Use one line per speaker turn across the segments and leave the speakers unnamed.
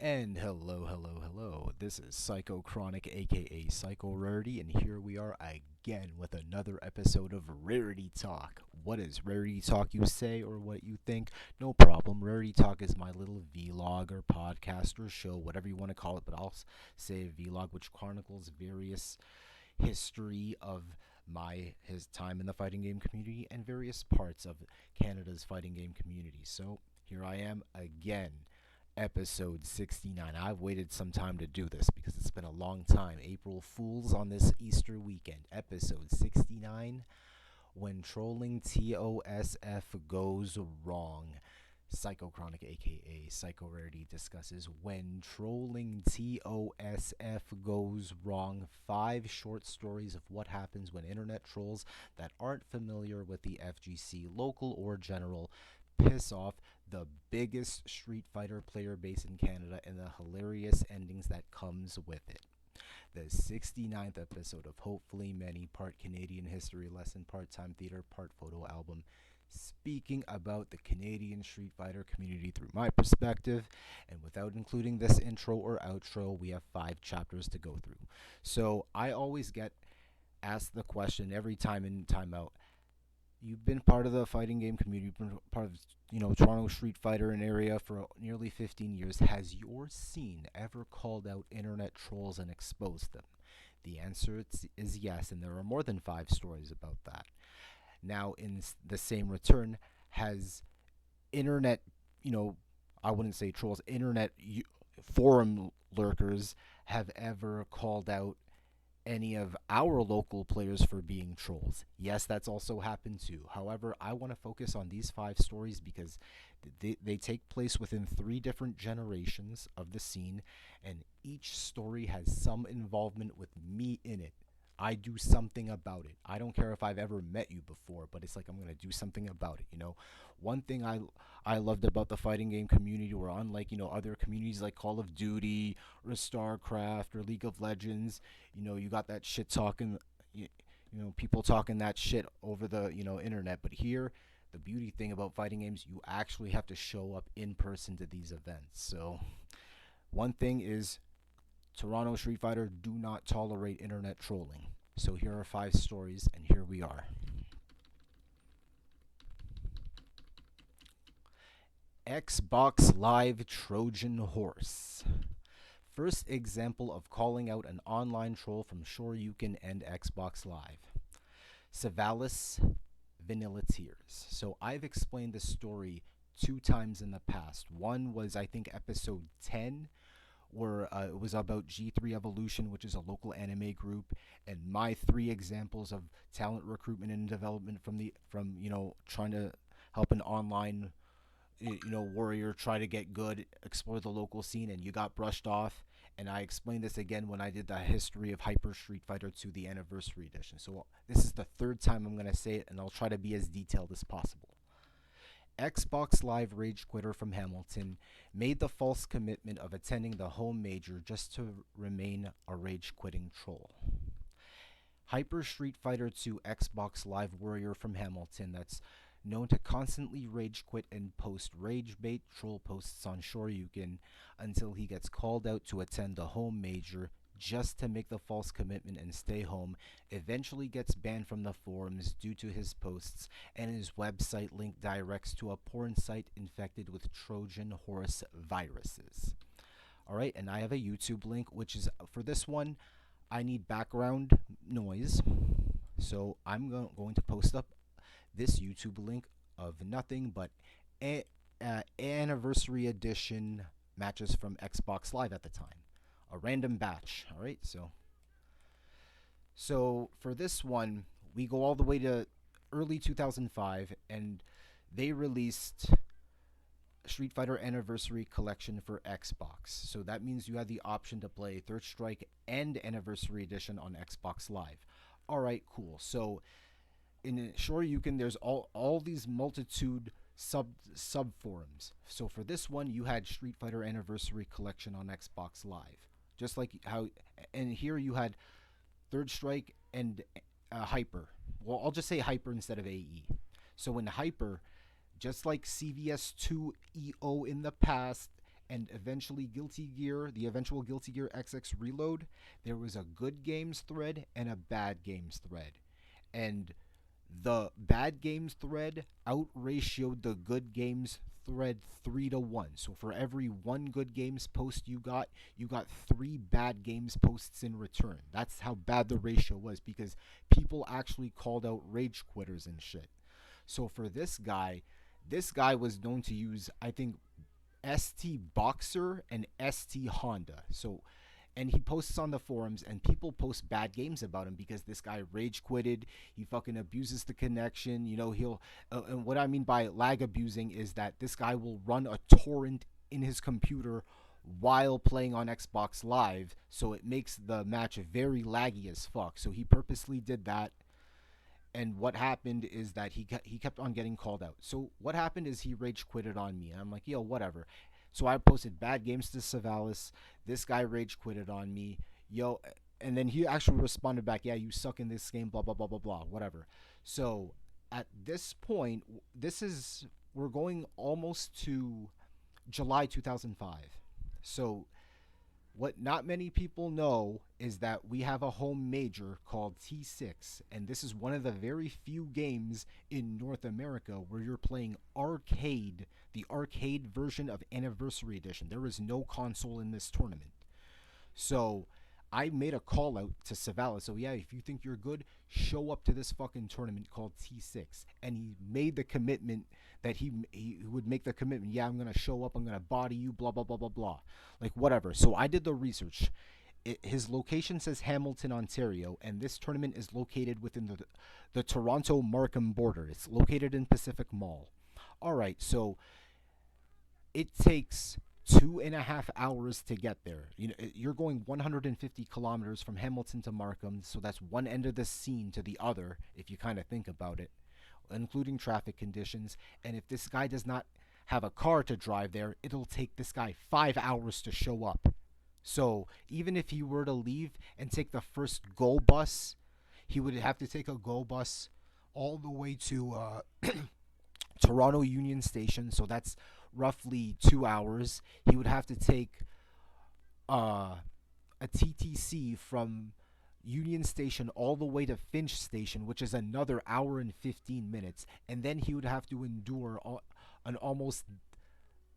And hello. This is Psychochronic, aka Psychorarity, and here we are again with another episode of Rarity Talk. What is Rarity Talk, you say, or what you think? No problem. Rarity Talk is my little vlog or podcast or show, whatever you want to call it, but I'll say vlog, which chronicles various history of his time in the fighting game community and various parts of Canada's fighting game community. So here I am again, episode 69. I've waited some time to do this because it's been a long time. April Fools on this Easter weekend. Episode 69, When Trolling TOSF Goes Wrong. Psychochronic, aka Psychorarity, discusses When Trolling TOSF Goes Wrong. 5 short stories of what happens when internet trolls that aren't familiar with the FGC local or general piss off the biggest Street Fighter player base in Canada and the hilarious endings that comes with it. The 69th episode of hopefully many, part Canadian history lesson, part time theater, part photo album, speaking about the Canadian Street Fighter community through my perspective. And without including this intro or outro, we have 5 chapters to go through. So I always get asked the question every time in, time out. You've been part of the fighting game community, you've been part of, Toronto Street Fighter and area for nearly 15 years. Has your scene ever called out internet trolls and exposed them? The answer is yes, and there are more than 5 stories about that. Now, in the same return, has internet, I wouldn't say trolls, internet forum lurkers have ever called out any of our local players for being trolls? Yes, that's also happened too. However, I want to focus on these 5 stories because they take place within 3 different generations of the scene, and each story has some involvement with me in it. I do something about it. I don't care if I've ever met you before, but it's like I'm going to do something about it. One thing I loved about the fighting game community, where unlike, other communities like Call of Duty or StarCraft or League of Legends, you got that shit talking, people talking that shit over the, internet. But here, the beauty thing about fighting games, you actually have to show up in person to these events. So one thing is, Toronto Street Fighter do not tolerate internet trolling. So here are 5 stories, and here we are. Xbox Live Trojan Horse. First example of calling out an online troll from Shoryuken and Xbox Live. Savalis Vanilla Tears. So I've explained this story 2 times in the past. One was, I think, episode 10, where it was about G3 Evolution, which is a local anime group, and my 3 examples of talent recruitment and development from trying to help an online warrior try to get good, explore the local scene, and you got brushed off. And I explained this again when I did the history of Hyper Street Fighter 2, the anniversary edition. So this is the 3rd time I'm going to say it, and I'll try to be as detailed as possible. Xbox Live rage quitter from Hamilton made the false commitment of attending the home major just to remain a rage quitting troll. Hyper Street Fighter 2 Xbox Live warrior from Hamilton that's known to constantly rage quit and post rage bait troll posts on Shoryuken until he gets called out to attend the home major just to make the false commitment and stay home, eventually gets banned from the forums due to his posts, and his website link directs to a porn site infected with Trojan horse viruses. Alright, and I have a YouTube link, which is, for this one, I need background noise, so I'm going to post up this YouTube link of nothing but anniversary edition matches from Xbox Live at the time. A random batch. Alright, so for this one, we go all the way to early 2005, and they released Street Fighter Anniversary Collection for Xbox. So that means you had the option to play Third Strike and Anniversary Edition on Xbox Live. Alright, cool. So in Shoryuken, there's all these multitude sub forums. So for this one, you had Street Fighter Anniversary Collection on Xbox Live. Just like how, and here you had Third Strike and Hyper. Well, I'll just say Hyper instead of AE. So in Hyper, just like CVS2 EO in the past and eventually Guilty Gear, the eventual Guilty Gear XX Reload, there was a good games thread and a bad games thread. And the bad games thread outratioed the good games thread 3 to 1. So for every one good games post you got three bad games posts in return. That's how bad the ratio was, because people actually called out rage quitters and shit. So for this guy was known to use, I think, ST Boxer and ST Honda. So, and he posts on the forums, and people post bad games about him because this guy rage quitted. He fucking abuses the connection. You know, and what I mean by lag abusing is that this guy will run a torrent in his computer while playing on Xbox Live, so it makes the match very laggy as fuck. So he purposely did that, and what happened is that he kept on getting called out. So what happened is he rage quitted on me, and I'm like, yo, whatever. So I posted bad games to Savalis. This guy rage quitted on me, yo, and then he actually responded back, yeah, you suck in this game, blah blah blah blah blah, whatever. So at this point, we're going almost to July 2005. So what not many people know is that we have a home major called T6, and this is one of the very few games in North America where you're playing arcade, the arcade version of Anniversary Edition. There is no console in this tournament. So I made a call out to Savalas. So yeah, if you think you're good, show up to this fucking tournament called T6. And he made the commitment that he would make the commitment. Yeah, I'm gonna show up. I'm gonna body you. Blah blah blah blah blah. Like whatever. So I did the research. His location says Hamilton, Ontario, and this tournament is located within the Toronto Markham border. It's located in Pacific Mall. All right, so it takes 2.5 hours to get there. You know, you're going 150 kilometers from Hamilton to Markham, so that's one end of the scene to the other, if you kind of think about it, including traffic conditions. And if this guy does not have a car to drive there, it'll take this guy 5 hours to show up. So even if he were to leave and take the first GO bus, he would have to take a GO bus all the way to Toronto Union Station. So that's roughly 2 hours. He would have to take a TTC from Union Station all the way to Finch Station, which is another hour and 15 minutes. And then he would have to endure an almost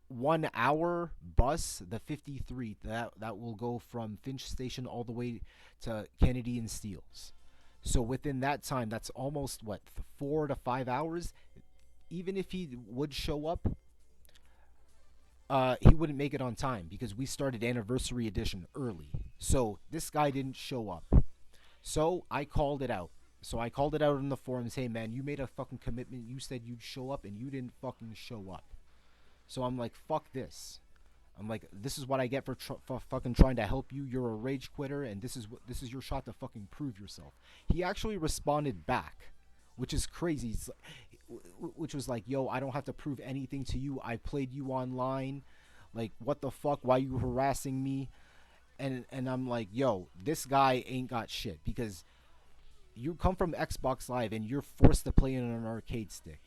1 hour bus, the 53, that will go from Finch Station all the way to Kennedy and Steeles. So within that time, that's almost 4 to 5 hours. Even if he would show up, he wouldn't make it on time because we started Anniversary Edition early. So this guy didn't show up. So I called it out. So I called it out in the forums. Hey man, you made a fucking commitment. You said you'd show up and you didn't fucking show up. So I'm like, fuck this. I'm like, this is what I get for fucking trying to help you. You're a rage quitter, and this is your shot to fucking prove yourself. He actually responded back, which is crazy. Which was like, yo, I don't have to prove anything to you. I played you online. Like, what the fuck? Why are you harassing me? And I'm like, yo, this guy ain't got shit, because you come from Xbox Live and you're forced to play in an arcade stick.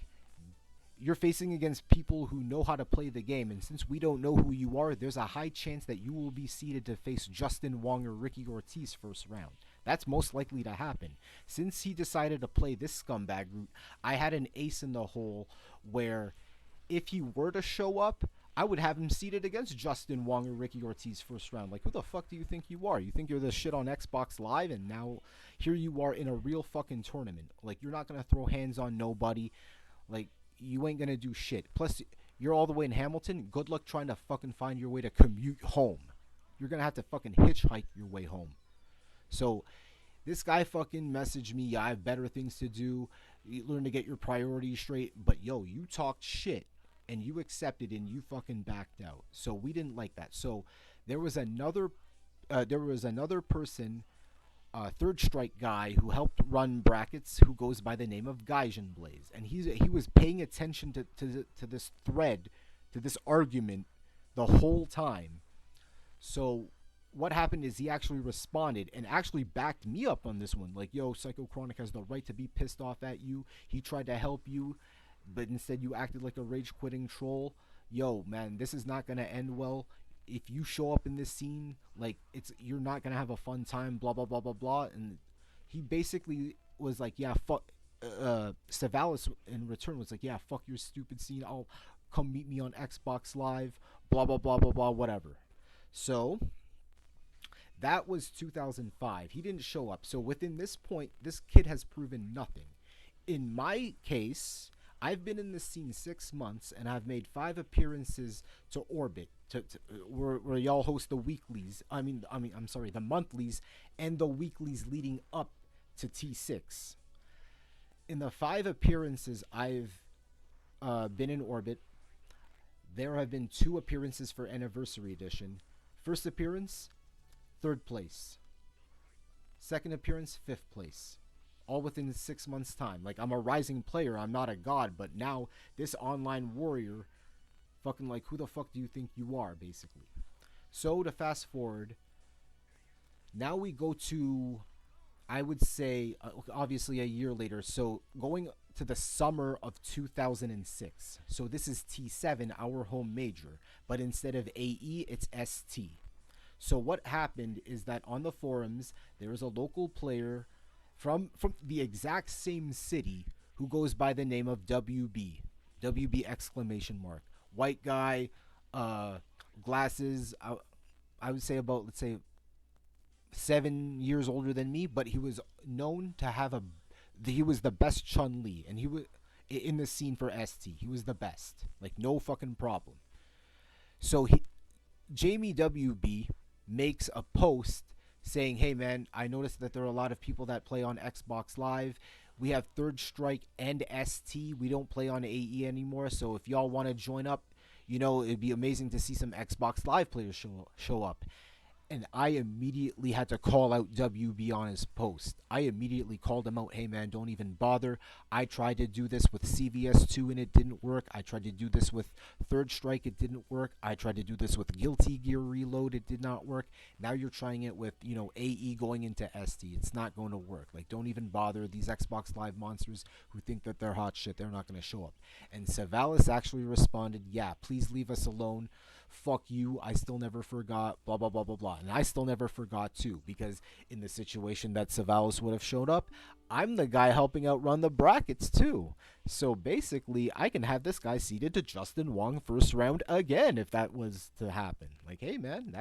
You're facing against people who know how to play the game, and since we don't know who you are, there's a high chance that you will be seeded to face Justin Wong or Ricky Ortiz first round. That's most likely to happen. Since he decided to play this scumbag route, I had an ace in the hole where if he were to show up, I would have him seeded against Justin Wong or Ricky Ortiz first round. Like, who the fuck do you think you are? You think you're the shit on Xbox Live, and now here you are in a real fucking tournament. Like, you're not going to throw hands on nobody. Like, you ain't gonna do shit. Plus, you're all the way in Hamilton. Good luck trying to fucking find your way to commute home. You're gonna have to fucking hitchhike your way home. So, this guy fucking messaged me. I have better things to do. You learn to get your priorities straight. But yo, you talked shit, and you accepted, and you fucking backed out. So we didn't like that. So there was another person, Third Strike guy, who helped run brackets, who goes by the name of Gaijin Blaze, and he was paying attention to this thread, to this argument, the whole time. So what happened is he actually responded and actually backed me up on this one. Like, yo, Psychochronic has the right to be pissed off at you. He tried to help you, but instead you acted like a rage quitting troll. yo, man, this is not gonna end well. If you show up in this scene, like, you're not gonna have a fun time, blah blah blah blah blah. And he basically was like, yeah, fuck. Savalas in return was like, yeah, fuck your stupid scene. I'll come meet me on Xbox Live, blah blah blah blah blah, whatever. So that was 2005. He didn't show up. So within this point, this kid has proven nothing. In my case, I've been in this scene 6 months, and I've made 5 appearances to Orbit, where y'all host the weeklies. I'm sorry, the monthlies and the weeklies leading up to T6. In the 5 appearances I've been in Orbit, there have been 2 appearances for Anniversary Edition. First appearance, 3rd place. Second appearance, 5th place. All within 6 months' time. Like, I'm a rising player, I'm not a god, but now this online warrior, fucking, like, who the fuck do you think you are, basically? So, to fast forward, now we go to, I would say, obviously a year later, so going to the summer of 2006. So this is T7, our home major, but instead of AE, it's ST. So what happened is that on the forums, there is a local player from the exact same city who goes by the name of WB. WB exclamation mark. White guy, glasses, I would say about, let's say, 7 years older than me, but he was known to have he was the best Chun-Li, and he was in the scene for ST. He was the best. Like, no fucking problem. So Jamie WB makes a post saying, hey man, I noticed that there are a lot of people that play on Xbox Live. We have Third Strike and ST. We don't play on AE anymore. So if y'all want to join up, it'd be amazing to see some Xbox Live players show up. And I immediately had to call out WB on his post. I immediately called him out, hey man, don't even bother. I tried to do this with CVS2 and it didn't work. I tried to do this with Third Strike, it didn't work. I tried to do this with Guilty Gear Reload, it did not work. Now you're trying it with, AE going into ST. It's not going to work. Like, don't even bother. These Xbox Live monsters who think that they're hot shit, they're not going to show up. And Savalas actually responded, yeah, please leave us alone. Fuck you, I still never forgot, blah blah blah blah blah. And I still never forgot too, because in the situation that Savalas would have showed up, I'm the guy helping out run the brackets too. So basically, I can have this guy seated to Justin Wong first round again if that was to happen. Like, hey man,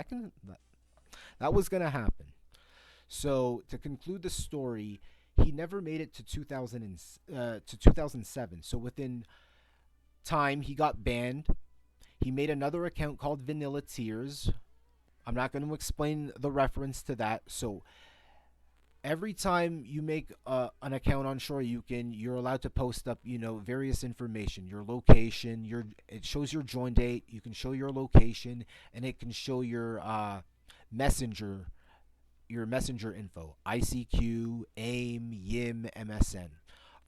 that was gonna happen. So to conclude the story, he never made it to 2007. So within time, he got banned. He made another account called Vanilla Tears. I'm not going to explain the reference to that. So every time you make an account on Shoryuken, you're allowed to post up, various information, your location, it shows your join date, you can show your location, and it can show your messenger info, ICQ, AIM, YIM, MSN.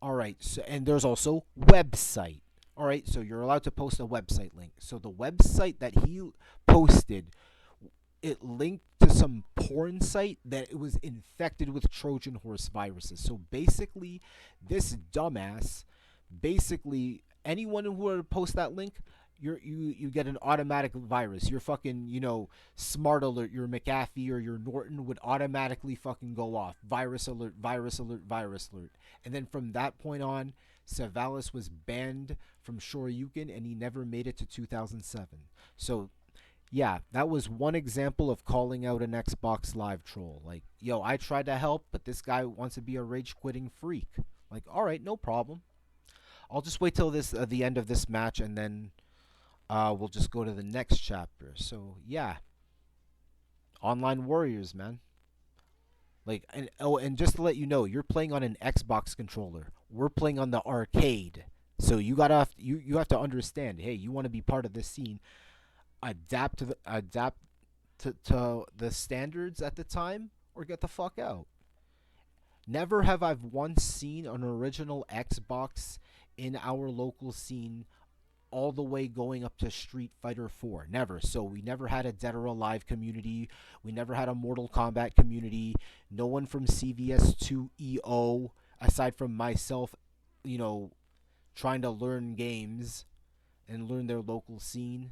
All right, so and there's also website. All right, so you're allowed to post a website link. So the website that he posted, it linked to some porn site that it was infected with Trojan horse viruses. So basically, this dumbass, anyone who would post that link, you get an automatic virus. Your fucking, Smart Alert, your McAfee or your Norton would automatically fucking go off. Virus alert, virus alert, virus alert. And then from that point on, Savalas was banned from Shoryuken, and he never made it to 2007. So, yeah, that was one example of calling out an Xbox Live troll. Like, yo, I tried to help, but this guy wants to be a rage-quitting freak. Like, all right, no problem. I'll just wait till the end of this match, and then we'll just go to the next chapter. So, yeah. Online Warriors, man. Like, and just to let you know, you're playing on an Xbox controller. We're playing on the arcade. So you have to understand, hey, you want to be part of this scene, adapt to the standards at the time, or get the fuck out. Never have I once seen an original Xbox in our local scene all the way going up to Street Fighter 4. Never. So we never had a Dead or Alive community. We never had a Mortal Kombat community. No one from CVS2 EO, aside from myself, trying to learn games and learn their local scene.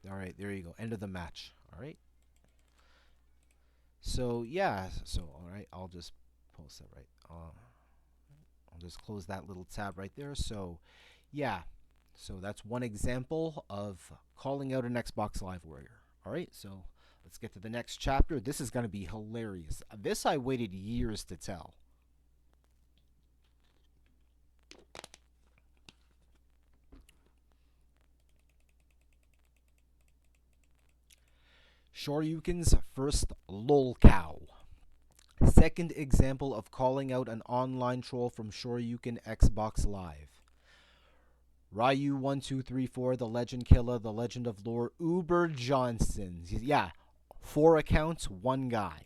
All right, there you go. End of the match. All right. So yeah. So all right, I'll just post that right. I'll just close that little tab right there. So yeah. So that's one example of calling out an Xbox Live warrior. All right. So let's get to the next chapter. This is going to be hilarious. This I waited years to tell. Shoryuken's first LOLCOW. Second example of calling out an online troll from Shoryuken Xbox Live. Ryu1234, the Legend Killer, the Legend of Lore, Uber Johnson. Yeah, 4 accounts, 1 guy.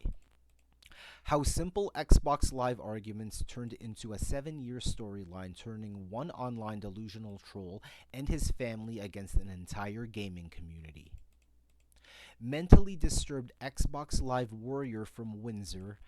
How simple Xbox Live arguments turned into a 7-year storyline, turning one online delusional troll and his family against an entire gaming community. Mentally disturbed Xbox Live warrior from Windsor,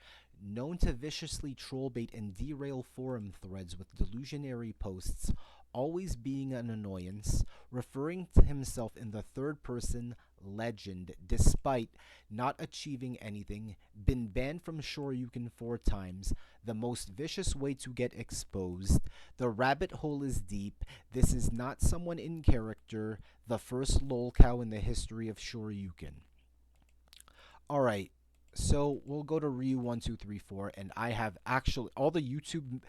known to viciously trollbait and derail forum threads with delusionary posts, always being an annoyance, referring to himself in the third person legend despite not achieving anything, been banned from Shoryuken 4 times, the most vicious way to get exposed, the rabbit hole is deep, this is not someone in character, the first LOLCOW in the history of Shoryuken. Alright, so we'll go to Ryu1234, and I have actually all the YouTube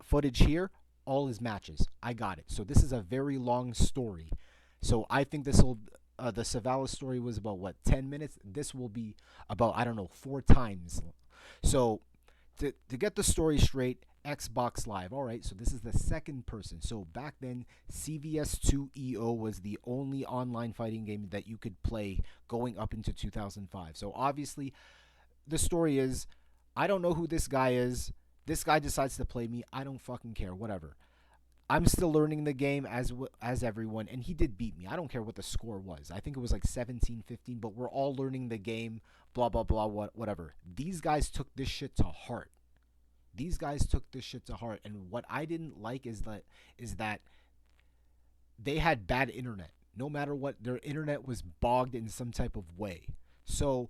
footage here, all his matches. I got it. So this is a very long story. So I think this will, the Savala story was about, what, 10 minutes? This will be about, I don't know, 4 times. So to get the story straight, Xbox Live. All right, so this is the second person. So back then, CVS2EO was the only online fighting game that you could play going up into 2005. So obviously, the story is, I don't know who this guy is. This guy decides to play me. I don't fucking care. Whatever. I'm still learning the game as everyone, and he did beat me. I don't care what the score was. I think it was like 17-15, but we're all learning the game, blah, blah, blah, whatever. These guys took this shit to heart. These guys took this shit to heart, and what I didn't like is that they had bad internet. No matter what, their internet was bogged in some type of way. So,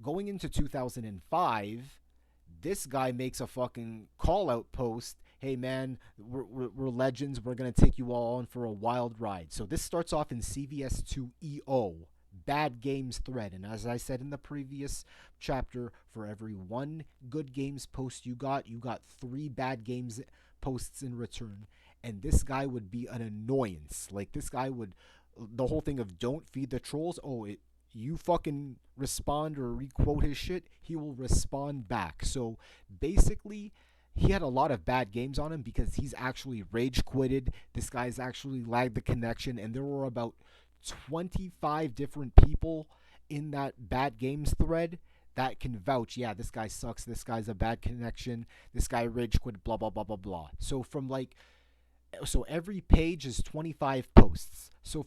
going into 2005, this guy makes a fucking call-out post. Hey man, we're legends. We're gonna take you all on for a wild ride. So this starts off in CVS2EO, bad games thread, and as I said in the previous chapter, for every 1 good games post you got 3 bad games posts in return. And this guy would be an annoyance. Like, this guy would, the whole thing of don't feed the trolls. You fucking respond or requote his shit, he will respond back. So basically, he had a lot of bad games on him because he's actually rage quitted. This guy's actually lagged the connection, and there were about 25 different people in that bad games thread that can vouch, yeah, this guy sucks, this guy's a bad connection, this guy rage quit, blah, blah, blah, blah, blah. So every page is 25 posts. So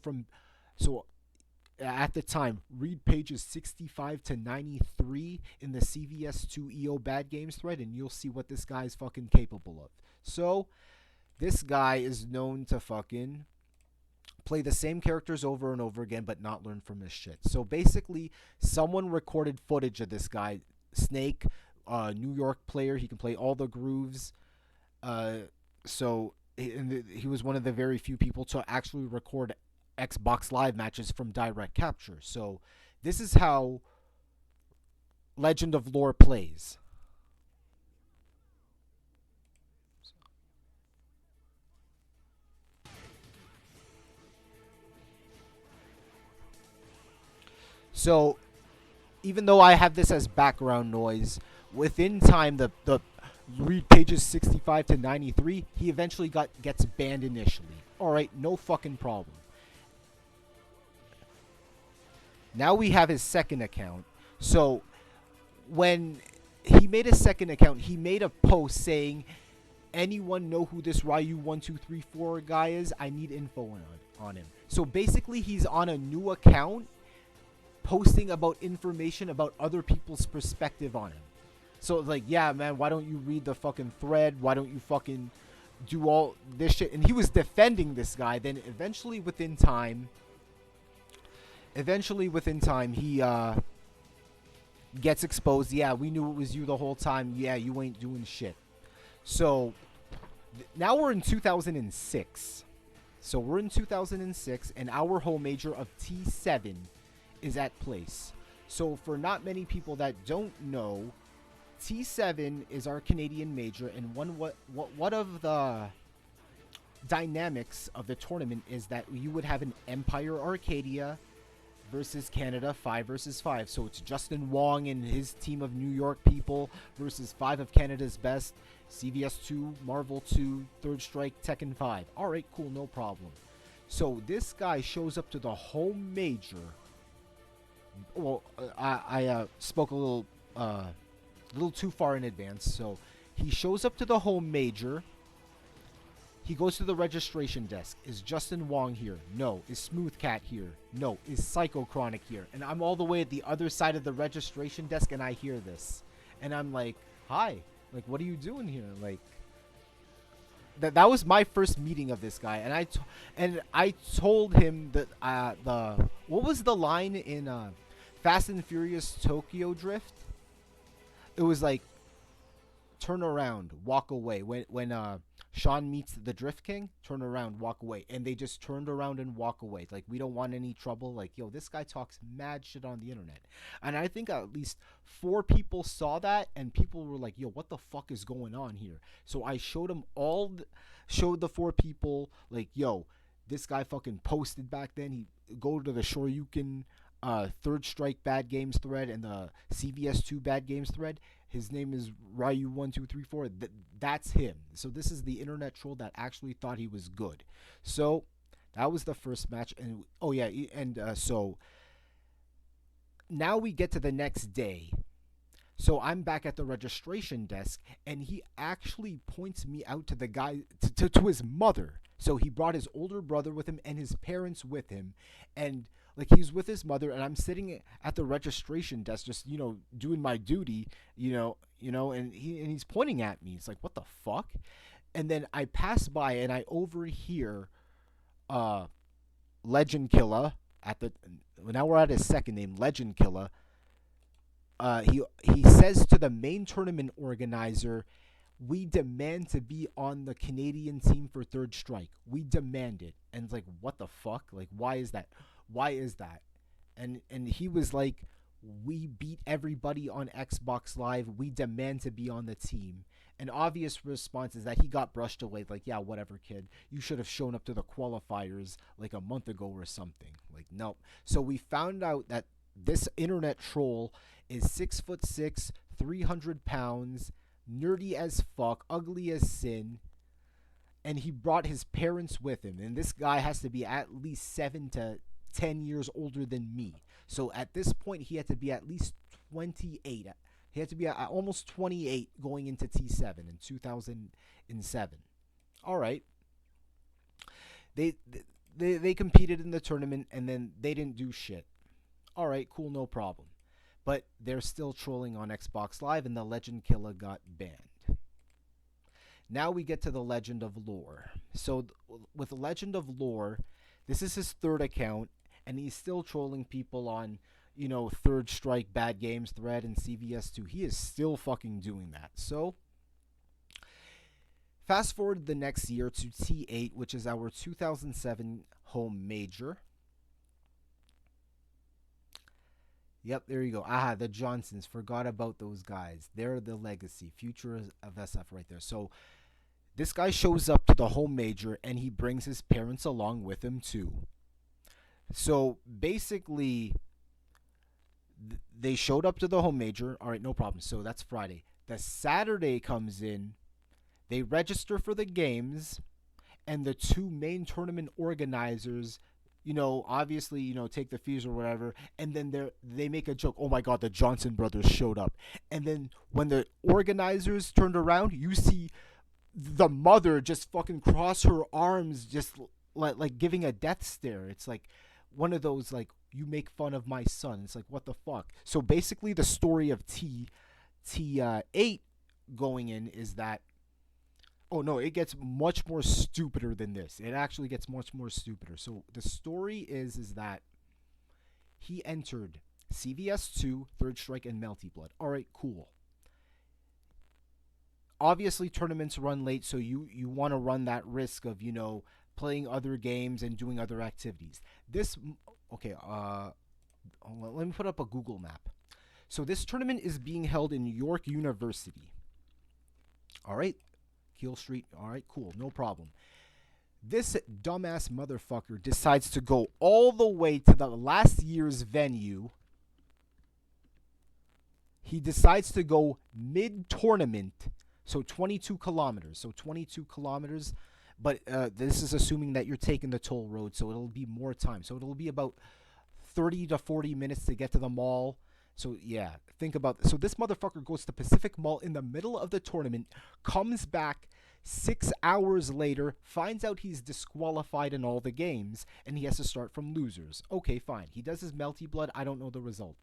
at the time, read pages 65 to 93 in the CVS2EO Bad Games thread, and you'll see what this guy's fucking capable of. So, this guy is known to fucking play the same characters over and over again, but not learn from his shit. So, basically, someone recorded footage of this guy, Snake, New York player. He can play all the grooves. He was one of the very few people to actually record Xbox Live matches from direct capture. So this is how Legend of Lore plays. So even though I have this as background noise, within time the read pages 65 to 93, he eventually gets banned initially. All right, no fucking problem. Now we have his second account. So when he made his second account, he made a post saying, anyone know who this Ryu1234 guy is? I need info on him. So basically, he's on a new account posting about information about other people's perspective on him. So it's like, yeah, man, why don't you read the fucking thread? Why don't you fucking do all this shit, and he was defending this guy. Then eventually within time, he gets exposed. Yeah, we knew it was you the whole time. Yeah, you ain't doing shit. So now we're in 2006. So we're in 2006, and our home major of T7 is at place. So for not many people that don't know, T7 is our Canadian major, and one of the dynamics of the tournament is that you would have an Empire Arcadia versus Canada 5 versus 5. So it's Justin Wong and his team of New York people versus 5 of Canada's best, CVS 2, Marvel 2, Third Strike, Tekken 5. Alright, cool, no problem. So this guy shows up to the home major. Well, I spoke a little too far in advance. So he shows up to the home major. He goes to the registration desk. Is Justin Wong here? No. Is Smooth Cat here? No. Is Psychochronic here? And I'm all the way at the other side of the registration desk, and I hear this. And I'm like, hi. Like, what are you doing here? Like, that was my first meeting of this guy. And I told him that what was the line in Fast and Furious Tokyo Drift? It was like, turn around, walk away. When Sean meets the Drift King, turn around, walk away. And they just turned around and walk away. Like, we don't want any trouble. Like, yo, this guy talks mad shit on the internet. And I think at least 4 people saw that, and people were like, yo, what the fuck is going on here? So I showed the 4 people, like, yo, this guy fucking posted back then. He go to the Shoryuken Third Strike Bad Games thread and the CVS2 Bad Games thread. His name is Ryu1234. That's him. So this is the internet troll that actually thought he was good. So that was the first match. And oh yeah, and so now we get to the next day. So I'm back at the registration desk, and he actually points me out to the guy, to his mother. So he brought his older brother with him and his parents with him, and like he's with his mother, and I'm sitting at the registration desk, just doing my duty, and he's pointing at me. It's like, what the fuck? And then I pass by and I overhear Legend Killer now we're at his second name, Legend Killer. He says to the main tournament organizer, we demand to be on the Canadian team for Third Strike. We demand it. And it's like, what the fuck? Like, why is that? Why is that? And he was like, we beat everybody on Xbox Live. We demand to be on the team. An obvious response is that he got brushed away. Like, yeah, whatever, kid. You should have shown up to the qualifiers like a month ago or something. Like, nope. So we found out that this internet troll is 6'6", 300 pounds, nerdy as fuck, ugly as sin, and he brought his parents with him. And this guy has to be at least 7 to 10 years older than me. So at this point, he had to be at least 28. He had to be almost 28 going into T7 in 2007. All right. They competed in the tournament, and then they didn't do shit. All right, cool, no problem. But they're still trolling on Xbox Live, and the Legend Killer got banned. Now we get to the Legend of Lore. So with Legend of Lore, this is his third account, and he's still trolling people on, Third Strike Bad Games thread and CVS2. He is still fucking doing that. So fast forward the next year to T8, which is our 2007 home major. Yep, there you go. The Johnsons. Forgot about those guys. They're the legacy. Future of SF right there. So this guy shows up to the home major, and he brings his parents along with him too. So basically, they showed up to the home major. All right, no problem. So that's Friday. The Saturday comes in. They register for the games, and the 2 main tournament organizers, obviously, take the fees or whatever, and then they make a joke. Oh my God, the Johnson brothers showed up. And then when the organizers turned around, you see the mother just fucking cross her arms, just like giving a death stare. It's like one of those, like, you make fun of my son. It's like, what the fuck? So basically the story of T8 going in is that Oh no, it gets much more stupider than this. It actually gets much more stupider. So the story is that he entered CVS2, Third Strike, and Melty Blood. All right, cool. Obviously, tournaments run late, so you want to run that risk of playing other games and doing other activities. This okay. Let me put up a Google map. So this tournament is being held in York University. All right, Keel Street. All right, cool, no problem. This dumbass motherfucker decides to go all the way to the last year's venue. He decides to go mid-tournament, so 22 kilometers. So 22 kilometers, but this is assuming that you're taking the toll road, so it'll be more time. So it'll be about 30 to 40 minutes to get to the mall. So yeah, think about this. So this motherfucker goes to Pacific Mall in the middle of the tournament, comes back 6 hours later, finds out he's disqualified in all the games, and he has to start from losers. Okay, fine. He does his Melty Blood. I don't know the result.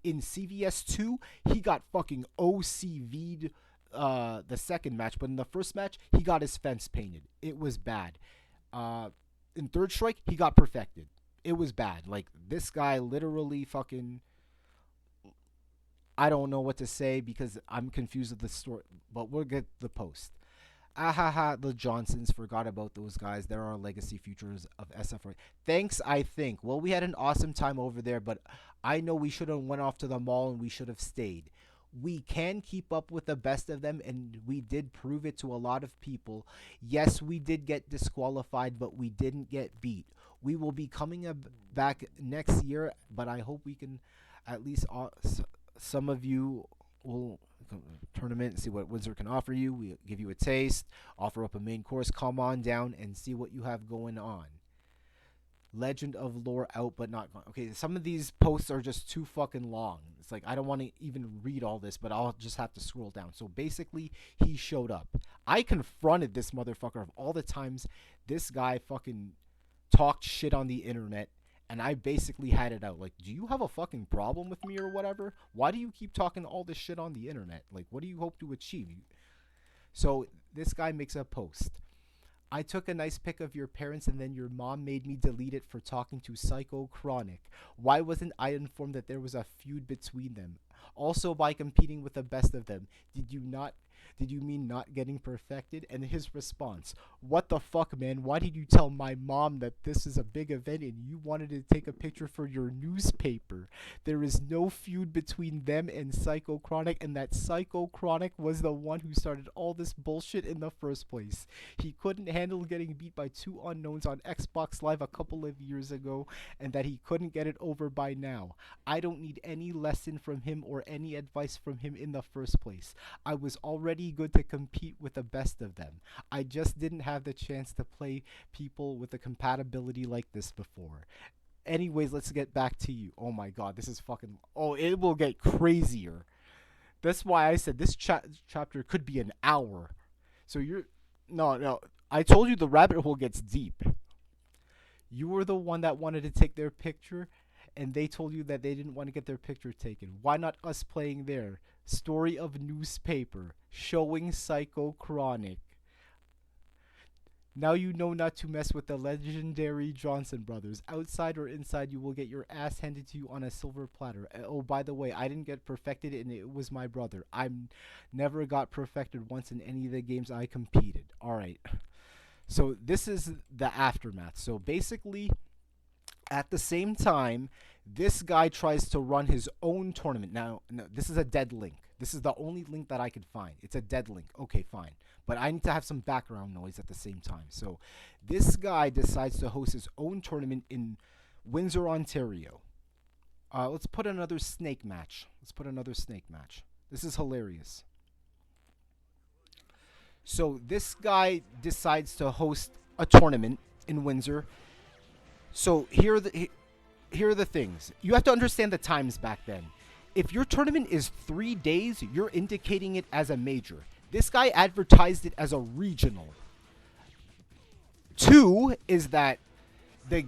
In CVS 2, he got fucking OCV'd the second match, but in the first match, he got his fence painted. It was bad. In Third Strike, he got perfected. It was bad. Like, this guy literally fucking... I don't know what to say because I'm confused with the story, but we'll get the post. Ahaha, the Johnsons, forgot about those guys. They're our legacy futures of SFR. Thanks, I think. Well, we had an awesome time over there, but I know we should have went off to the mall and we should have stayed. We can keep up with the best of them, and we did prove it to a lot of people. Yes, we did get disqualified, but we didn't get beat. We will be coming back next year, but I hope we can at least... some of you will tournament and see what Windsor can offer you. We give you a taste, offer up a main course. Come on down and see what you have going on. Legend of Lore out but not gone. Okay, some of these posts are just too fucking long. It's like I don't want to even read all this, but I'll just have to scroll down. So basically, he showed up. I confronted this motherfucker of all the times this guy fucking talked shit on the internet. And I basically had it out. Like, do you have a fucking problem with me or whatever? Why do you keep talking all this shit on the internet? Like, what do you hope to achieve? So this guy makes a post. I took a nice pic of your parents and then your mom made me delete it for talking to Psychochronic. Why wasn't I informed that there was a feud between them? Also, by competing with the best of them, did you mean not getting perfected? And his response, what the fuck, man? Why did you tell my mom that this is a big event and you wanted to take a picture for your newspaper? There is no feud between them and Psychochronic, and that Psychochronic was the one who started all this bullshit in the first place. He couldn't handle getting beat by two unknowns on Xbox Live a couple of years ago, and that he couldn't get it over by now. I don't need any lesson from him or any advice from him in the first place. I was already good to compete with the best of them. I just didn't have the chance to play people with a compatibility like this before. Anyways, let's get back to you. Oh my god, this is fucking... Oh, it will get crazier. That's why I said this chapter could be an hour. So you're... No. I told you the rabbit hole gets deep. You were the one that wanted to take their picture, and they told you that they didn't want to get their picture taken. Why not us playing there? Story of newspaper. Showing Psychochronic. Now you know not to mess with the legendary Johnson brothers. Outside or inside, you will get your ass handed to you on a silver platter. Oh, by the way, I didn't get perfected, and it was my brother. I never got perfected once in any of the games I competed. Alright. So this is the aftermath. So basically, at the same time, this guy tries to run his own tournament. Now, no, this is a dead link. This is the only link that I could find. It's a dead link. Okay, fine. But I need to have some background noise at the same time. So this guy decides to host his own tournament in Windsor, Ontario. Let's put another snake match. This is hilarious. So this guy decides to host a tournament in Windsor. So here are the things. You have to understand the times back then. If your tournament is 3 days, you're indicating it as a major. This guy advertised it as a regional. 2 is that the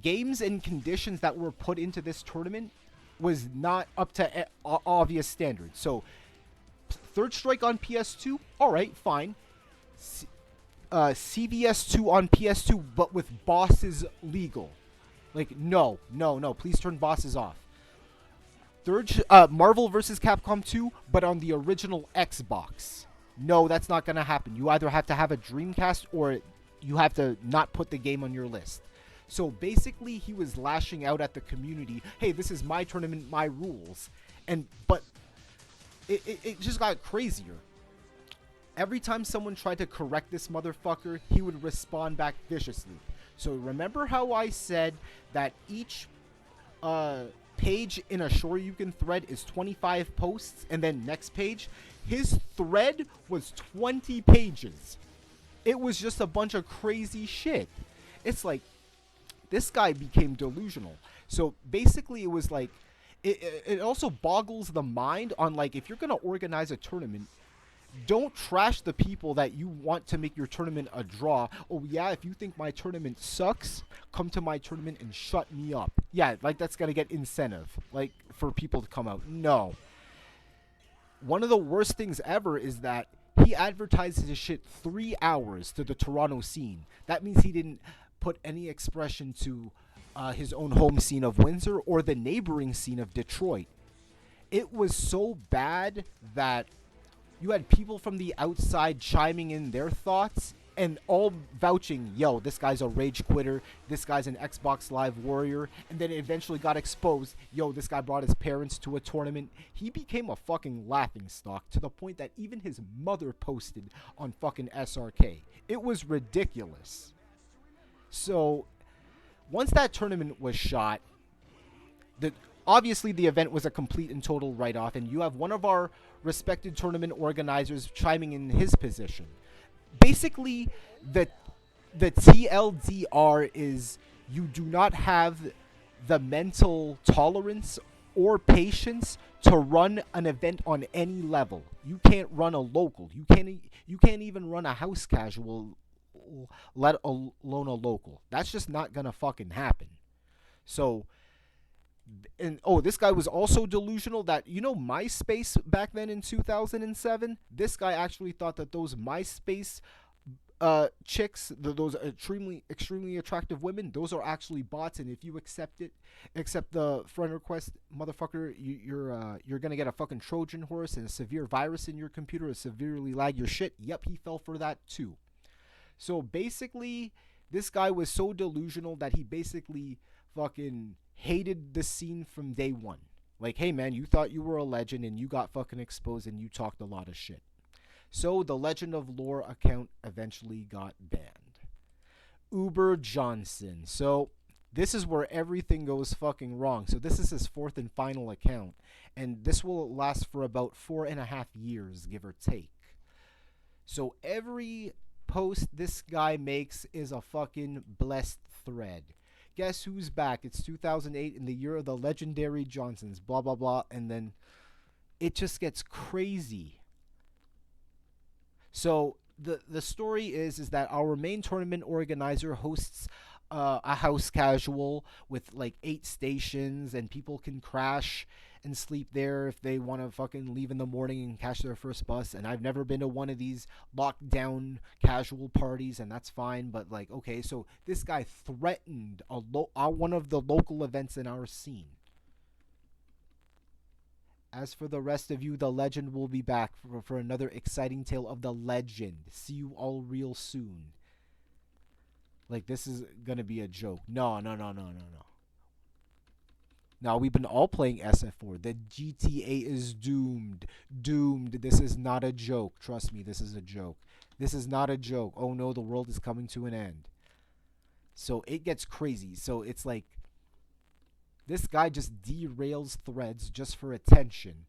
games and conditions that were put into this tournament was not up to obvious standards. So, Third Strike on PS2, alright, fine. CVS2 on PS2, but with bosses legal. Like, no, no, no. Please turn bosses off. Marvel vs. Capcom 2, but on the original Xbox. No, that's not gonna happen. You either have to have a Dreamcast or you have to not put the game on your list. So basically, he was lashing out at the community. Hey, this is my tournament, my rules. But it just got crazier. Every time someone tried to correct this motherfucker, he would respond back viciously. So remember how I said that each page in a Shoryuken thread is 25 posts, and then next page? His thread was 20 pages. It was just a bunch of crazy shit. It's like, this guy became delusional. So basically it was like, it also boggles the mind on, like, if you're going to organize a tournament, don't trash the people that you want to make your tournament a draw. Oh yeah, if you think my tournament sucks, come to my tournament and shut me up. Yeah, like, that's gonna get incentive, like, for people to come out. No. One of the worst things ever is that he advertised his shit 3 hours to the Toronto scene. That means he didn't put any expression to his own home scene of Windsor or the neighboring scene of Detroit. It was so bad that you had people from the outside chiming in their thoughts and all vouching, yo, this guy's a rage quitter, this guy's an Xbox Live warrior, and then it eventually got exposed, yo, this guy brought his parents to a tournament. He became a fucking laughingstock to the point that even his mother posted on fucking SRK. It was ridiculous. So, once that tournament was shot, obviously the event was a complete and total write-off, and you have one of our respected tournament organizers chiming in his position. Basically, the TLDR is you do not have the mental tolerance or patience to run an event on any level. You can't run a local. You can't even run a house casual, let alone a local. That's just not gonna fucking happen. So, and this guy was also delusional that, you know, MySpace back then in 2007, this guy actually thought that those MySpace chicks, those extremely attractive women, those are actually bots, and if you accept the friend request, motherfucker, you're gonna get a fucking Trojan horse and a severe virus in your computer, and severely lag your shit. Yep, he fell for that too. So basically, this guy was so delusional that he basically fucking hated the scene from day one. Like, hey man, you thought you were a legend and you got fucking exposed and you talked a lot of shit. So the Legend of Lore account eventually got banned. Uber Johnson. So this is where everything goes fucking wrong. So this is his fourth and final account, and this will last for about 4.5 years, give or take. So every post this guy makes is a fucking blessed thread. Guess who's back? It's 2008 in the year of the legendary Johnsons, blah blah blah, and then it just gets crazy. So the story is that our main tournament organizer hosts a house casual with like 8 stations, and people can crash and sleep there if they want to fucking leave in the morning and catch their first bus. And I've never been to one of these lockdown casual parties, and that's fine. But like, okay, so this guy threatened one of the local events in our scene. As for the rest of you, the legend will be back for another exciting tale of the legend. See you all real soon. Like, this is gonna be a joke. No. Now, we've been all playing SF4. The GTA is doomed. Doomed. This is not a joke. Trust me, this is a joke. This is not a joke. Oh no, the world is coming to an end. So it gets crazy. So it's like, this guy just derails threads just for attention.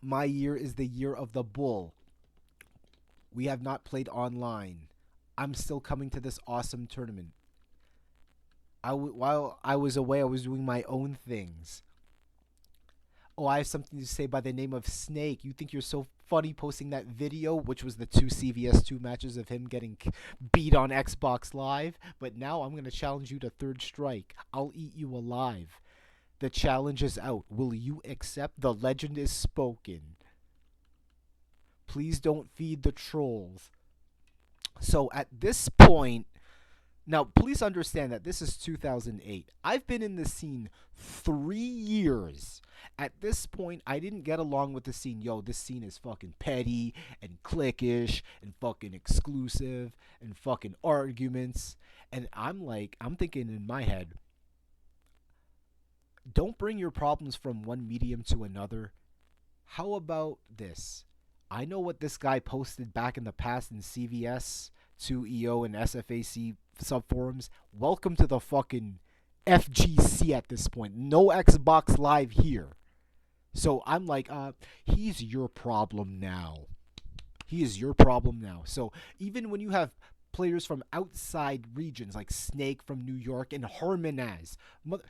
My year is the year of the bull. We have not played online. I'm still coming to this awesome tournament. While I was away, I was doing my own things. Oh, I have something to say by the name of Snake. You think you're so funny posting that video, which was the 2 CVS2 matches of him getting beat on Xbox Live, but now I'm going to challenge you to third strike. I'll eat you alive. The challenge is out. Will you accept? The legend is spoken. Please don't feed the trolls. So at this point, now please understand that this is 2008. I've been in the scene 3 years. At this point, I didn't get along with the scene. Yo, this scene is fucking petty and cliquish and fucking exclusive and fucking arguments. And I'm thinking in my head, don't bring your problems from one medium to another. How about this? I know what this guy posted back in the past in CVS, 2EO, and SFAC subforums. Welcome to the fucking FGC at this point. No Xbox Live here. So I'm like, he's your problem now. He is your problem now. So even when you have players from outside regions like Snake from New York and Harmonaz.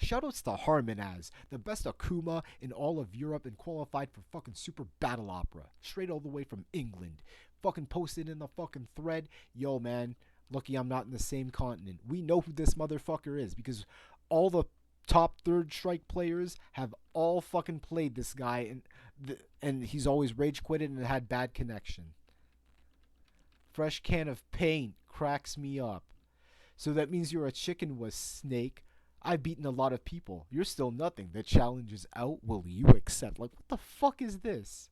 Shoutouts to Harmonaz, the best Akuma in all of Europe and qualified for fucking Super Battle Opera. Straight all the way from England. Fucking posted in the fucking thread. Yo, man, lucky I'm not in the same continent. We know who this motherfucker is because all the top Third Strike players have all fucking played this guy and he's always rage quitted and had bad connection. Fresh can of paint cracks me up. So that means you're a chicken was Snake. I've beaten a lot of people. You're still nothing. The challenge is out. Will you accept? Like, what the fuck is this?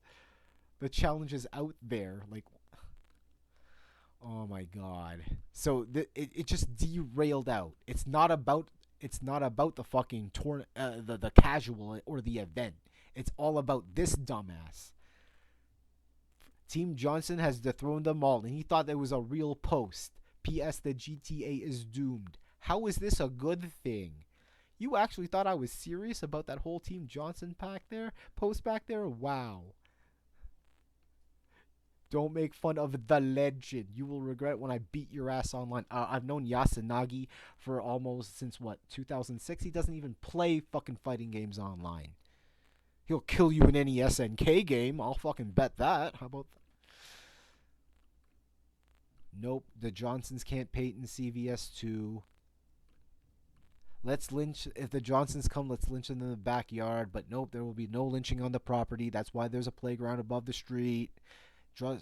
The challenge is out there. Like, oh my god. So it just derailed out. It's not about the fucking the casual or the event. It's all about this dumbass. Team Johnson has dethroned them all, and he thought it was a real post. P.S. The GTA is doomed. How is this a good thing? You actually thought I was serious about that whole Team Johnson post back there? Wow. Don't make fun of the legend. You will regret when I beat your ass online. I've known Yasunagi for almost since, 2006? He doesn't even play fucking fighting games online. He'll kill you in any SNK game. I'll fucking bet that. How about that? Nope. The Johnsons can't paint in CVS 2. Let's lynch. If the Johnsons come, let's lynch them in the backyard. But nope, there will be no lynching on the property. That's why there's a playground above the street.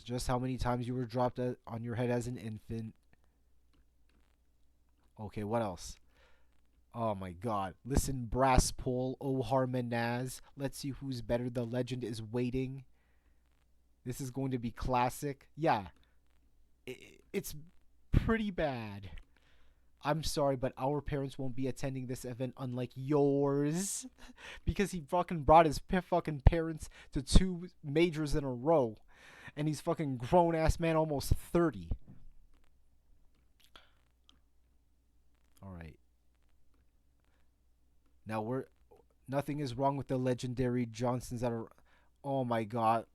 Just how many times you were dropped on your head as an infant. Okay, what else? Oh my god. Listen, brass pole, oh Harmonaz. Let's see who's better. The legend is waiting. This is going to be classic. Yeah. It's pretty bad. I'm sorry, but our parents won't be attending this event unlike yours. Because he fucking brought his fucking parents to 2 majors in a row. And he's fucking grown-ass man, almost 30. Alright. Now nothing is wrong with the legendary Johnsons that are, oh my god.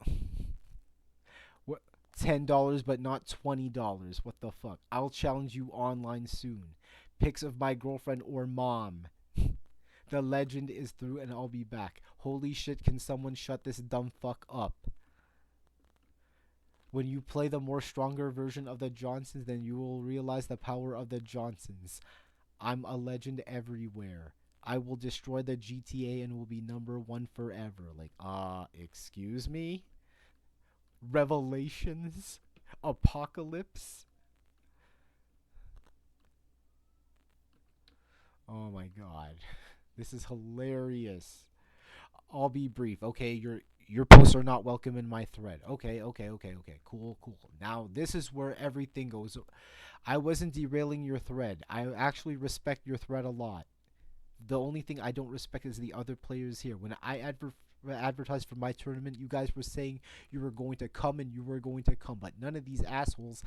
What, $10 but not $20. What the fuck? I'll challenge you online soon. Pics of my girlfriend or mom. The legend is through and I'll be back. Holy shit, can someone shut this dumb fuck up? When you play the more stronger version of the Johnsons, then you will realize the power of the Johnsons. I'm a legend everywhere. I will destroy the GTA and will be #1 forever. Like, excuse me? Revelations? Apocalypse? Oh my god. This is hilarious. I'll be brief. Okay, your posts are not welcome in my thread. Okay. Cool. Now, this is where everything goes. I wasn't derailing your thread. I actually respect your thread a lot. The only thing I don't respect is the other players here. When I advertised for my tournament, you guys were saying you were going to come and you were going to come, but none of these assholes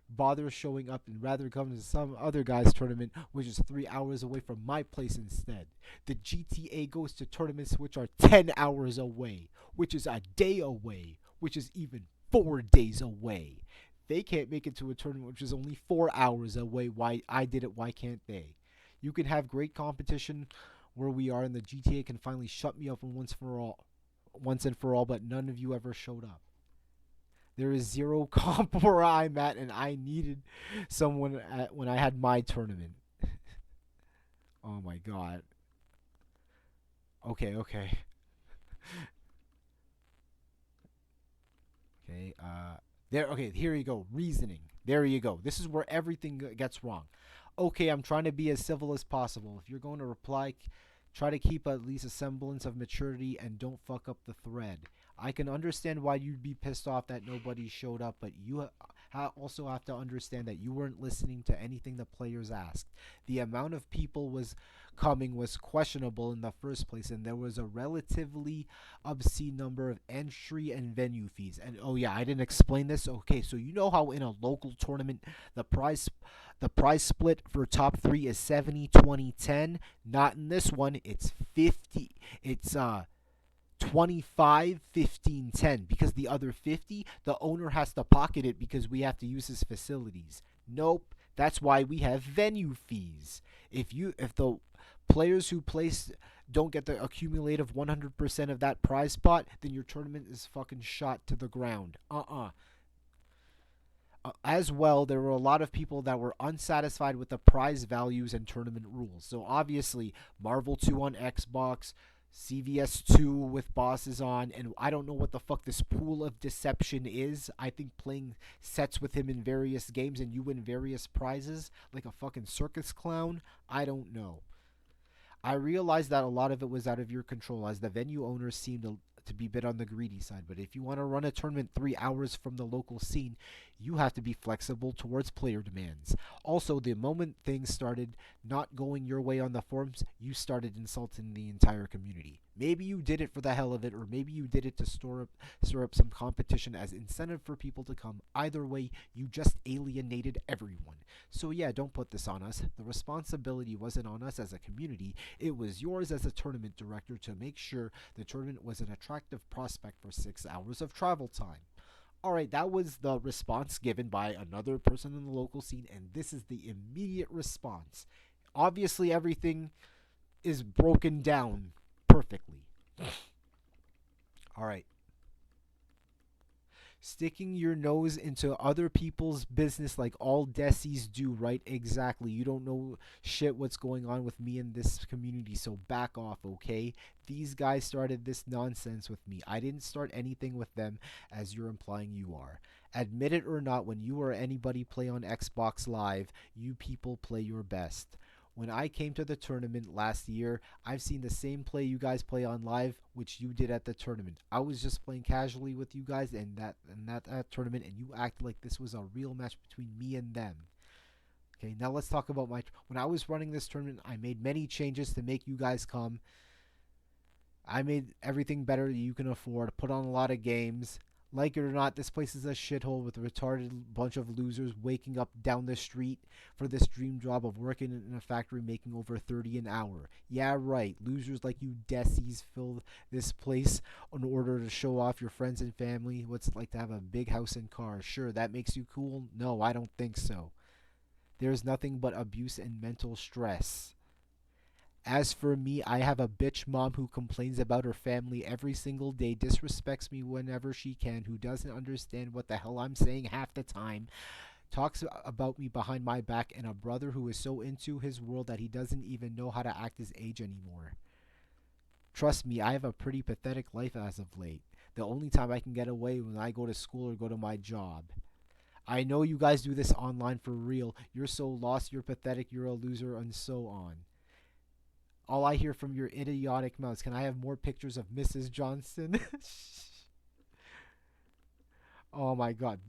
bother showing up and rather come to some other guy's tournament, which is 3 hours away from my place instead. The GTA goes to tournaments which are 10 hours away, which is a day away, which is even 4 days away. They can't make it to a tournament which is only 4 hours away. Why I did it, why can't they? You can have great competition where we are, and the GTA can finally shut me up once and for all, but none of you ever showed up. There is zero comp where I'm at, and I needed someone when I had my tournament. Oh my god. Okay, okay. Okay, there, okay, here you go. Reasoning. There you go. This is where everything gets wrong. Okay, I'm trying to be as civil as possible. If you're going to reply, try to keep at least a semblance of maturity and don't fuck up the thread. I can understand why you'd be pissed off that nobody showed up, but you also have to understand that you weren't listening to anything the players asked. The amount of people was coming was questionable in the first place, and there was a relatively obscene number of entry and venue fees. And oh yeah, I didn't explain this. Okay, so you know how in a local tournament the prize split for top 3 is 70 20 10. Not in this one. It's 50. It's 25 15 10 because the other 50 the owner has to pocket it because we have to use his facilities. Nope, that's why we have venue fees. If the players who place don't get the accumulative 100% of that prize pot, then your tournament is fucking shot to the ground. As well, there were a lot of people that were unsatisfied with the prize values and tournament rules. So obviously, Marvel 2 on Xbox, CVS 2 with bosses on, and I don't know what the fuck this pool of deception is. I think playing sets with him in various games and you win various prizes like a fucking circus clown. I don't know. I realized that a lot of it was out of your control, as the venue owners seemed to be a bit on the greedy side. But if you want to run a tournament 3 hours from the local scene, you have to be flexible towards player demands. Also, the moment things started not going your way on the forums, you started insulting the entire community. Maybe you did it for the hell of it, or maybe you did it to stir up some competition as incentive for people to come. Either way, you just alienated everyone. So yeah, don't put this on us. The responsibility wasn't on us as a community. It was yours as a tournament director to make sure the tournament was an attractive prospect for 6 hours of travel time. Alright, that was the response given by another person in the local scene, and this is the immediate response. Obviously, everything is broken down perfectly. Alright. Sticking your nose into other people's business like all decies do, right? Exactly. You don't know shit what's going on with me in this community, so back off, okay? These guys started this nonsense with me. I didn't start anything with them, as you're implying you are. Admit it or not, when you or anybody play on Xbox Live, you people play your best. When I came to the tournament last year, I've seen the same play you guys play on live, which you did at the tournament. I was just playing casually with you guys in that tournament, and you acted like this was a real match between me and them. Okay, now let's talk about when I was running this tournament, I made many changes to make you guys come. I made everything better you can afford, put on a lot of games. Like it or not, this place is a shithole with a retarded bunch of losers waking up down the street for this dream job of working in a factory making over 30 an hour. Yeah, right. Losers like you decies fill this place in order to show off your friends and family what's it like to have a big house and car. Sure, that makes you cool? No, I don't think so. There's nothing but abuse and mental stress. As for me, I have a bitch mom who complains about her family every single day, disrespects me whenever she can, who doesn't understand what the hell I'm saying half the time, talks about me behind my back, and a brother who is so into his world that he doesn't even know how to act his age anymore. Trust me, I have a pretty pathetic life as of late. The only time I can get away when I go to school or go to my job. I know you guys do this online for real. You're so lost, you're pathetic, you're a loser, and so on. All I hear from your idiotic mouths. Can I have more pictures of Mrs. Johnson? Oh my god.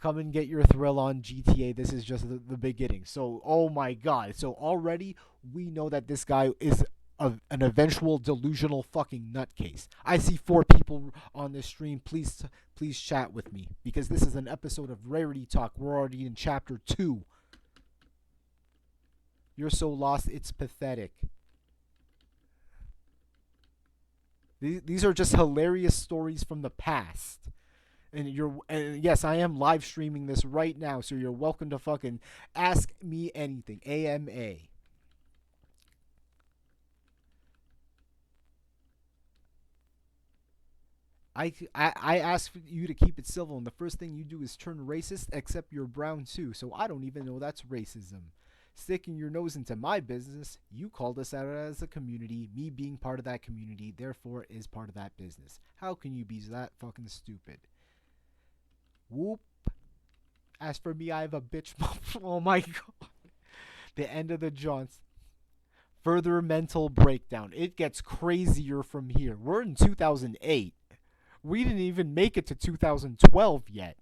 Come and get your thrill on GTA. This is just the beginning. So, oh my god. So already we know that this guy is an eventual delusional fucking nutcase. I see 4 people on this stream. Please chat with me because this is an episode of Rarity Talk. We're already in chapter 2. You're so lost, it's pathetic. These are just hilarious stories from the past. And yes, I am live streaming this right now, so you're welcome to fucking ask me anything. AMA. I ask for you to keep it civil, and the first thing you do is turn racist, except you're brown too, so I don't even know that's racism. sticking your nose into my business. You called us out as a community. Me being part of that community, therefore, is part of that business. How can you be that fucking stupid? Whoop. As for me, I have a bitch. Oh my god. The end of the Johnson. Further mental breakdown. It gets crazier from here. We're in 2008. We didn't even make it to 2012 yet.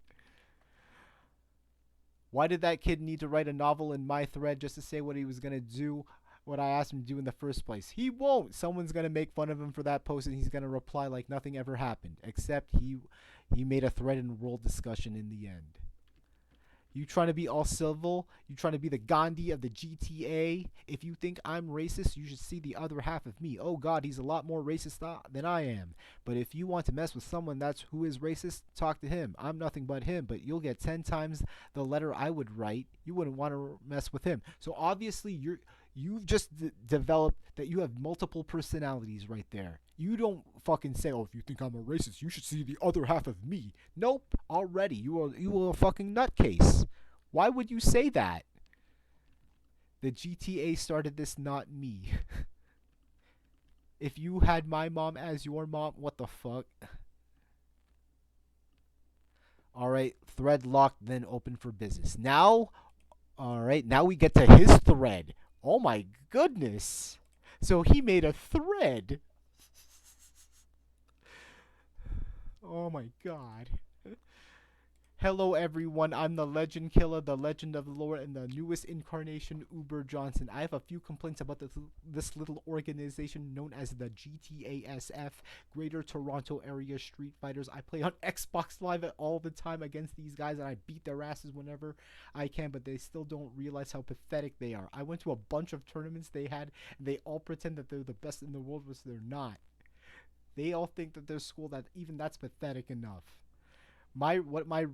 Why did that kid need to write a novel in my thread just to say what he was going to do, what I asked him to do in the first place? He won't. Someone's going to make fun of him for that post, and he's going to reply like nothing ever happened, except he made a thread and world discussion in the end. You trying to be all civil? You trying to be the Gandhi of the GTA? If you think I'm racist, you should see the other half of me. Oh God, he's a lot more racist than I am. But if you want to mess with someone who is racist, talk to him. I'm nothing but him, but you'll get 10 times the letter I would write. You wouldn't want to mess with him. So obviously you've just developed that you have multiple personalities right there. You don't fucking say, oh, if you think I'm a racist, you should see the other half of me. Nope, already. You are a fucking nutcase. Why would you say that? The GTA started this, not me. If you had my mom as your mom, what the fuck? Alright, thread locked, then open for business. Now, alright, now we get to his thread. Oh my goodness. So he made a thread. Oh my god. Hello everyone, I'm the Legend Killer, the Legend of the Lore, and the newest incarnation, Uber Johnson. I have a few complaints about this little organization known as the GTASF, Greater Toronto Area Street Fighters. I play on Xbox Live all the time against these guys, and I beat their asses whenever I can, but they still don't realize how pathetic they are. I went to a bunch of tournaments they had, and they all pretend that they're the best in the world, which they're not. They all think that their school, that even that's pathetic enough. My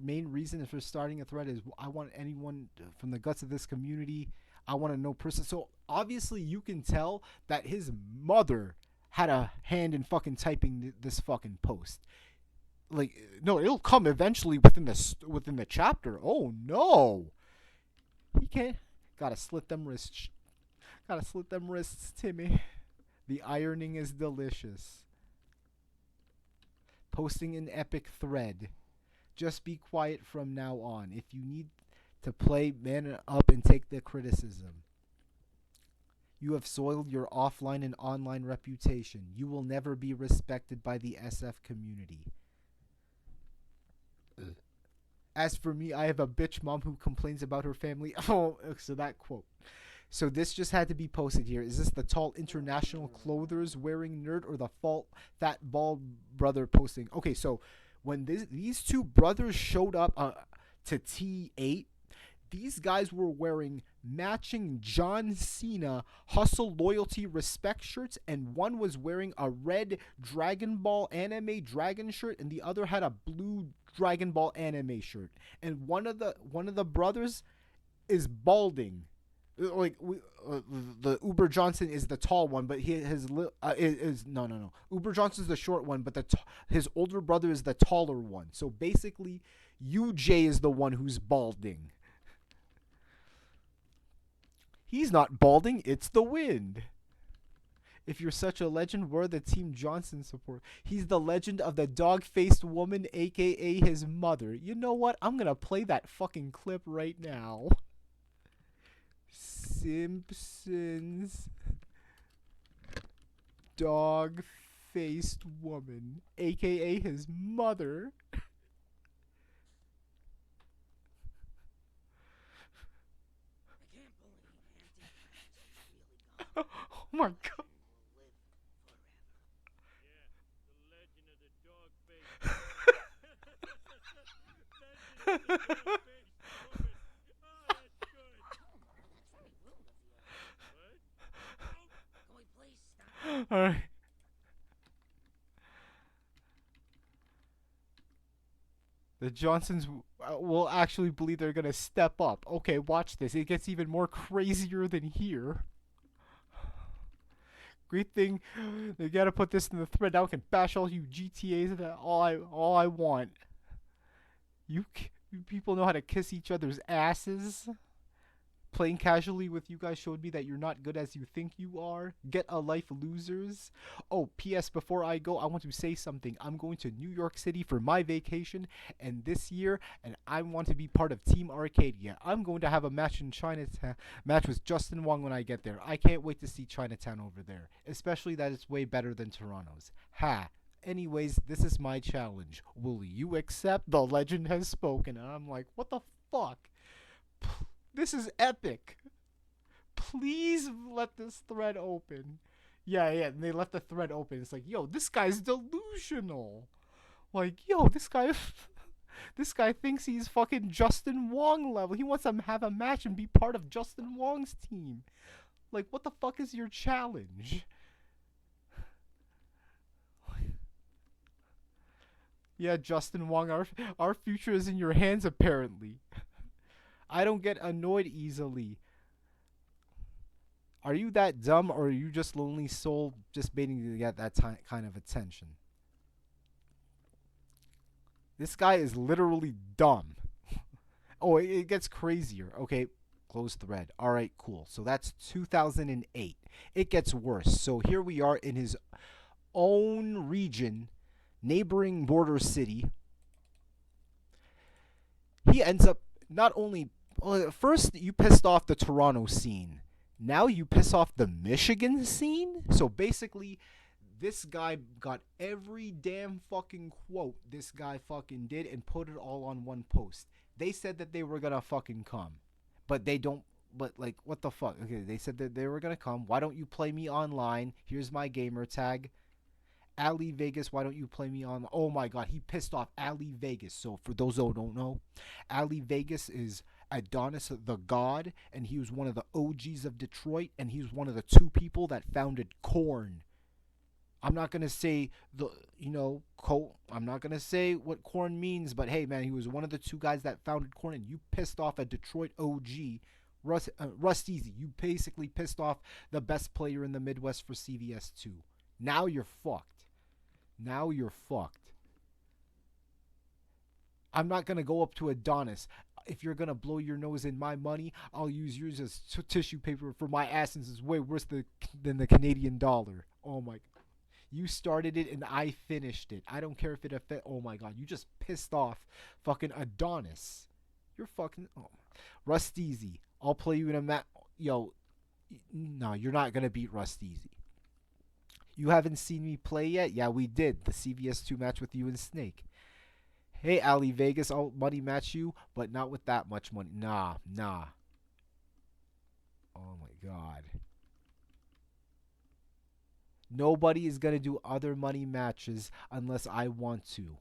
main reason for starting a thread is I want anyone from the guts of this community. I want to know person. So obviously you can tell that his mother had a hand in fucking typing this fucking post. Like, no, it'll come eventually within the chapter. Oh no, he can't. Gotta slit them wrists. Gotta slit them wrists, Timmy. The ironing is delicious. Posting an epic thread. Just be quiet from now on. If you need to play, man up and take the criticism. You have soiled your offline and online reputation. You will never be respected by the SF community. As for me, I have a bitch mom who complains about her family. Oh, so that quote. So this just had to be posted here. Is this the tall international clothers wearing nerd or the fat bald brother posting? Okay, so when these two brothers showed up to T8, these guys were wearing matching John Cena Hustle, Loyalty, Respect shirts, and one was wearing a red Dragon Ball anime dragon shirt, and the other had a blue Dragon Ball anime shirt. And one of the brothers is balding. Like the Uber Johnson is the tall one, but no. Uber Johnson's the short one, but his older brother is the taller one. So basically, UJ is the one who's balding. He's not balding; it's the wind. If you're such a legend, we're the Team Johnson support. He's the legend of the dog-faced woman, aka his mother. You know what? I'm gonna play that fucking clip right now. Simpsons dog-faced woman, aka his mother. Oh my god. Alright. The Johnsons will actually believe they're gonna step up. Okay, watch this. It gets even more crazier than here. Great thing, they gotta put this in the thread. Now I can bash all you GTAs. All I want. You people know how to kiss each other's asses. Playing casually with you guys showed me that you're not good as you think you are. Get a life, losers. Oh, P.S. Before I go, I want to say something. I'm going to New York City for my vacation and this year, and I want to be part of Team Arcadia. I'm going to have a match in Chinatown, match with Justin Wong when I get there. I can't wait to see Chinatown over there, especially that it's way better than Toronto's. Ha! Anyways, this is my challenge. Will you accept? The legend has spoken. And I'm like, what the fuck? This is epic. Please let this thread open. Yeah, and they left the thread open. It's like, yo, this guy's delusional. Like, yo, this guy thinks he's fucking Justin Wong level. He wants to have a match and be part of Justin Wong's team. Like, what the fuck is your challenge? Yeah, Justin Wong, our future is in your hands, apparently. I don't get annoyed easily. Are you that dumb, or are you just lonely soul just waiting to get that kind of attention? This guy is literally dumb. Oh, it gets crazier. Okay, close thread. Alright, cool. So that's 2008. It gets worse. So here we are in his own region, neighboring border city. He ends up not only... Well, first, you pissed off the Toronto scene. Now you piss off the Michigan scene? So basically, this guy got every damn fucking quote this guy fucking did and put it all on one post. They said that they were gonna fucking come. But they don't... But, like, what the fuck? Okay, they said that they were gonna come. Why don't you play me online? Here's my gamer tag. Ali Vegas, why don't you play me on... Oh my god, he pissed off Ali Vegas. So for those who don't know, Ali Vegas is Adonis the God, and he was one of the OGs of Detroit, and he was one of the two people that founded Korn. I'm not going to say I'm not going to say what Korn means, but hey man, he was one of the two guys that founded Korn, and you pissed off a Detroit OG, Rust Easy. You basically pissed off the best player in the Midwest for CVS2. Now you're fucked. Now you're fucked. I'm not going to go up to Adonis. If you're going to blow your nose in my money, I'll use yours as tissue paper for my ass, since it's way worse than the Canadian dollar. Oh my god. You started it and I finished it. I don't care if it affects... Oh my god. You just pissed off fucking Adonis. You're fucking... Oh. Rust Easy. I'll play you in a match. Yo. No, you're not going to beat Rust Easy. You haven't seen me play yet? Yeah, we did. The CVS2 match with you and Snake. Hey, Ali Vegas, I'll money match you, but not with that much money. Nah. Oh my god. Nobody is going to do other money matches unless I want to.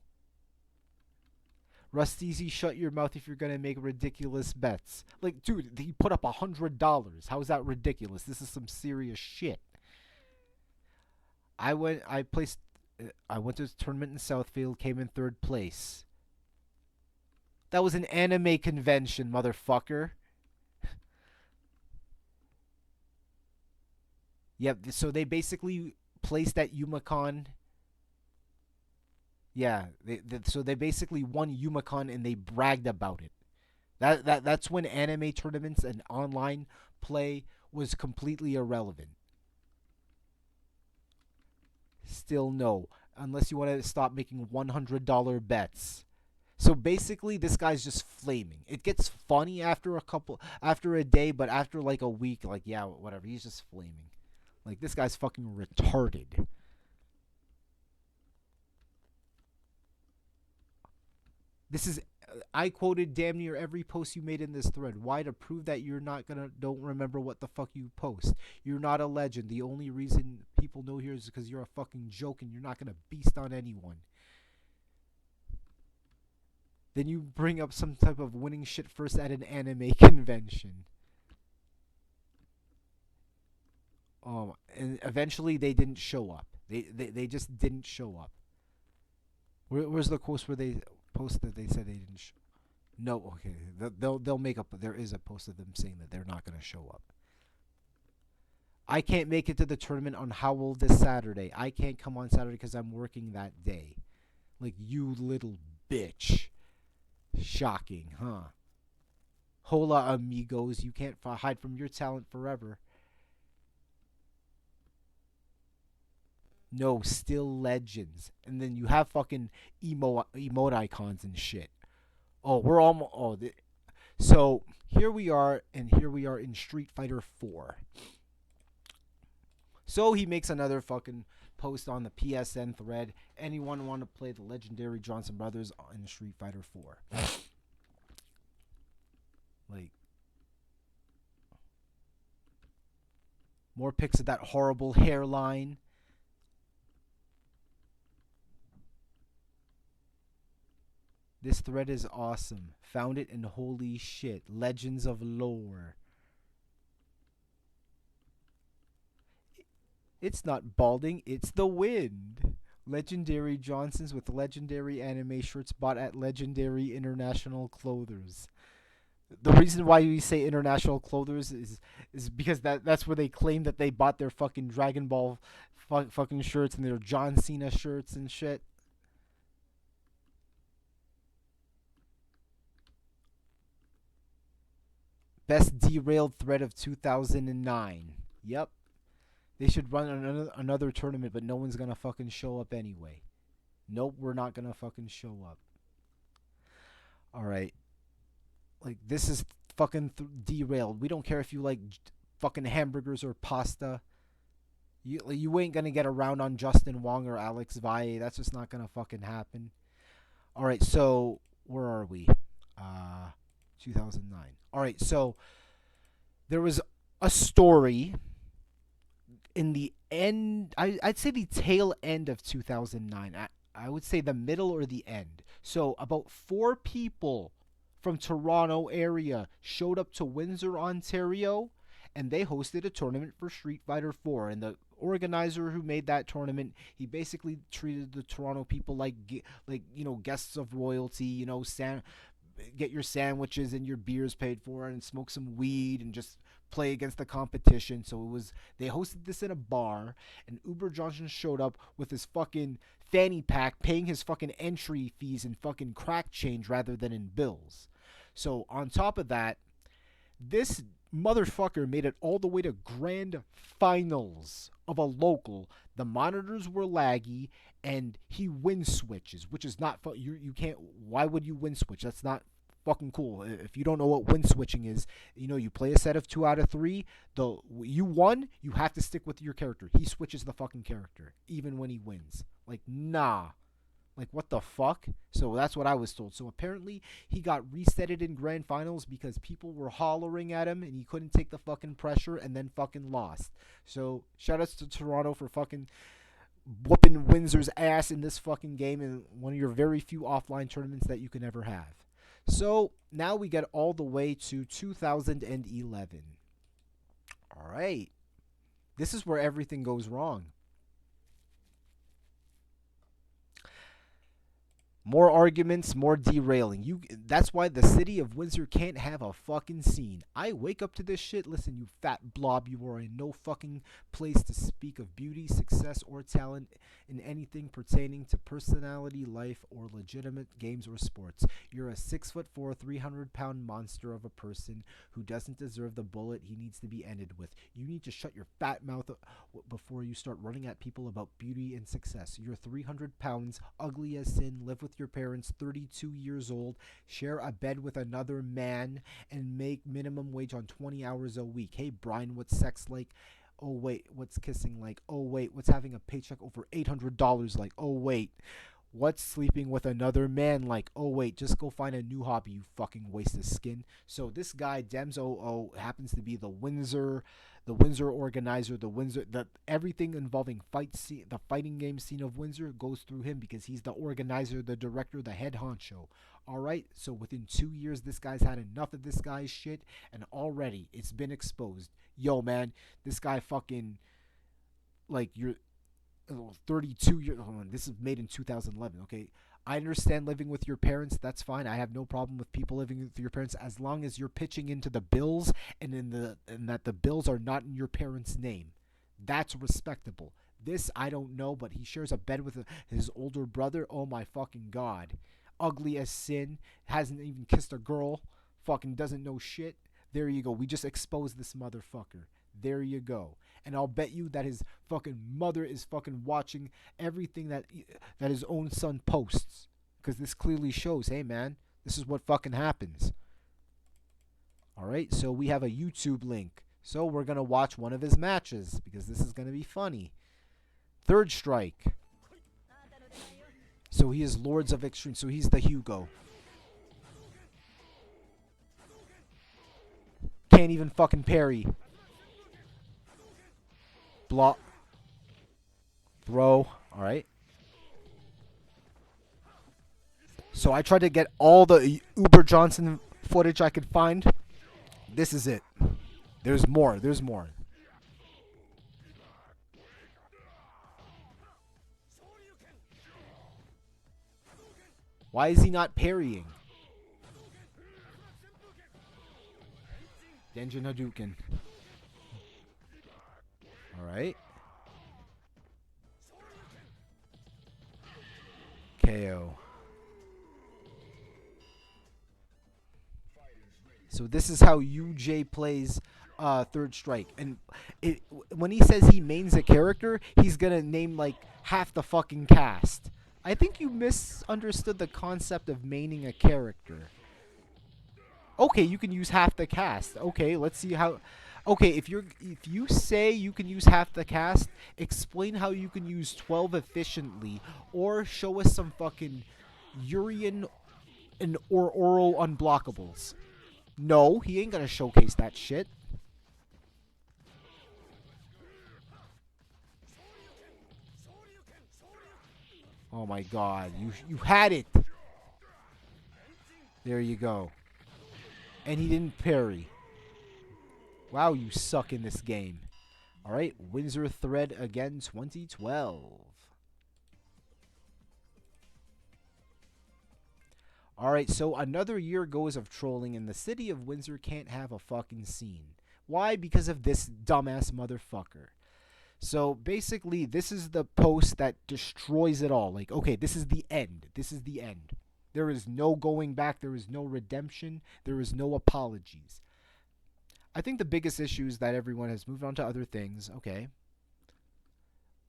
Rusteezy, shut your mouth if you're going to make ridiculous bets. Like, dude, he put up $100. How is that ridiculous? This is some serious shit. I went to a tournament in Southfield, came in 3rd place. That was an anime convention, motherfucker. Yep, so they basically placed at Umacon. Yeah, so they basically won Umacon and they bragged about it. That's when anime tournaments and online play was completely irrelevant. Still no, unless you want to stop making $100 bets. So basically, this guy's just flaming. It gets funny after a day, but after like a week, like, yeah, whatever, he's just flaming. Like, this guy's fucking retarded. This is... I quoted damn near every post you made in this thread. Why? To prove that you're not gonna... Don't remember what the fuck you post. You're not a legend. The only reason people know here is because you're a fucking joke and you're not gonna beast on anyone. Then you bring up some type of winning shit first at an anime convention. And eventually they didn't show up. They just didn't show up. Where's the post where they posted they said they didn't show? No, okay. They'll make up. There is a post of them saying that they're not going to show up. I can't make it to the tournament on Howell this Saturday. I can't come on Saturday because I'm working that day. Like, you little bitch. Shocking, huh? Hola, amigos. You can't hide from your talent forever. No, still legends. And then you have fucking emote icons and shit. Oh, we're almost. Oh, so here we are, and here we are in Street Fighter 4. So he makes another fucking post on the PSN thread. Anyone want to play the legendary Johnson Brothers in Street Fighter 4? Like, more pics of that horrible hairline. This thread is awesome. Found it and holy shit. Legends of lore. It's not balding, it's the wind. Legendary Johnsons with legendary anime shirts bought at legendary international clothers. The reason why we say international clothers is because that's where they claim that they bought their fucking Dragon Ball fucking shirts and their John Cena shirts and shit. Best derailed thread of 2009. Yep. They should run another tournament, but no one's gonna fucking show up anyway. Nope, we're not gonna fucking show up. Alright. Like, this is fucking derailed. We don't care if you like fucking hamburgers or pasta. You ain't gonna get around on Justin Wong or Alex Valle. That's just not gonna fucking happen. Alright, so where are we? 2009. Alright, so there was a story in the end. I'd say the tail end of 2009. I would say the middle or the end. So about 4 people from Toronto area showed up to Windsor, Ontario, and they hosted a tournament for Street Fighter 4. And the organizer who made that tournament, he basically treated the Toronto people like guests of royalty. Get your sandwiches and your beers paid for, and smoke some weed and just play against the competition. So they hosted this in a bar, and Uber Johnson showed up with his fucking fanny pack, paying his fucking entry fees in fucking crack change rather than in bills. So on top of that, this motherfucker made it all the way to grand finals of a local. The monitors were laggy, and he win switches, which is not you can't. Why would you win switch? That's not fucking cool. If you don't know what win switching is, you play a set of 2 out of 3. You won, you have to stick with your character. He switches the fucking character even when he wins. Like, nah. Like, what the fuck? So that's what I was told. So apparently he got resetted in grand finals because people were hollering at him and he couldn't take the fucking pressure, and then fucking lost. So shout outs to Toronto for fucking whooping Windsor's ass in this fucking game, in one of your very few offline tournaments that you can ever have. So now we get all the way to 2011. All right. This is where everything goes wrong. More arguments, more derailing. That's why the city of Windsor can't have a fucking scene. I wake up to this shit. Listen, you fat blob, you are in no fucking place to speak of beauty, success, or talent in anything pertaining to personality, life, or legitimate games or sports. You're a 6'4", 300-pound monster of a person who doesn't deserve the bullet he needs to be ended with. You need to shut your fat mouth before you start running at people about beauty and success. You're 300 pounds, ugly as sin, live with your parents, 32 years old, share a bed with another man, and make minimum wage on 20 hours a week. Hey, Brian, what's sex like? Oh, wait, what's kissing like? Oh, wait, what's having a paycheck over $800 like? Oh, wait, what's sleeping with another man like? Oh, wait, just go find a new hobby, you fucking waste of skin. So this guy, Dems00, happens to be the Windsor organizer, everything involving the fighting game scene of Windsor goes through him because he's the organizer, the director, the head honcho. Alright, so within 2 years, this guy's had enough of this guy's shit, and already it's been exposed. Yo, man, this guy fucking, like, you're 32 years old. This is made in 2011, okay? I understand living with your parents. That's fine. I have no problem with people living with your parents as long as you're pitching into the bills and that the bills are not in your parents' name. That's respectable. This, I don't know, but he shares a bed with his older brother. Oh my fucking god. Ugly as sin. Hasn't even kissed a girl. fucking doesn't know shit. There you go. We just exposed this motherfucker. There you go. And I'll bet you that his fucking mother is fucking watching everything that his own son posts. Because this clearly shows, hey man, this is what fucking happens. Alright, so we have a YouTube link. So we're going to watch one of his matches. Because this is going to be funny. Third strike. So he is Lords of Extreme. So he's the Hugo. Can't even fucking parry. Block. Throw. Alright. So I tried to get all the Uber Johnson footage I could find. This is it. There's more. There's more. Why is he not parrying? Denjin Hadouken. Alright. KO. So this is how UJ plays Third Strike. And when he says he mains a character, he's going to name like half the fucking cast. I think you misunderstood the concept of maining a character. Okay, you can use half the cast. Okay, let's see how. Okay, if you say you can use half the cast, explain how you can use 12 efficiently, or show us some fucking Urian and or Oro unblockables. No, he ain't gonna showcase that shit. Oh my god, you had it. There you go. And he didn't parry. Wow, you suck in this game. Alright, Windsor Thread again, 2012. Alright, so another year goes of trolling, and the city of Windsor can't have a fucking scene. Why? Because of this dumbass motherfucker. So basically, this is the post that destroys it all. Like, okay, this is the end. This is the end. There is no going back. There is no redemption. There is no apologies. I think the biggest issue is that everyone has moved on to other things. Okay.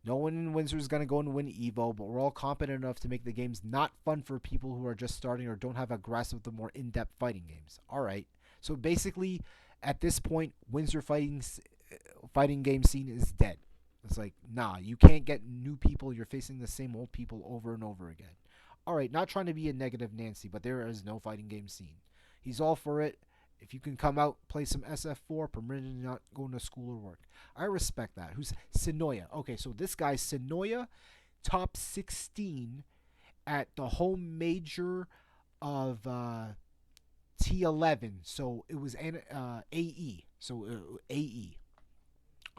No one in Windsor is going to go and win Evo, but we're all competent enough to make the games not fun for people who are just starting or don't have a grasp of the more in-depth fighting games. Alright. So basically, at this point, Windsor fighting game scene is dead. It's like, nah, you can't get new people. You're facing the same old people over and over again. Alright, not trying to be a negative Nancy, but there is no fighting game scene. He's all for it. If you can come out, play some SF4, permitted not going to school or work. I respect that. Who's Sonoya? Okay, so this guy's Sonoya, top 16 at the home major of T11. So it was AE. So AE.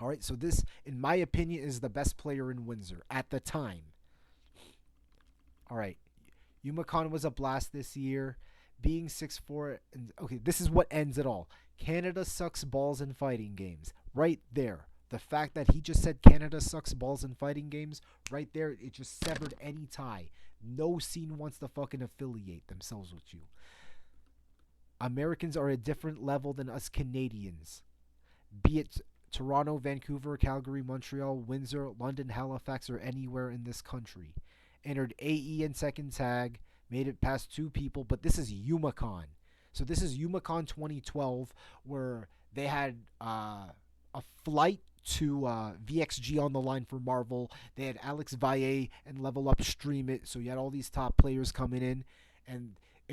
Alright, so this, in my opinion, is the best player in Windsor at the time. Alright. Yumacon was a blast this year. Being 6'4", and okay, this is what ends it all. Canada sucks balls in fighting games. Right there. The fact that he just said Canada sucks balls in fighting games, right there, it just severed any tie. No scene wants to fucking affiliate themselves with you. Americans are a different level than us Canadians. Be it Toronto, Vancouver, Calgary, Montreal, Windsor, London, Halifax, or anywhere in this country. Entered AE in second tag. Made it past 2 people, but this is Yumacon. So this is Yumacon 2012, where they had a flight to VXG on the line for Marvel. They had Alex Valle and Level Up stream it, so you had all these top players coming in,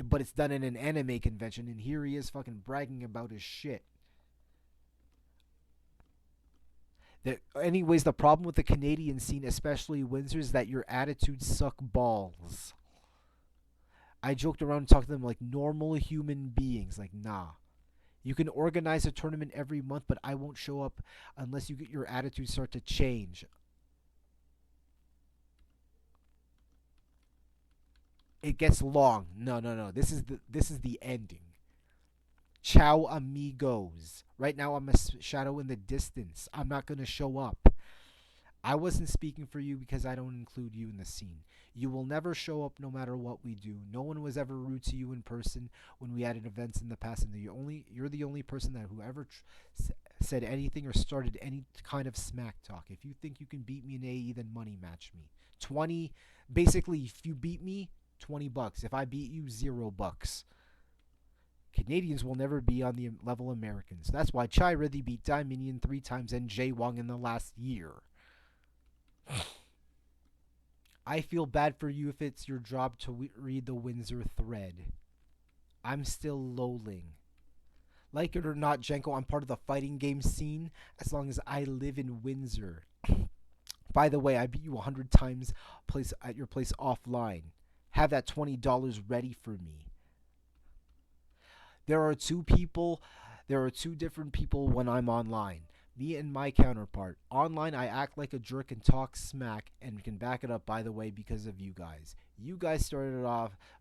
but it's done in an anime convention, and here he is fucking bragging about his shit. Anyways, the problem with the Canadian scene, especially Windsor, is that your attitudes suck balls. I joked around and talked to them like normal human beings. Like, nah. You can organize a tournament every month, but I won't show up unless you get your attitude start to change. It gets long. No. This is the ending. Ciao, amigos. Right now, I'm a shadow in the distance. I'm not going to show up. I wasn't speaking for you because I don't include you in the scene. You will never show up no matter what we do. No one was ever rude to you in person when we had events in the past, and you're the only person that whoever said anything or started any kind of smack talk. If you think you can beat me in AE, then money match me. 20, basically, if you beat me, $20. If I beat you, $0. Canadians will never be on the level of Americans. That's why Chai-Rity beat Dominion 3 times and Jay Wong in the last year. I feel bad for you if it's your job to read the Windsor thread. I'm still lolling. Like it or not, Jenko, I'm part of the fighting game scene as long as I live in Windsor. By the way, I beat you 100 times at your place offline. Have that $20 ready for me. There are two different people when I'm online. Me and my counterpart. Online, I act like a jerk and talk smack, and can back it up, by the way, because of you guys. You guys started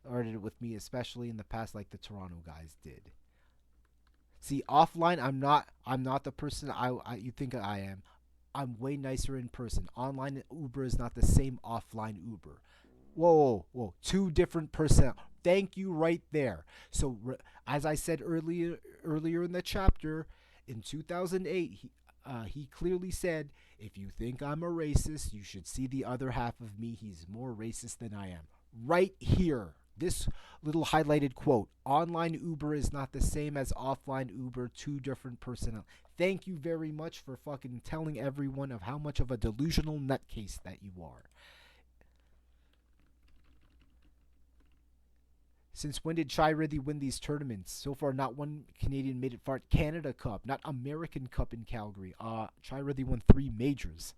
it with me, especially in the past, like the Toronto guys did. See, offline, I'm not the person you think I am. I'm way nicer in person. Online Uber is not the same offline Uber. Whoa. Two different personnel. Thank you right there. So, as I said earlier in the chapter, in 2008, he clearly said, if you think I'm a racist, you should see the other half of me. He's more racist than I am. Right here. This little highlighted quote. Online Uber is not the same as offline Uber. Two different personnel. Thank you very much for fucking telling everyone of how much of a delusional nutcase that you are. Since when did Chai-Rity win these tournaments? So far, not one Canadian made it far. Canada Cup, not American Cup in Calgary. Chai-Rity won 3 majors.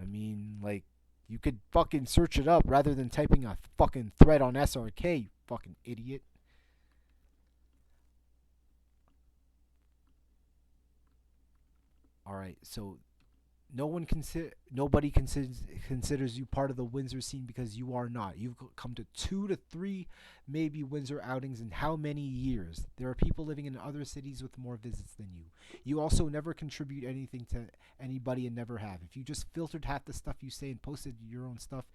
I mean, like, you could fucking search it up rather than typing a fucking thread on SRK, you fucking idiot. Alright, so nobody considers you part of the Windsor scene because you are not. You've come to 2 to 3 maybe Windsor outings in how many years? There are people living in other cities with more visits than you. You also never contribute anything to anybody and never have. If you just filtered half the stuff you say and posted your own stuff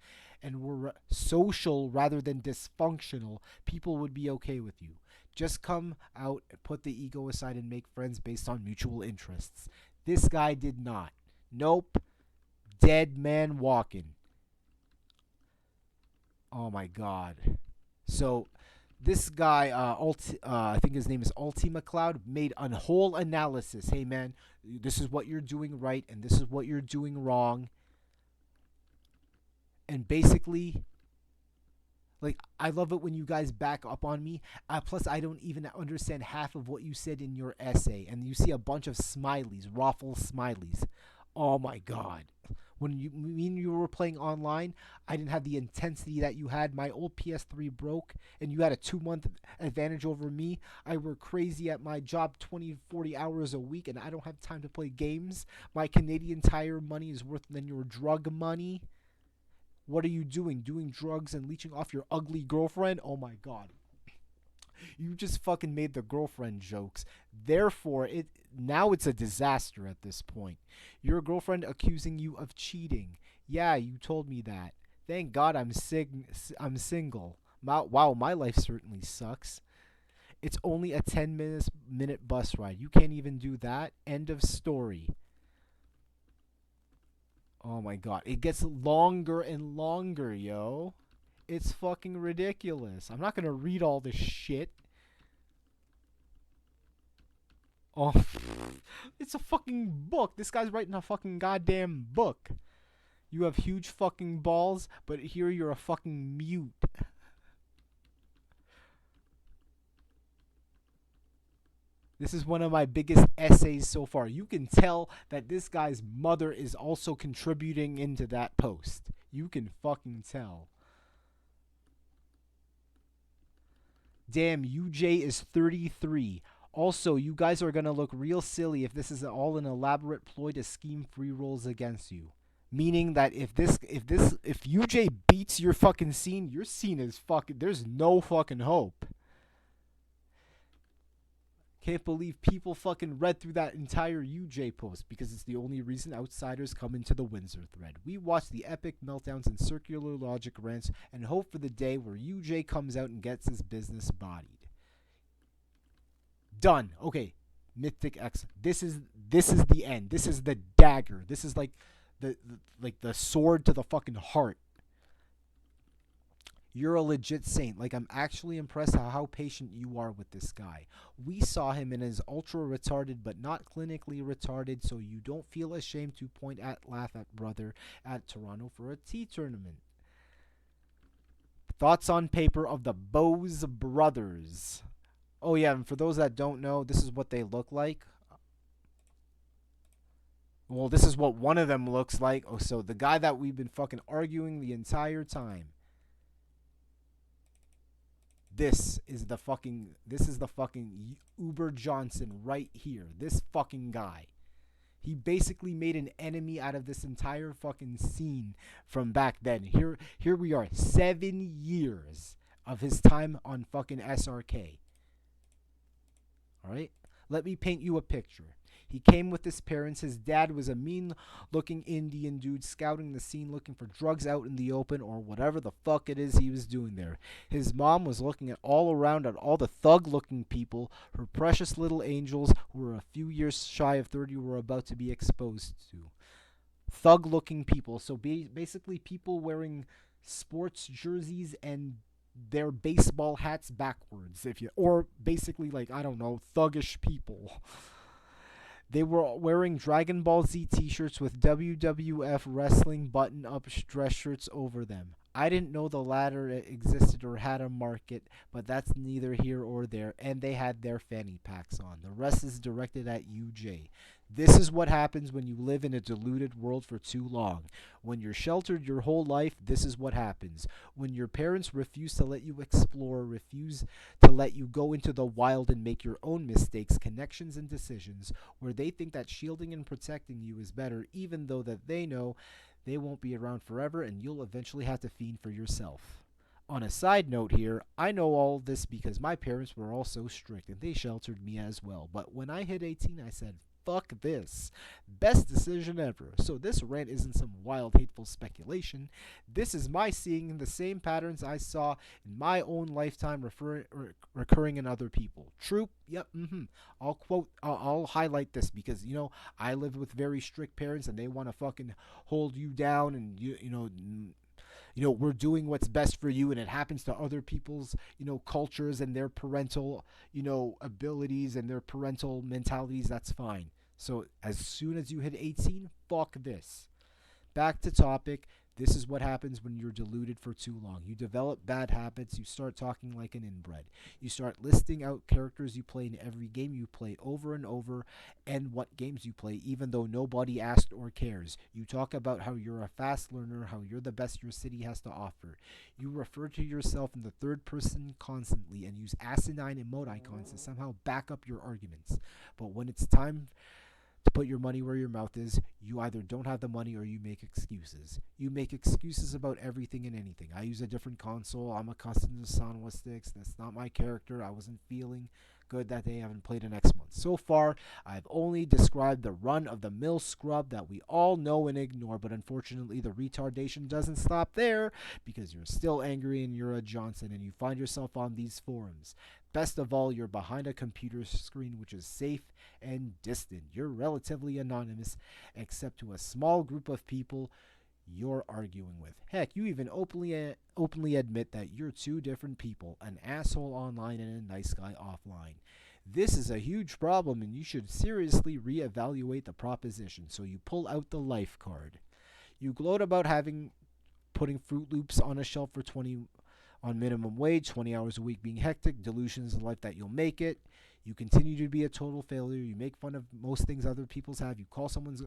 and were social rather than dysfunctional, people would be okay with you. Just come out, put the ego aside, and make friends based on mutual interests. This guy did not. Nope. Dead man walking. Oh my god. So this guy, I think his name is Ultima Cloud, made a whole analysis. Hey man, this is what you're doing right and this is what you're doing wrong. And basically, like, I love it when you guys back up on me. Plus, I don't even understand half of what you said in your essay. And you see a bunch of smileys, raffle smileys. Oh my god. When you were playing online, I didn't have the intensity that you had. My old PS3 broke, and you had a 2-month advantage over me. I work crazy at my job 20, 40 hours a week, and I don't have time to play games. My Canadian Tire money is worth than your drug money. What are you doing? Doing drugs and leeching off your ugly girlfriend? Oh my god. You just fucking made the girlfriend jokes. Therefore, now it's a disaster at this point. Your girlfriend accusing you of cheating. Yeah, you told me that. Thank God I'm single. Wow, my life certainly sucks. It's only a 10-minute bus ride. You can't even do that. End of story. Oh my god. It gets longer and longer, yo. It's fucking ridiculous. I'm not gonna read all this shit. Oh, it's a fucking book. This guy's writing a fucking goddamn book. You have huge fucking balls, but here you're a fucking mute. This is one of my biggest essays so far. You can tell that this guy's mother is also contributing into that post. You can fucking tell. Damn, UJ is 33. Also, you guys are gonna look real silly if this is all an elaborate ploy to scheme free rolls against you. Meaning that if UJ beats your fucking scene, your scene is fucking, there's no fucking hope. Can't believe people fucking read through that entire UJ post because it's the only reason outsiders come into the Windsor thread. We watch the epic meltdowns and circular logic rants and hope for the day where UJ comes out and gets his business bodied. Done. Okay. Mythic X. This is the end. This is the dagger. This is like the sword to the fucking heart. You're a legit saint. Like, I'm actually impressed how patient you are with this guy. We saw him in his ultra retarded but not clinically retarded, so you don't feel ashamed to laugh at brother at Toronto for a tea tournament. Thoughts on paper of the Bose brothers. Oh yeah, and for those that don't know, this is what they look like. Well, this is what one of them looks like. Oh, so the guy that we've been fucking arguing the entire time. This is the fucking Uber Johnson right here. This fucking guy. He basically made an enemy out of this entire fucking scene from back then. Here we are, 7 years of his time on fucking SRK. Alright? Let me paint you a picture. He came with his parents. His dad was a mean-looking Indian dude scouting the scene looking for drugs out in the open or whatever the fuck it is he was doing there. His mom was looking at all around at all the thug-looking people, her precious little angels who were a few years shy of 30 were about to be exposed to. Thug-looking people. So basically people wearing sports jerseys and their baseball hats backwards, or basically, like, I don't know, thuggish people. They were wearing Dragon Ball Z t-shirts with WWF wrestling button-up dress shirts over them. I didn't know the latter existed or had a market, but that's neither here or there, and they had their fanny packs on. The rest is directed at UJ. This is what happens when you live in a deluded world for too long. When you're sheltered your whole life, this is what happens. When your parents refuse to let you explore, refuse to let you go into the wild and make your own mistakes, connections, and decisions, where they think that shielding and protecting you is better, even though that they know they won't be around forever and you'll eventually have to fend for yourself. On a side note here, I know all this because my parents were all so strict and they sheltered me as well. But when I hit 18, I said, fuck this. Best decision ever. So this rant isn't some wild, hateful speculation. This is my seeing the same patterns I saw in my own lifetime recurring in other people. True? Yep. I'll highlight this because, I lived with very strict parents and they want to fucking hold you down and, we're doing what's best for you, and it happens to other people's, cultures and their parental, abilities and their parental mentalities. That's fine. So as soon as you hit 18, fuck this. Back to topic. This is what happens when you're deluded for too long. You develop bad habits. You start talking like an inbred. You start listing out characters you play in every game you play over and over and what games you play, even though nobody asked or cares. You talk about how you're a fast learner, how you're the best your city has to offer. You refer to yourself in the third person constantly and use asinine emote icons to somehow back up your arguments. But when it's time to put your money where your mouth is, you either don't have the money or you make excuses. You make excuses about everything and anything. I use a different console. I'm accustomed to soundless sticks. That's not my character. I wasn't feeling good that day. I haven't played in X months. So far, I've only described the run-of-the-mill scrub that we all know and ignore, but unfortunately, the retardation doesn't stop there because you're still angry and you're a Johnson and you find yourself on these forums. Best of all, you're behind a computer screen which is safe and distant. You're relatively anonymous, except to a small group of people you're arguing with. Heck, you even openly admit that you're two different people, an asshole online and a nice guy offline. This is a huge problem and you should seriously reevaluate the proposition, so you pull out the life card. You gloat about putting Fruit Loops on a shelf for 20 on minimum wage, 20 hours a week being hectic, delusions in life that you'll make it. You continue to be a total failure. You make fun of most things other people's have. You call someone's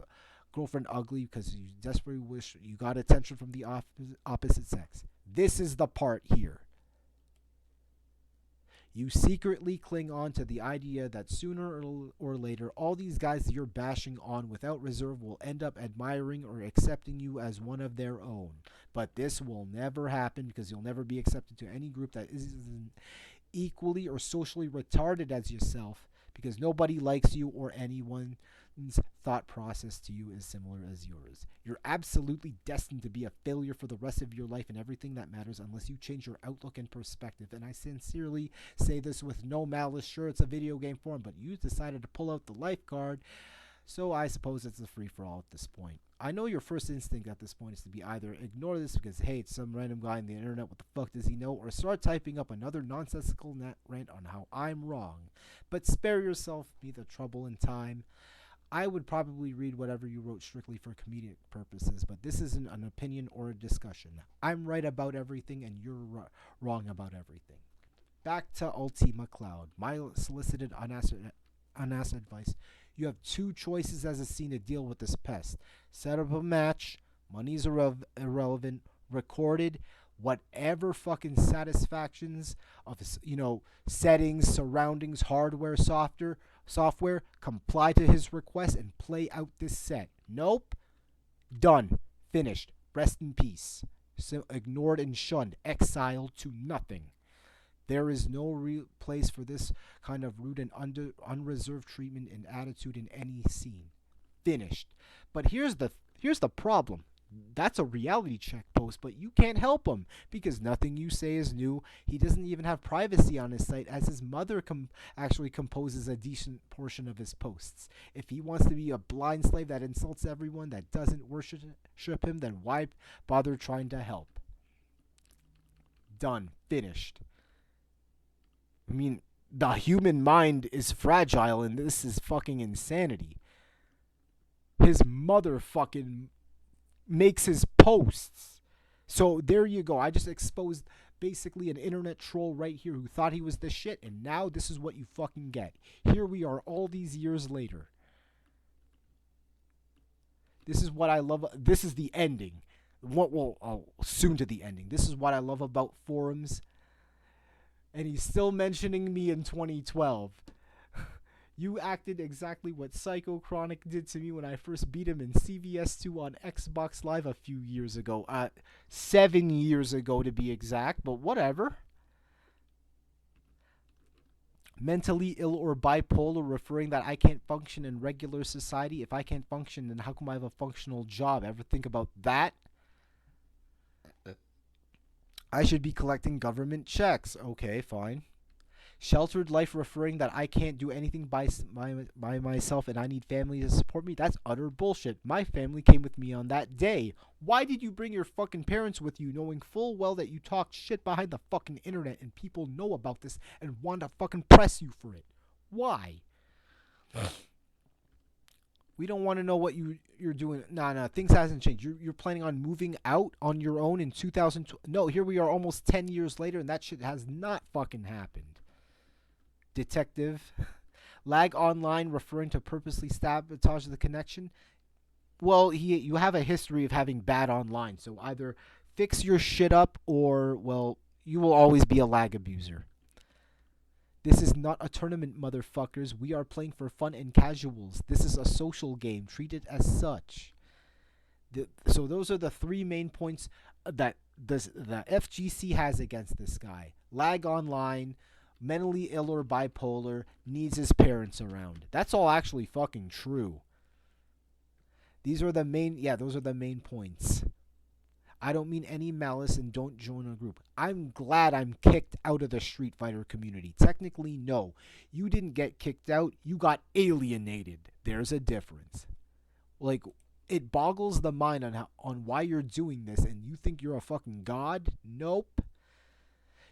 girlfriend ugly because you desperately wish you got attention from the opposite sex. This is the part here. You secretly cling on to the idea that sooner or later all these guys you're bashing on without reserve will end up admiring or accepting you as one of their own. But this will never happen because you'll never be accepted to any group that isn't equally or socially retarded as yourself, because nobody likes you or anyone's thought process to you is similar as yours. You're absolutely destined to be a failure for the rest of your life and everything that matters unless you change your outlook and perspective. And I sincerely say this with no malice. Sure, it's a video game form, but you decided to pull out the life card, so I suppose it's a free-for-all at this point. I know your first instinct at this point is to be either ignore this because, hey, it's some random guy on the internet, what the fuck does he know? Or start typing up another nonsensical rant on how I'm wrong. But spare yourself me the trouble and time. I would probably read whatever you wrote strictly for comedic purposes, but this isn't an opinion or a discussion. I'm right about everything and you're wrong about everything. Back to Ultima Cloud. My solicited unasked advice. You have two choices as a scene to deal with this pest. Set up a match, money's irrelevant, recorded, whatever fucking satisfactions of, settings, surroundings, hardware, software, comply to his request and play out this set. Nope. Done. Finished. Rest in peace. So ignored and shunned. Exiled to nothing. There is no real place for this kind of rude and unreserved treatment and attitude in any scene. Finished. But here's the problem. That's a reality check post, but you can't help him because nothing you say is new. He doesn't even have privacy on his site, as his mother actually composes a decent portion of his posts. If he wants to be a blind slave that insults everyone that doesn't worship him, then why bother trying to help? Done. Finished. I mean, the human mind is fragile, and this is fucking insanity. His mother fucking makes his posts. So there you go. I just exposed basically an internet troll right here who thought he was the shit, and now this is what you fucking get. Here we are all these years later. This is what I love. This is the ending. Soon to the ending. This is what I love about forums. And he's still mentioning me in 2012. You acted exactly what Psychochronic did to me when I first beat him in CVS2 on Xbox Live a few years ago. 7 years ago to be exact, but whatever. Mentally ill or bipolar, referring that I can't function in regular society. If I can't function, then how come I have a functional job? Ever think about that? I should be collecting government checks. Okay, fine. Sheltered life, referring that I can't do anything by myself and I need family to support me. That's utter bullshit. My family came with me on that day. Why did you bring your fucking parents with you, knowing full well that you talked shit behind the fucking internet and people know about this and want to fucking press you for it? Why? We don't want to know what you're doing. Nah, things hasn't changed. You're planning on moving out on your own in 2000. No, here we are almost 10 years later and that shit has not fucking happened. Detective. Lag online, referring to purposely sabotage the connection. Well, you have a history of having bad online, so either fix your shit up or, well, you will always be a lag abuser. This is not a tournament, motherfuckers. We are playing for fun and casuals. This is a social game. Treat it as such. So those are the three main points that the FGC has against this guy. Lag online, mentally ill or bipolar, needs his parents around. That's all actually fucking true. Those are the main points. I don't mean any malice and don't join a group. I'm glad I'm kicked out of the Street Fighter community. Technically, no. You didn't get kicked out. You got alienated. There's a difference. Like, it boggles the mind on why you're doing this and you think you're a fucking god? Nope.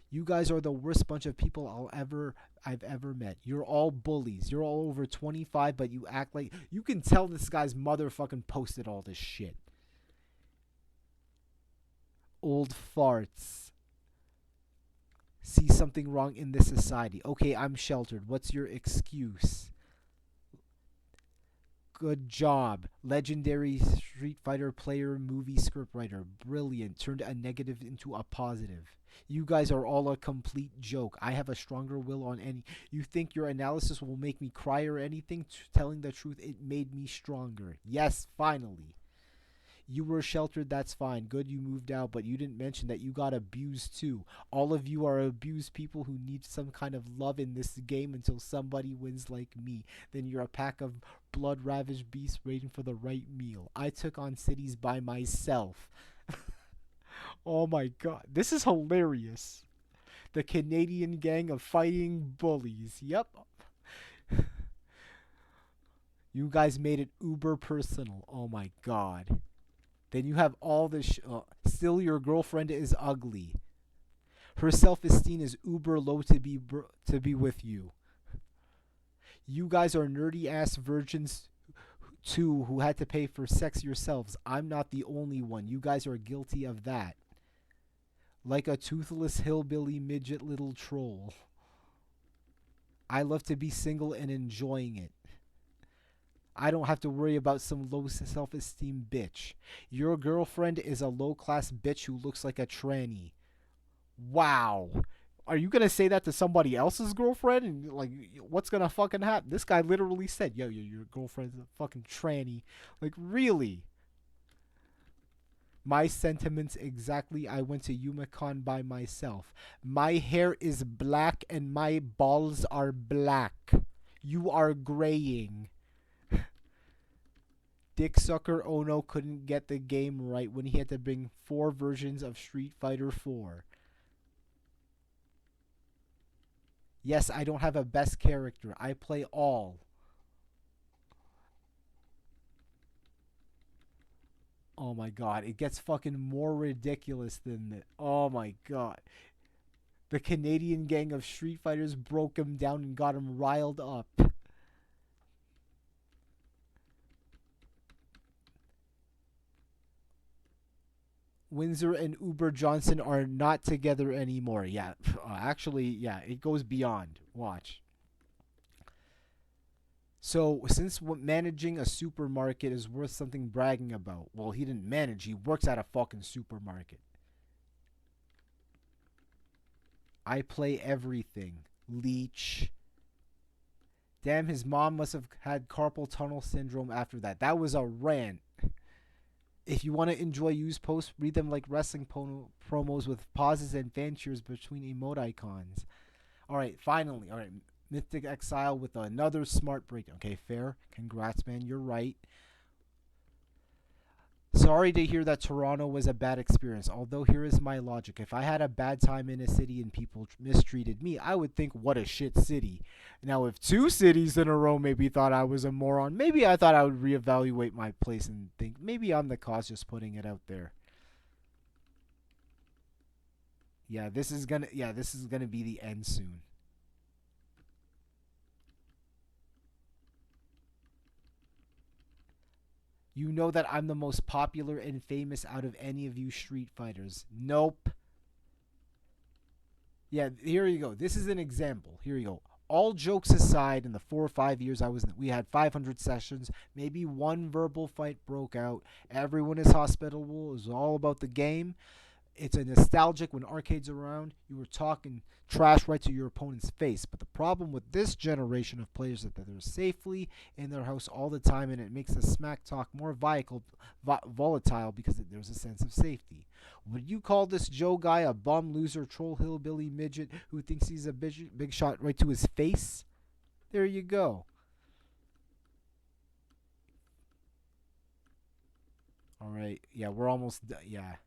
You guys are the worst bunch of people I've ever met. You're all bullies. You're all over 25, but you act like... You can tell this guy's mother fucking posted all this shit. Old farts. See something wrong in this society. Okay, I'm sheltered. What's your excuse? Good job. Legendary Street Fighter player, movie scriptwriter. Brilliant. Turned a negative into a positive. You guys are all a complete joke. I have a stronger will on any... You think your analysis will make me cry or anything? Telling the truth, it made me stronger. Yes, finally. You were sheltered, that's fine. Good, you moved out, but you didn't mention that you got abused too. All of you are abused people who need some kind of love in this game until somebody wins like me. Then you're a pack of blood-ravaged beasts waiting for the right meal. I took on cities by myself. Oh my god, this is hilarious. The Canadian gang of fighting bullies. Yep. You guys made it uber personal. Oh my god. Then you have all this. Still, your girlfriend is ugly. Her self-esteem is uber low to be with you. You guys are nerdy ass virgins too who had to pay for sex yourselves. I'm not the only one. You guys are guilty of that. Like a toothless hillbilly midget little troll. I love to be single and enjoying it. I don't have to worry about some low self-esteem bitch. Your girlfriend is a low-class bitch who looks like a tranny. Wow. Are you going to say that to somebody else's girlfriend? And, like, what's going to fucking happen? This guy literally said, yo, your girlfriend's a fucking tranny. Like, really? My sentiments exactly. I went to Yumicon by myself. My hair is black and my balls are black. You are graying. Dick Sucker Ono couldn't get the game right when he had to bring 4 versions of Street Fighter 4. Yes, I don't have a best character. I play all. Oh my god, it gets fucking more ridiculous than that. Oh my god. The Canadian gang of Street Fighters broke him down and got him riled up. Windsor and Uber Johnson are not together anymore. Yeah, actually, yeah, it goes beyond. Watch. So, since managing a supermarket is worth something bragging about, well, he didn't manage. He works at a fucking supermarket. I play everything. Leech. Damn, his mom must have had carpal tunnel syndrome after that. That was a rant. If you want to enjoy used posts, read them like wrestling promos with pauses and fan cheers between emote icons. Alright, finally. Alright, Mythic Exile with another smart breakdown. Okay, fair. Congrats, man. You're right. Sorry to hear that Toronto was a bad experience. Although here is my logic. If I had a bad time in a city and people mistreated me, I would think, what a shit city. Now, if 2 cities in a row maybe thought I was a moron, maybe I thought I would reevaluate my place and think, maybe I'm the cause, just putting it out there. Yeah, this is gonna be the end soon. You know that I'm the most popular and famous out of any of you Street Fighters. Nope. Yeah, here you go. This is an example. Here you go. All jokes aside, in the 4 or 5 years we had 500 sessions. Maybe one verbal fight broke out. Everyone is hospitable. It was all about the game. It's a nostalgic when arcades are around. You were talking trash right to your opponent's face. But the problem with this generation of players is that they're safely in their house all the time, and it makes the smack talk more volatile because there's a sense of safety. Would you call this Joe guy a bum, loser, troll, hillbilly, midget who thinks he's a big shot right to his face? There you go. All right. Yeah, we're almost done. Yeah.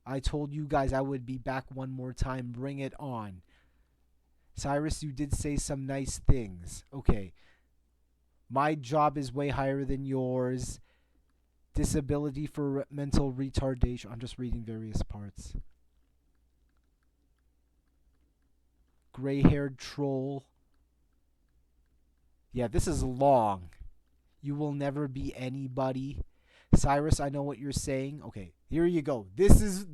I told you guys I would be back one more time. Bring it on. Cyrus, you did say some nice things. Okay. My job is way higher than yours. Disability for mental retardation. I'm just reading various parts. Gray-haired troll. Yeah, this is long. You will never be anybody. Cyrus, I know what you're saying. Okay, here you go. This is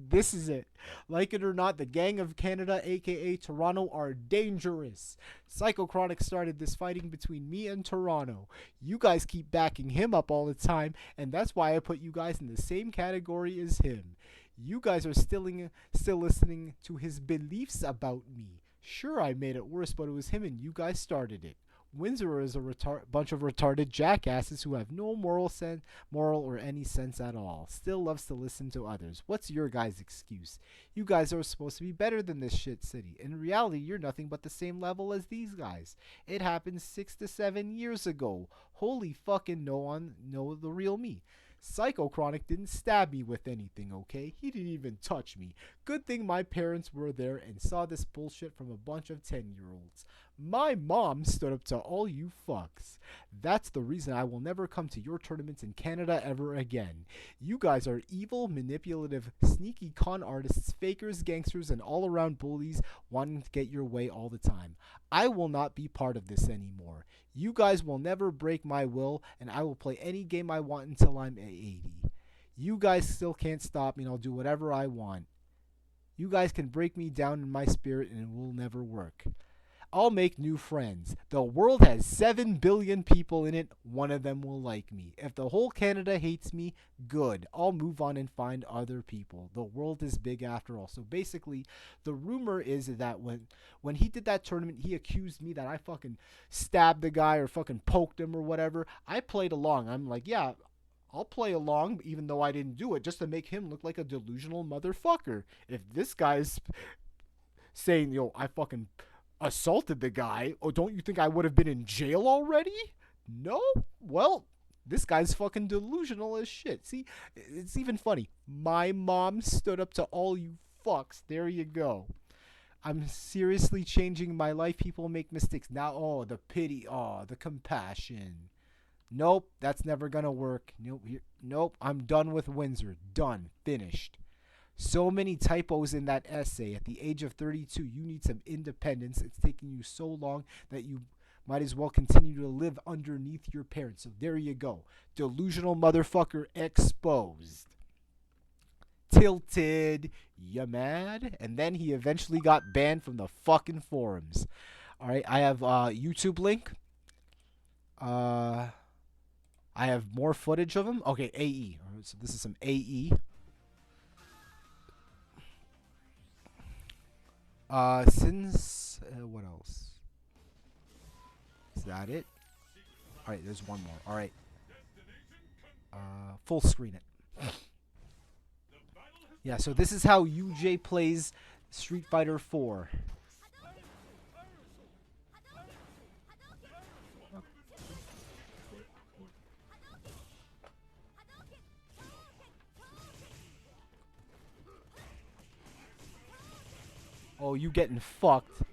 it. Like it or not, the Gang of Canada, aka Toronto, are dangerous. Psychochronic started this fighting between me and Toronto. You guys keep backing him up all the time, and that's why I put you guys in the same category as him. You guys are still listening to his beliefs about me. Sure, I made it worse, but it was him and you guys started it. Windsor is a bunch of retarded jackasses who have no moral or any sense at all. Still loves to listen to others. What's your guys' excuse? You guys are supposed to be better than this shit city. In reality, you're nothing but the same level as these guys. It happened 6 to 7 years ago. Holy fucking no one know the real me. Psychochronic didn't stab me with anything, okay? He didn't even touch me. Good thing my parents were there and saw this bullshit from a bunch of 10-year-olds. My mom stood up to all you fucks. That's the reason I will never come to your tournaments in Canada ever again. You guys are evil, manipulative, sneaky con artists, fakers, gangsters, and all-around bullies wanting to get your way all the time. I will not be part of this anymore. You guys will never break my will, and I will play any game I want until I'm 80. You guys still can't stop me, and I'll do whatever I want. You guys can break me down in my spirit, and it will never work. I'll make new friends. The world has 7 billion people in it. One of them will like me. If the whole Canada hates me, good. I'll move on and find other people. The world is big after all. So basically, the rumor is that when he did that tournament, he accused me that I fucking stabbed the guy or fucking poked him or whatever. I played along. I'm like, yeah, I'll play along even though I didn't do it just to make him look like a delusional motherfucker. If this guy's saying, yo, I fucking assaulted the guy, oh, don't you think I would have been in jail already? No? Well, this guy's fucking delusional as shit. See, it's even funny. My mom stood up to all you fucks. There you go. I'm seriously changing my life. People make mistakes. Now, oh, the pity. Oh, the compassion. Nope, that's never gonna work. Nope, I'm done with Windsor. Done. Finished. So many typos in that essay. At the age of 32, you need some independence. It's taking you so long that you might as well continue to live underneath your parents. So there you go. Delusional motherfucker exposed. Tilted. You mad? And then he eventually got banned from the fucking forums. Alright, I have a YouTube link. I have more footage of him. Okay, AE. Right, so this is some AE. What else? Is that it? Alright, there's one more. Alright. Full screen it. Yeah, so this is how UJ plays Street Fighter 4. Oh, you getting fucked.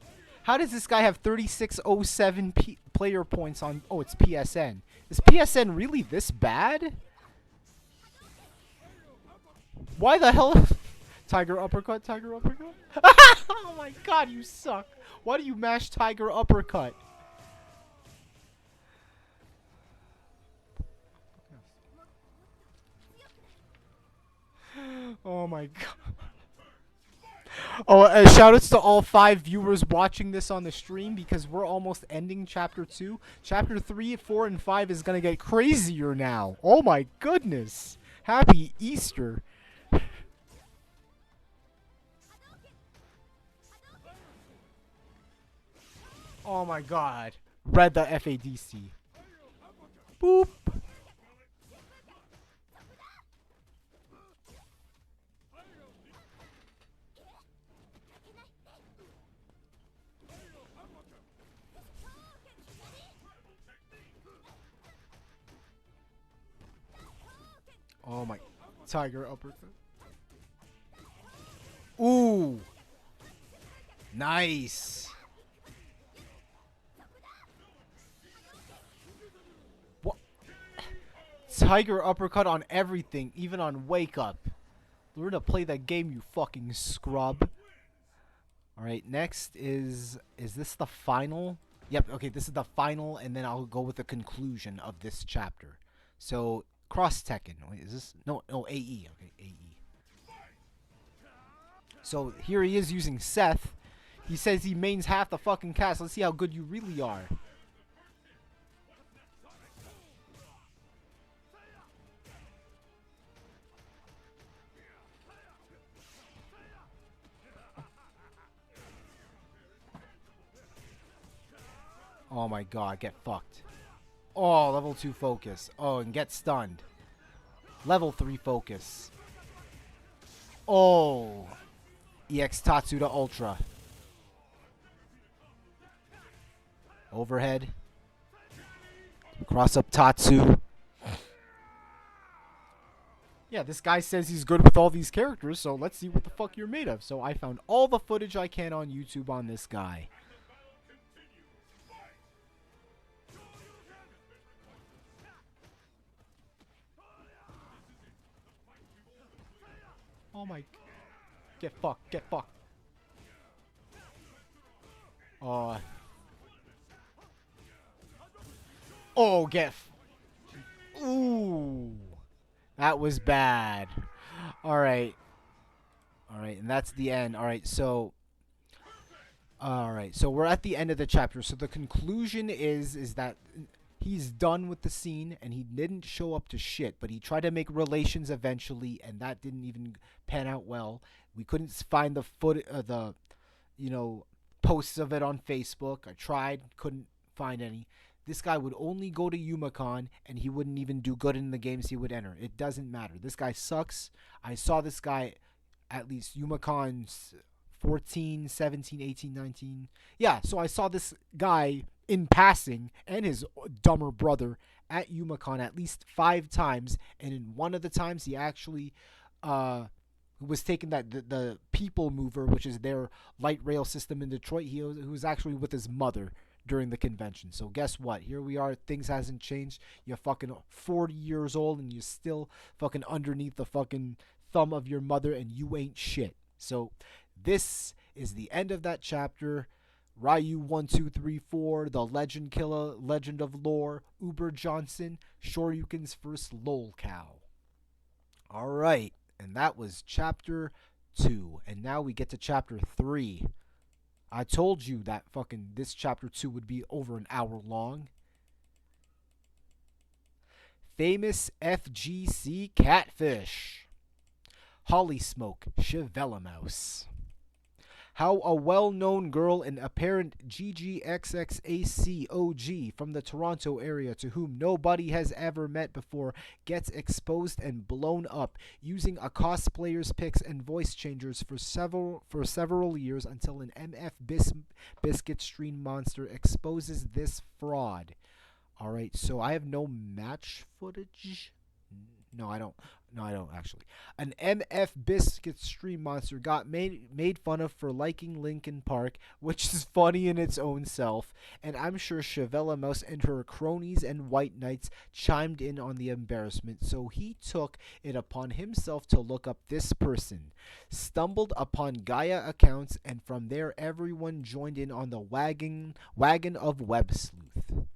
How does this guy have 3607 player points on... Oh, it's PSN. Is PSN really this bad? Why the hell... Tiger uppercut, tiger uppercut? Oh my god, you suck. Why do you mash tiger uppercut? Oh my god. Oh, shoutouts to all 5 viewers watching this on the stream because we're almost ending Chapter 2. Chapter 3, 4, and 5 is going to get crazier now. Oh my goodness. Happy Easter. Oh my god. Read the FADC. Boop. Oh my. Tiger uppercut. Ooh. Nice. What? Tiger uppercut on everything, even on Wake Up. Learn to play that game, you fucking scrub. Alright, next is this the final? Yep, okay, this is the final, and then I'll go with the conclusion of this chapter. So, Cross Tekken. Wait, is this? No, AE. Okay, AE. So, here he is using Seth. He says he mains half the fucking cast. Let's see how good you really are. Oh my god, get fucked. Oh, level 2 focus. Oh, and get stunned. Level 3 focus. Oh. EX Tatsu to Ultra. Overhead. Cross up Tatsu. Yeah, this guy says he's good with all these characters, so let's see what the fuck you're made of. So I found all the footage I can on YouTube on this guy. Oh my... Get fucked, get fucked. Oh, get... Ooh. That was bad. Alright. Alright, and that's the end. Alright, so... Alright, so we're at the end of the chapter. So the conclusion is that he's done with the scene, and he didn't show up to shit, but he tried to make relations eventually, and that didn't even pan out well. We couldn't find the posts of it on Facebook. I tried, couldn't find any. This guy would only go to Yumacon, and he wouldn't even do good in the games he would enter. It doesn't matter. This guy sucks. I saw this guy at least Yumacon's 14, 17, 18, 19. Yeah, so I saw this guy in passing and his dumber brother at Yumacon at least 5 times, and in one of the times he actually was taking the People Mover, which is their light rail system in Detroit. He was actually with his mother during the convention. So guess what? Here we are. Things hasn't changed. You're fucking 40 years old and you're still fucking underneath the fucking thumb of your mother, and you ain't shit. So this is the end of that chapter. Ryu 1, 2, 3, 4, the Legend Killer, Legend of Lore, Uber Johnson, Shoryuken's first LOLCOW. Alright, and that was chapter 2. And now we get to chapter 3. I told you that fucking this chapter 2 would be over an hour long. Famous FGC Catfish. Holly Smoke, Chevelle-Mouse. How a well-known girl and apparent GGXXAC OG from the Toronto area to whom nobody has ever met before gets exposed and blown up using a cosplayer's pics and voice changers for several years until an Biscuit stream monster exposes this fraud. Alright, so I have no match footage. No, I don't actually. An MF Biscuit stream monster got made fun of for liking Linkin Park, which is funny in its own self, and I'm sure Chevelle-Mouse and her cronies and white knights chimed in on the embarrassment, so he took it upon himself to look up this person, stumbled upon Gaia accounts, and from there everyone joined in on the wagon of web sleuth.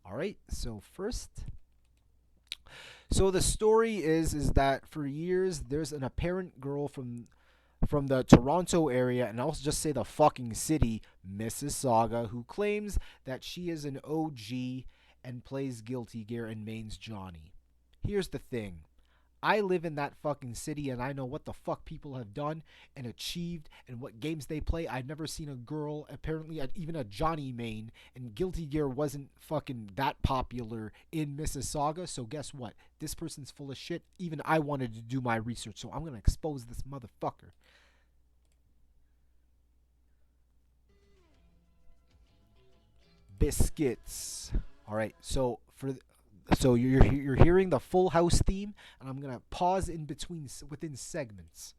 Alright, so first... So the story is that for years there's an apparent girl from the Toronto area, and I'll just say the fucking city, Mississauga, who claims that she is an OG and plays Guilty Gear and mains Johnny. Here's the thing. I live in that fucking city, and I know what the fuck people have done and achieved and what games they play. I've never seen a girl, apparently even a Johnny main, and Guilty Gear wasn't fucking that popular in Mississauga, so guess what? This person's full of shit. Even I wanted to do my research, so I'm gonna expose this motherfucker. Biscuits. Alright, so you're hearing the Full House theme, and I'm gonna pause in between within segments.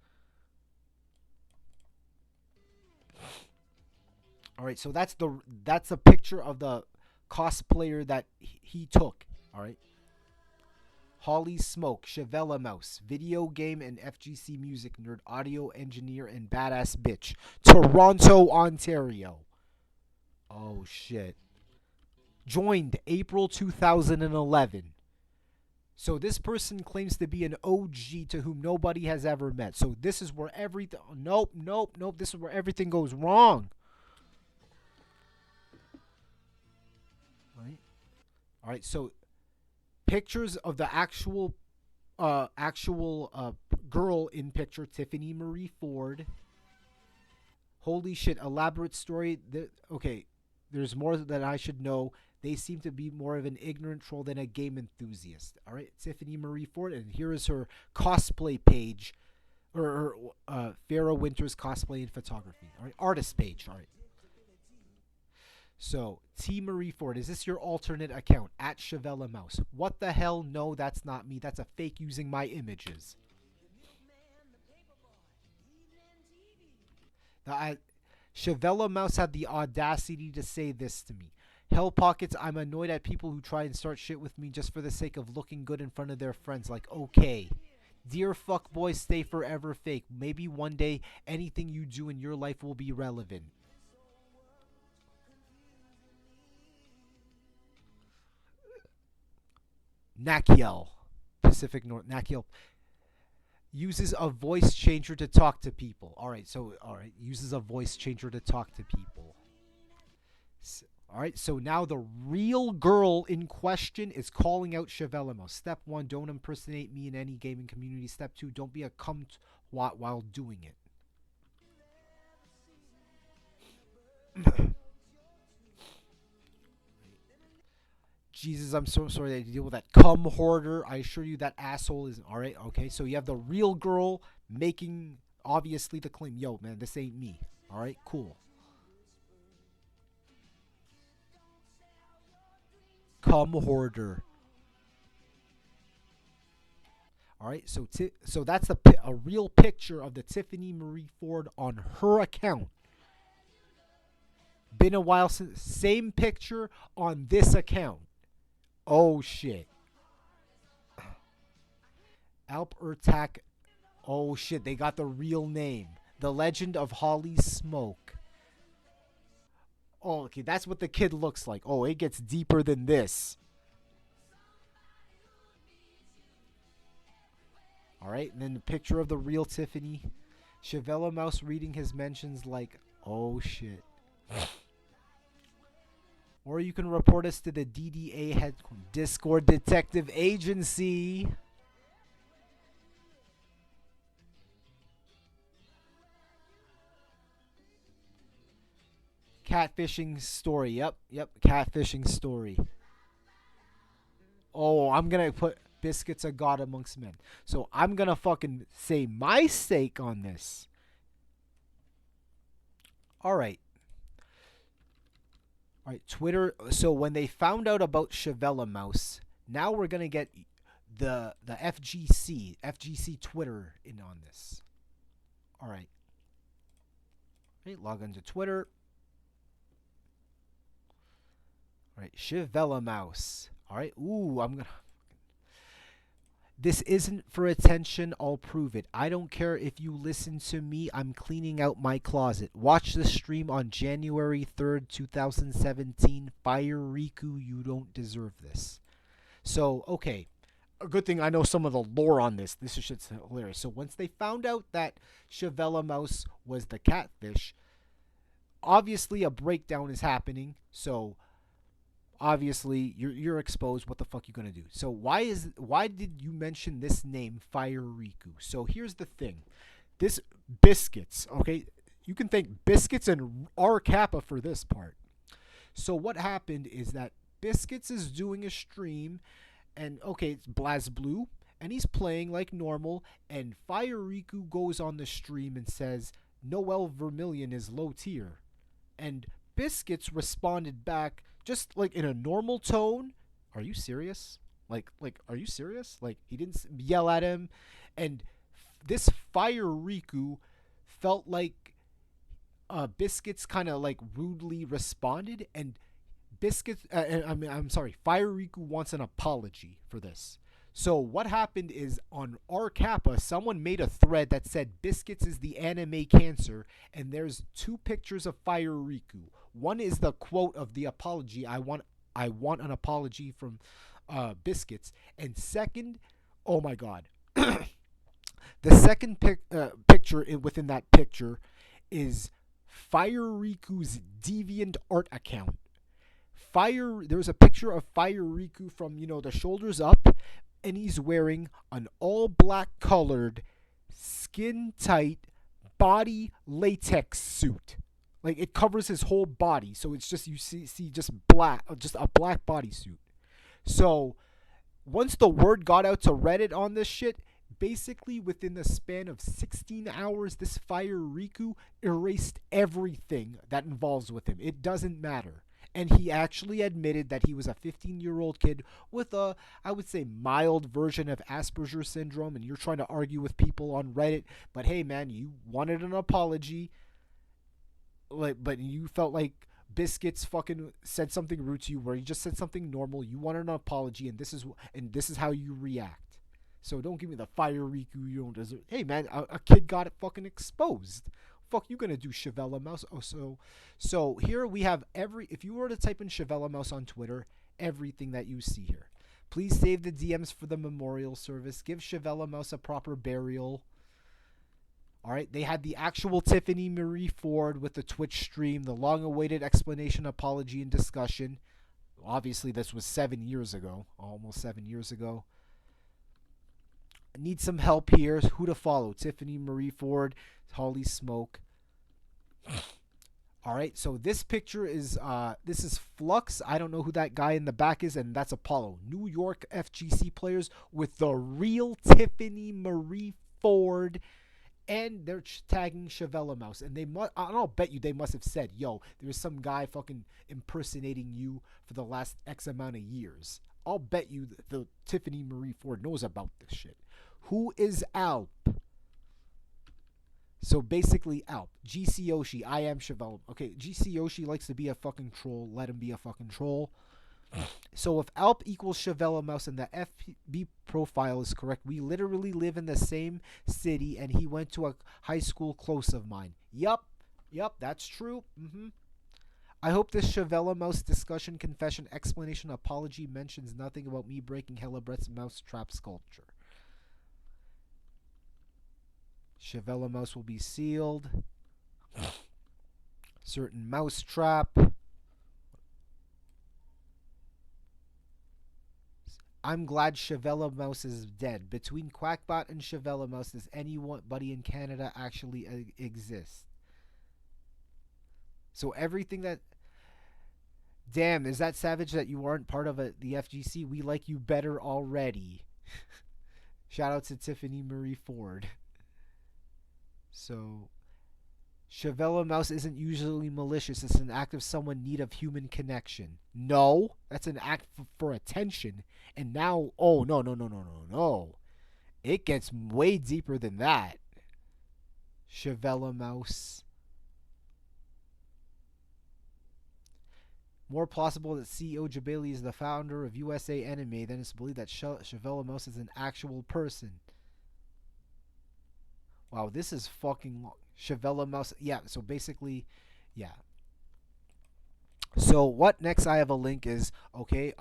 All right, so that's a picture of the cosplayer that he took. All right, Holly Smoke, Chevelle-Mouse, video game and FGC music nerd, audio engineer, and badass bitch, Toronto, Ontario. Oh shit. Joined April 2011. So this person claims to be an OG to whom nobody has ever met. So this is where everything... Nope. This is where everything goes wrong. Right? Alright, so pictures of the actual girl in picture, Tiffany Marie Ford. Holy shit, elaborate story. Okay. There's more that I should know. They seem to be more of an ignorant troll than a game enthusiast. All right, Tiffany Marie Ford, and here is her cosplay page, or Farrah Winters cosplay and photography. All right, artist page. All right. So, T. Marie Ford, is this your alternate account? At Shavella Mouse. What the hell? No, that's not me. That's a fake using my images. Now, Shavella Mouse had the audacity to say this to me. Hell Pockets, I'm annoyed at people who try and start shit with me just for the sake of looking good in front of their friends. Like, okay. Dear fuckboy, stay forever fake. Maybe one day anything you do in your life will be relevant. Nakiel, Pacific North. Nakiel uses a voice changer to talk to people. All right, uses a voice changer to talk to people. All right, so now the real girl in question is calling out Chevelimo. Step 1, don't impersonate me in any gaming community. Step 2, don't be a cunt while doing it. Jesus, I'm so sorry that you deal with that cum hoarder. I assure you that asshole isn't. Alright, okay, so you have the real girl making, obviously, the claim. Yo, man, this ain't me. Alright, cool. Cum hoarder. Alright, so that's a real picture of the Tiffany Marie Ford on her account. Been a while since. Same picture on this account. Oh shit. Alp Ertak. Oh shit, they got the real name. The Legend of Holly Smoke. Oh, okay, that's what the kid looks like. Oh, it gets deeper than this. Alright, and then the picture of the real Tiffany. Shavella Mouse reading his mentions like, oh shit. Or you can report us to the DDA head Discord Detective Agency. Catfishing story. Yep, catfishing story. Oh, I'm gonna put biscuits a god amongst men. So I'm gonna fucking say my stake on this. Alright. Alright, Twitter. So when they found out about Shavella Mouse, now we're gonna get the FGC Twitter in on this. Alright. Right, log into Twitter. Alright, Shavella Mouse. Alright, ooh, I'm gonna. This isn't for attention, I'll prove it. I don't care if you listen to me, I'm cleaning out my closet. Watch the stream on January 3rd, 2017. Fire Riku, you don't deserve this. So, okay. A good thing I know some of the lore on this. This shit's hilarious. So once they found out that Shavella Mouse was the catfish, obviously a breakdown is happening. So obviously you're exposed. What the fuck you gonna do? So why did you mention this name, Fire Riku? So here's the thing. This Biscuits, okay? You can thank Biscuits and R Kappa for this part. So what happened is that Biscuits is doing a stream, and okay, it's BlazBlue, and he's playing like normal, and Fire Riku goes on the stream and says Noel Vermillion is low tier. And Biscuits responded back just like in a normal tone. Are you serious? Like are you serious? Like he didn't yell at him, and this Fire Riku felt like Biscuits kind of like rudely responded, and Biscuits. I'm sorry. Fire Riku wants an apology for this. So what happened is on R Kappa, someone made a thread that said Biscuits is the anime cancer, and there's two pictures of Fire Riku. One is the quote of the apology. I want an apology from Biscuits. And second, oh my god, the second picture within that picture is Fire Riku's deviant art account. There's a picture of Fire Riku from the shoulders up, and he's wearing an all black colored, skin tight, body latex suit. Like it covers his whole body, so it's just you see just black, just a black bodysuit. So once the word got out to Reddit on this shit, basically within the span of 16 hours, this Fire Riku erased everything that involves with him. It doesn't matter. And he actually admitted that he was a 15-year-old kid with a, I would say, mild version of Asperger's syndrome. And you're trying to argue with people on Reddit, but hey, man, you wanted an apology, like, but you felt like Biscuits fucking said something rude to you, where he just said something normal. You wanted an apology, and this is how you react. So don't give me the Fire Riku you don't deserve. Hey, man, a kid got it fucking exposed. Fuck you gonna do, Shavella Mouse? Oh, so here we have if you were to type in Shavella Mouse on Twitter, everything that you see here. Please save the DMs for the memorial service. Give Shavella Mouse a proper burial. All right, they had the actual Tiffany Marie Ford with the Twitch stream, the long-awaited explanation, apology, and discussion. Obviously, this was 7 years ago, almost 7 years ago. Need some help here. Who to follow? Tiffany Marie Ford, Holly Smoke. All right, so this picture is this is Flux. I don't know who that guy in the back is, and that's Apollo. New York FGC players with the real Tiffany Marie Ford, and they're tagging Shavella Mouse, and I'll bet you they must have said, "Yo, there's some guy fucking impersonating you for the last X amount of years." I'll bet you the Tiffany Marie Ford knows about this shit. Who is Alp? So basically, Alp. GC Yoshi, I am Chevelle. Okay, GC Yoshi likes to be a fucking troll. Let him be a fucking troll. So if Alp equals Shavella Mouse and the FB profile is correct, we literally live in the same city, and he went to a high school close of mine. Yup, that's true. I hope this Shavella Mouse discussion, confession, explanation, apology mentions nothing about me breaking Hellebrett's mousetrap sculpture. Shavella Mouse will be sealed. Certain mousetrap. I'm glad Shavella Mouse is dead. Between Quackbot and Shavella Mouse, does anybody in Canada actually exist? So everything that... Damn, is that savage that you aren't part of the FGC? We like you better already. Shout out to Tiffany Marie Ford. So, Shavella Mouse isn't usually malicious. It's an act of someone in need of human connection. No, that's an act for attention. And now, oh, no. It gets way deeper than that. Shavella Mouse. More plausible that CEO Jabali is the founder of USA Anime than it's believed that Shavella Mouse is an actual person. Wow, this is fucking long. Shavella Mouse. Yeah, so basically, yeah. So what next I have a link is, okay,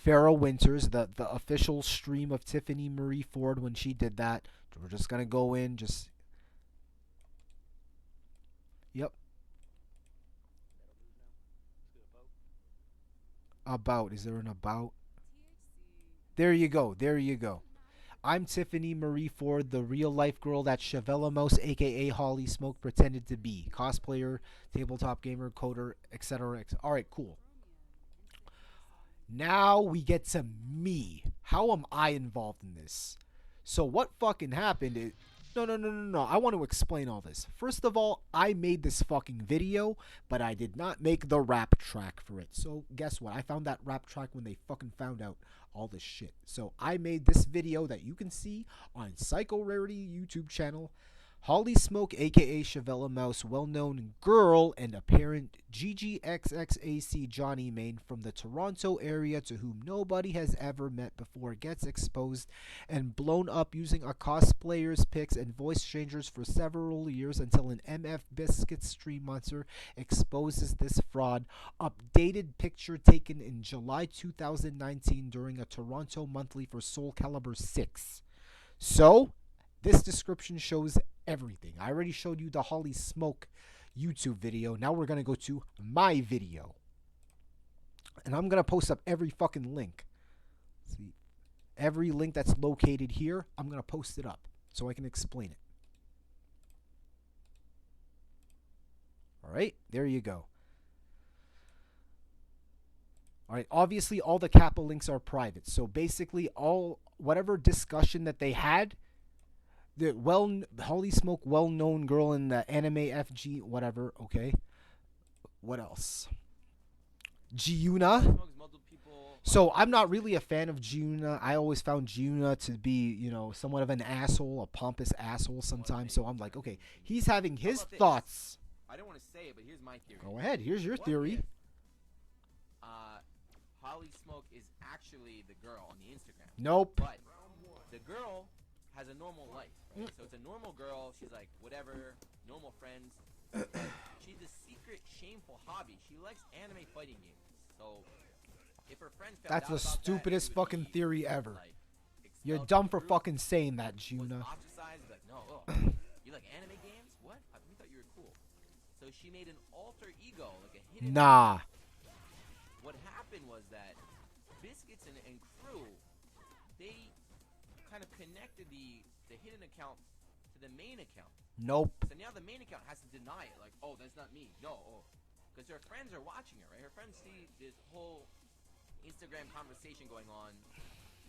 Farrah Winters, the official stream of Tiffany Marie Ford when she did that. We're just going to go in, just... Yep. About. Is there an about? There you go. I'm Tiffany Marie Ford, the real-life girl that Shavella Mouse, a.k.a. Holly Smoke, pretended to be. Cosplayer, tabletop gamer, coder, etc. Alright, cool. Now we get to me. How am I involved in this? So what fucking happened is... No. I want to explain all this. First of all, I made this fucking video, but I did not make the rap track for it. So guess what? I found that rap track when they fucking found out all this shit. So I made this video that you can see on Psychorarity YouTube channel. Holly Smoke, aka Shavella Mouse, well-known girl and apparent GGXXAC Johnny Main from the Toronto area to whom nobody has ever met before, gets exposed and blown up using a cosplayer's pics and voice changers for several years until an MF Biscuit stream monster exposes this fraud. Updated picture taken in July 2019 during a Toronto monthly for Soul Calibur 6. So, this description shows everything. I already showed you the Holly Smoke YouTube video. Now we're going to go to my video. And I'm going to post up every fucking link. See, every link that's located here, I'm going to post it up so I can explain it. All right, there you go. All right, obviously all the Kappa links are private. So basically all whatever discussion that they had, the holy smoke well-known girl in the anime FG whatever, okay? What else? Giuna. So I'm not really a fan of Giuna. I always found Giuna to be, somewhat of an asshole, a pompous asshole sometimes. So I'm like, okay, he's having his thoughts.
I don't want to say it, but here's my theory.
Go ahead. Here's your theory.
Holly Smoke is actually the girl on the Instagram.
Nope.
But the girl has a normal life, right? So it's a normal girl. She's like, whatever, normal friends. She's a secret, shameful hobby. She likes anime fighting games. So if her friends found
That's
out
the
about
stupidest
that,
fucking theory ever.
Like,
you're dumb for fucking saying that, Giuna.
Like, no, you like anime games? What? We thought you were cool. So she made an alter ego, like a hidden.
Nah.
What happened was that Biscuits and crew, they kind of connected the hidden account to the main account.
Nope.
So now the main account has to deny it, like, oh, that's not me. No, because her friends are watching her, right? Her friends see this whole Instagram conversation going on.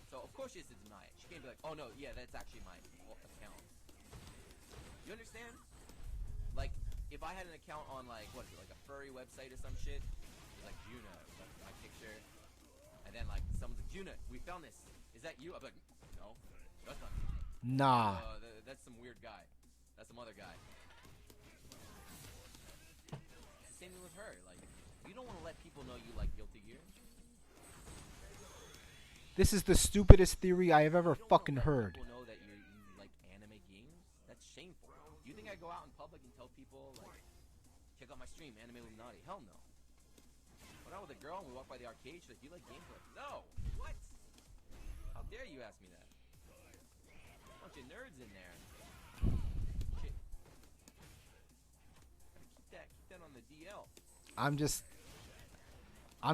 So of course she has to deny it. She can't be like, oh no, yeah, that's actually my account. You understand? Like, if I had an account on like what is it, like a furry website or some shit, like Juna, like my picture, and then like someone's like, Juna, we found this. Is that you? I'm like, no, that's not me.
Nah.
That's some weird guy. That's some other guy. Same thing with her. Like, you don't want to let people know you like Guilty Gear.
This is the stupidest theory I have ever fucking heard.
People know that you like anime games. That's shameful. Do you think I go out in public and tell people like, check out my stream, Anime Illuminati? Hell no. Went out with a girl and we walked by the arcade. She's like, do you like games? Like, no. What? How dare you ask me that? Bunch of nerds in there. Shit. Gotta keep that on the DL.
I'm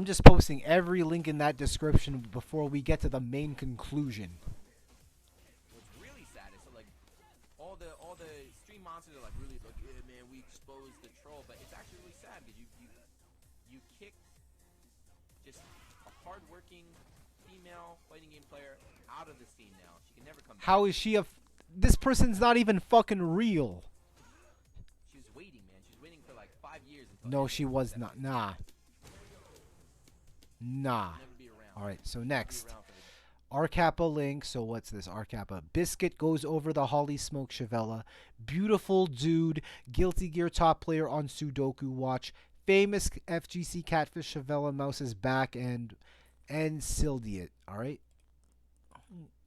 just posting every link in that description before we get to the main conclusion.
What's really sad is like all the stream monsters are like really like, yeah, man, we exposed the troll, but it's actually really sad because you kicked just a hardworking female fighting game player out of the scene now. She can never come back.
How is she this person's not even fucking real.
She was waiting, man. She was waiting for like 5 years.
No, she was not. Nah. Alright, so next. R Kappa link. So what's this? R Kappa. Biscuit goes over the Holly Smoke Shavella. Beautiful dude. Guilty Gear top player on Sudoku Watch. Famous FGC Catfish Shavella mouse is back and sealed it. Alright.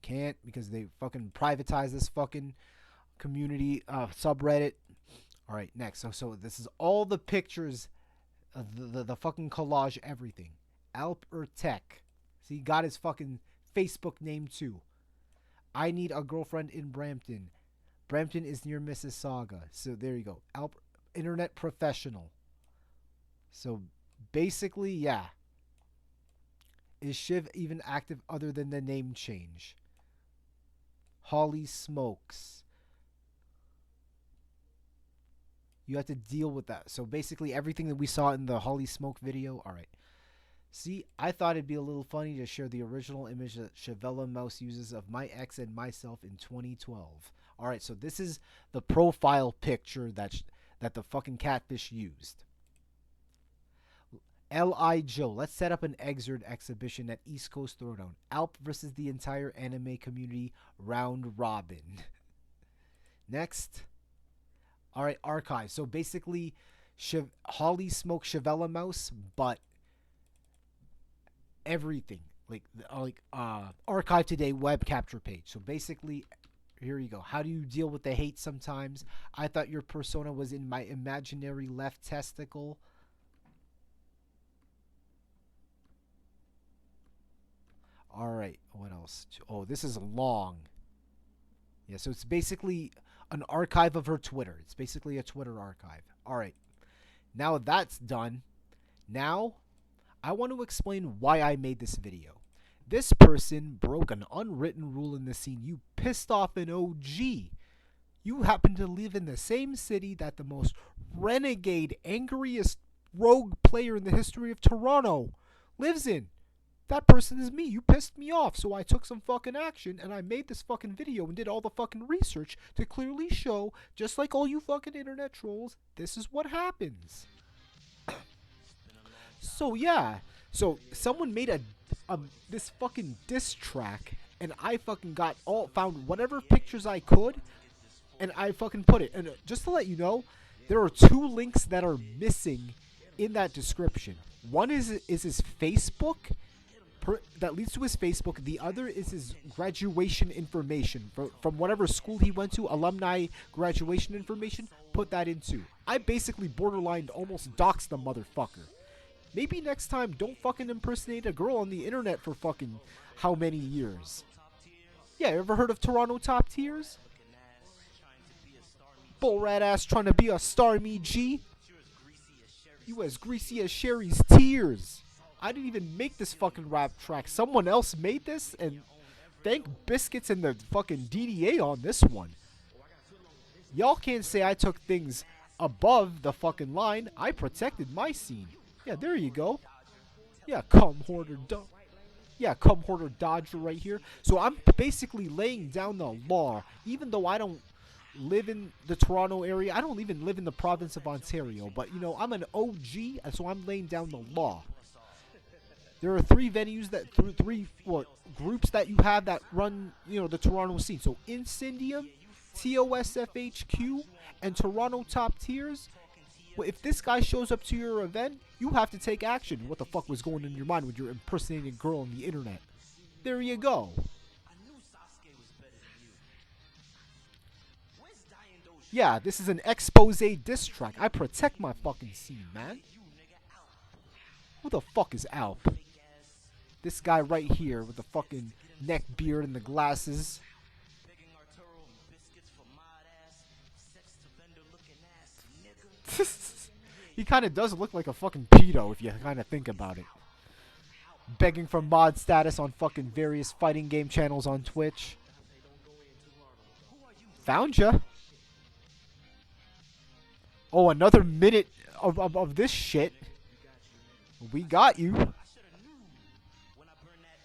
Can't because they fucking privatized this fucking community subreddit. Alright, next. So this is all the pictures of the fucking collage, everything. Alp or Tech. See, he got his fucking Facebook name too. I need a girlfriend in Brampton. Brampton is near Mississauga. So there you go. Alp, internet professional. So basically, yeah. Is Shiv even active other than the name change? Holly Smokes. You have to deal with that. So basically everything that we saw in the Holly Smoke video. Alright. See, I thought it'd be a little funny to share the original image that Shavella Mouse uses of my ex and myself in 2012. Alright, so this is the profile picture that the fucking catfish used. L.I. Joe, let's set up an Exerd exhibition at East Coast Throwdown. Alp versus the entire anime community, round robin. Next. Alright, archive. So basically, Holly Smoke Shavella Mouse, but everything. Archive Today web capture page. So basically, here you go. How do you deal with the hate sometimes? I thought your persona was in my imaginary left testicle. Alright, what else? Oh, this is long. Yeah, so it's basically an archive of her Twitter. It's basically a Twitter archive. Alright, now that's done. Now, I want to explain why I made this video. This person broke an unwritten rule in the scene. You pissed off an OG. You happen to live in the same city that the most renegade, angriest rogue player in the history of Toronto lives in. That person is me. You pissed me off, so I took some fucking action and I made this fucking video and did all the fucking research to clearly show, just like all you fucking internet trolls, this is what happens. So yeah, so someone made a this fucking diss track, and I fucking found whatever pictures I could, and I fucking put it. And just to let you know, there are 2 links that are missing in that description. One is his Facebook, that leads to his Facebook. The other is his graduation information from whatever school he went to, alumni graduation information. Put that in too. I basically borderline almost doxed the motherfucker. Maybe next time, don't fucking impersonate a girl on the internet for fucking how many years? Yeah, ever heard of Toronto Top Tiers? Bull rat ass trying to be a star, me G. You as greasy as Sherry's tears. I didn't even make this fucking rap track. Someone else made this, and thank Biscuits and the fucking DDA on this one. Y'all can't say I took things above the fucking line. I protected my scene. Yeah, there you go. Yeah, come hoarder Dodger right here. So I'm basically laying down the law, even though I don't live in the Toronto area. I don't even live in the province of Ontario, but you know, I'm an OG, so I'm laying down the law. There are 3 venues groups that you have that run, you know, the Toronto scene. So Incendium, TOSFHQ, and Toronto Top Tiers. Well, if this guy shows up to your event, you have to take action. What the fuck was going in your mind when you're impersonating a girl on the internet? There you go. Yeah, this is an expose diss track. I protect my fucking scene, man. Who the fuck is Alp? This guy right here with the fucking neck beard and the glasses. He kind of does look like a fucking pedo if you kind of think about it. Begging for mod status on fucking various fighting game channels on Twitch. Found ya. Oh, another minute of this shit. We got you.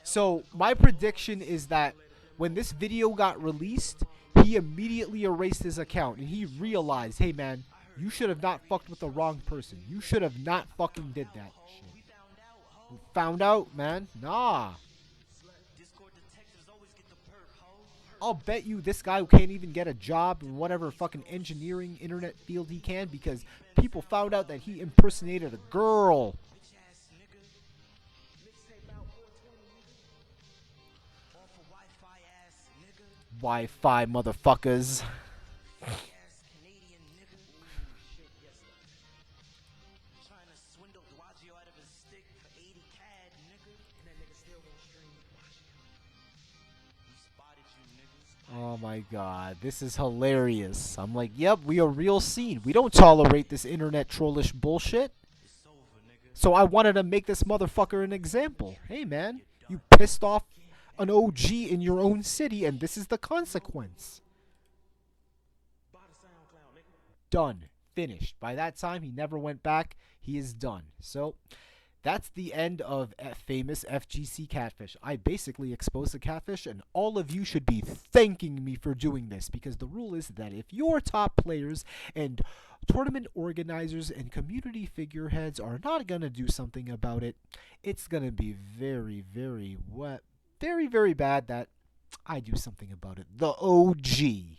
So, my prediction is that when this video got released, he immediately erased his account. And he realized, hey man, you should have not fucked with the wrong person. You should have not fucking did that shit. Found out, man? Nah. I'll bet you this guy can't even get a job in whatever fucking engineering internet field he can because people found out that he impersonated a girl. Wi-Fi motherfuckers. Oh my god, this is hilarious. I'm like, yep, we a real scene. We don't tolerate this internet trollish bullshit. So I wanted to make this motherfucker an example. Hey man, you pissed off an OG in your own city and this is the consequence. Done. Finished. By that time, he never went back. He is done. So, that's the end of famous FGC Catfish. I basically exposed the catfish, and all of you should be thanking me for doing this, because the rule is that if your top players and tournament organizers and community figureheads are not going to do something about it, it's going to be very, very wet. Very, very bad that I do something about it. The OG.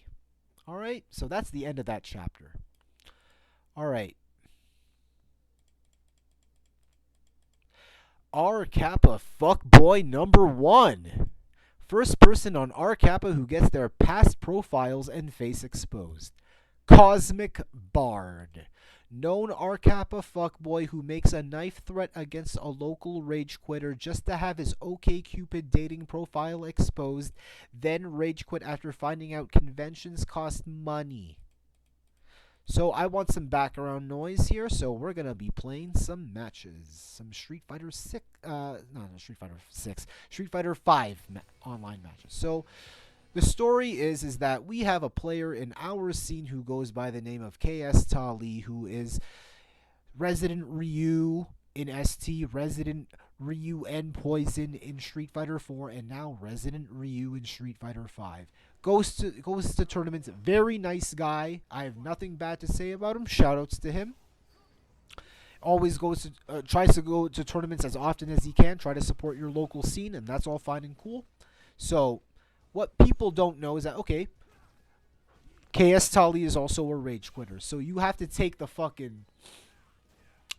Alright, so that's the end of that chapter. Alright. R Kappa Fuccboi number 1. First person on R Kappa who gets their past profiles and face exposed. Cosmic Bard. Known R Kappa Fuccboi who makes a knife threat against a local rage quitter just to have his OkCupid dating profile exposed, then rage quit after finding out conventions cost money. So I want some background noise here, so we're gonna be playing some matches, some Street Fighter 6, Street Fighter 5 online matches. So The story is that we have a player in our scene who goes by the name of KS Tali, who is Resident Ryu in ST, Resident Ryu and Poison in Street Fighter 4, and now Resident Ryu in Street Fighter 5. Goes to tournaments. Very nice guy. I have nothing bad to say about him. Shoutouts to him. Always tries to go to tournaments as often as he can. Try to support your local scene, and that's all fine and cool. So, what people don't know is that, okay, KS Tali is also a rage quitter. So you have to take the fucking...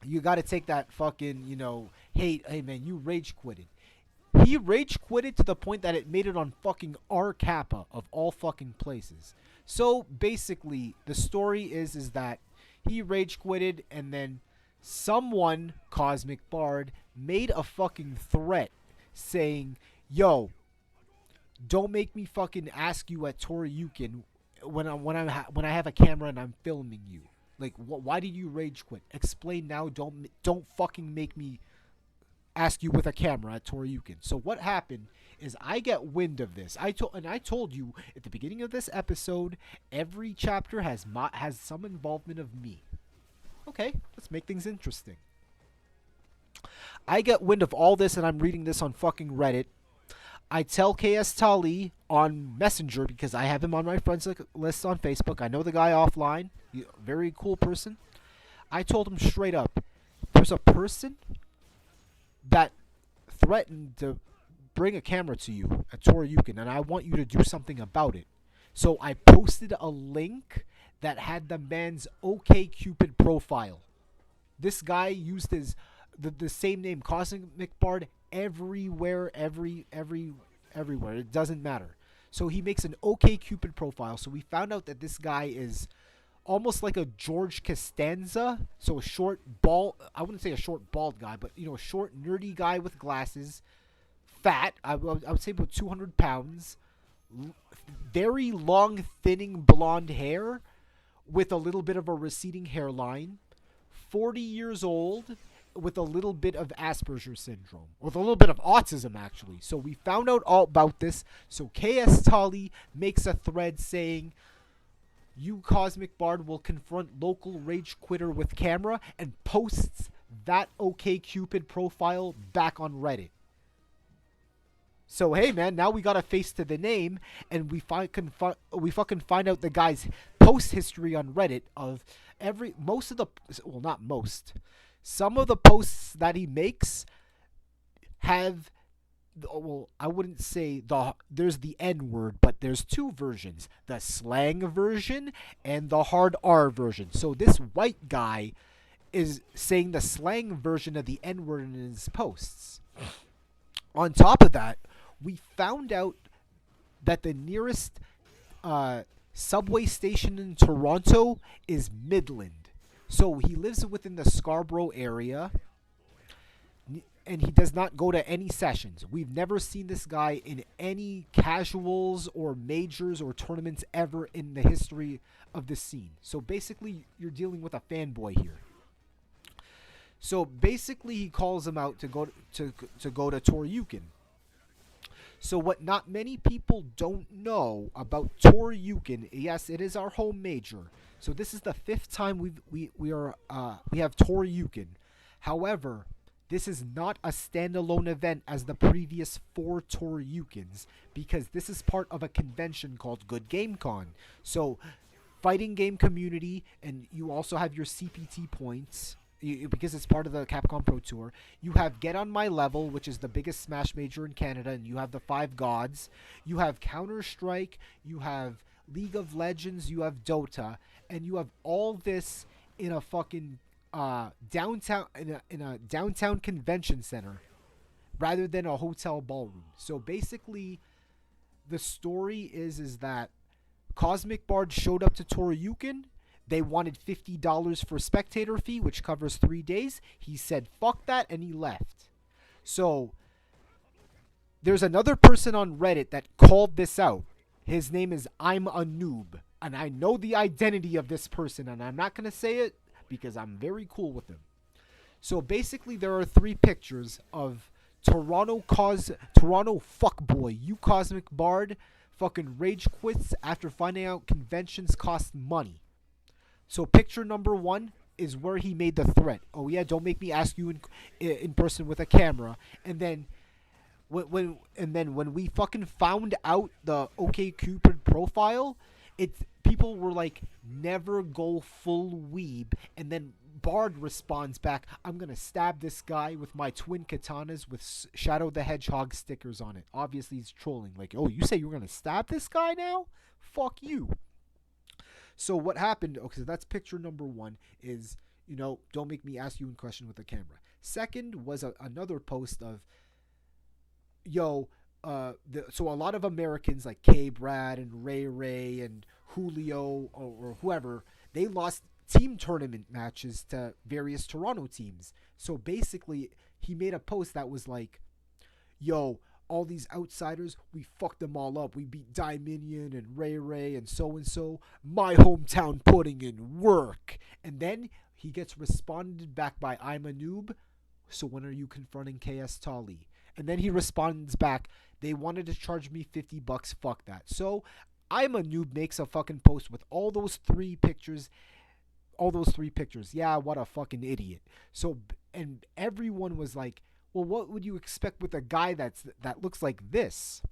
You got to take that fucking, hey man, you rage quitted. He rage quitted to the point that it made it on fucking R Kappa of all fucking places. So basically, the story is that he rage quitted, and then someone, Cosmic Bard, made a fucking threat saying, yo, don't make me fucking ask you at Shoryuken when I have a camera and I'm filming you. Like, why did you rage quit? Explain now. Don't fucking make me ask you with a camera at Shoryuken. So what happened is I get wind of this. I told you at the beginning of this episode, every chapter has some involvement of me. Okay, let's make things interesting. I get wind of all this, and I'm reading this on fucking Reddit. I tell KS Tali on Messenger, because I have him on my friends list on Facebook. I know the guy offline. Very cool person. I told him straight up, there's a person that threatened to bring a camera to you at Shoryuken, and I want you to do something about it. So I posted a link that had the man's OkCupid profile. This guy used the same name, Cosmic Bard, everywhere. It doesn't matter. So he makes an OkCupid profile. So we found out that this guy is almost like a George Costanza. So a short, bald, I wouldn't say a short, bald guy, but, a short, nerdy guy with glasses. Fat, I would say about 200 pounds. Very long, thinning blonde hair with a little bit of a receding hairline. 40 years old, with a little bit of Asperger's syndrome, with a little bit of autism, actually. So we found out all about this. So KS Tali makes a thread saying, you, Cosmic Bard, will confront local rage quitter with camera, and posts that OkCupid profile back on Reddit. So hey man, now we got a face to the name, and we fucking find out the guy's post history on Reddit of some of the posts that he makes have, well, I wouldn't say there's the N word, but there's two versions, the slang version and the hard R version. So this white guy is saying the slang version of the N word in his posts. On top of that, we found out that the nearest subway station in Toronto is Midland. So he lives within the Scarborough area, and he does not go to any sessions. We've never seen this guy in any casuals or majors or tournaments ever in the history of the scene. So basically, you're dealing with a fanboy here. So basically, he calls him out to go to Shoryuken. So what not many people don't know about Shoryuken, yes, it is our home major. So this is the 5th time we have Shoryuken. However, this is not a standalone event as the previous 4 Shoryukens, because this is part of a convention called Good Game Con. So fighting game community, and you also have your CPT points, because it's part of the Capcom Pro Tour. You have Get On My Level, which is the biggest Smash major in Canada, and you have the 5 gods. You have Counter-Strike, you have League of Legends, you have Dota, and you have all this in a fucking downtown in a downtown convention center rather than a hotel ballroom. So basically, the story is that Cosmic Bard showed up to Shoryuken. They wanted $50 for spectator fee, which covers 3 days. He said, fuck that, and he left. So, there's another person on Reddit that called this out. His name is I'm a Noob. And I know the identity of this person, and I'm not going to say it because I'm very cool with him. So, basically, there are 3 pictures of Toronto Fuckboy, you Cosmic Bard, fucking rage quits after finding out conventions cost money. So picture number 1 is where he made the threat. Oh yeah, don't make me ask you in person with a camera. And then when we fucking found out the OkCupid profile, people were like, never go full weeb. And then Bard responds back, I'm gonna stab this guy with my twin katanas with Shadow the Hedgehog stickers on it. Obviously he's trolling, like, oh, you say you're gonna stab this guy now? Fuck you. So what happened, okay, so that's picture number 1 is, don't make me ask you in question with the camera. Second was another post of, so a lot of Americans like K Brad and Ray and Julio or whoever, they lost team tournament matches to various Toronto teams. So basically he made a post that was like, yo, all these outsiders, we fucked them all up. We beat Dominion and Ray and so. My hometown putting in work. And then he gets responded back by, I'm a noob. So when are you confronting KS Tali? And then he responds back, they wanted to charge me $50. Fuck that. So I'm a noob makes a fucking post with all those three pictures. Yeah, what a fucking idiot. So, and everyone was like, well, what would you expect with a guy that looks like this?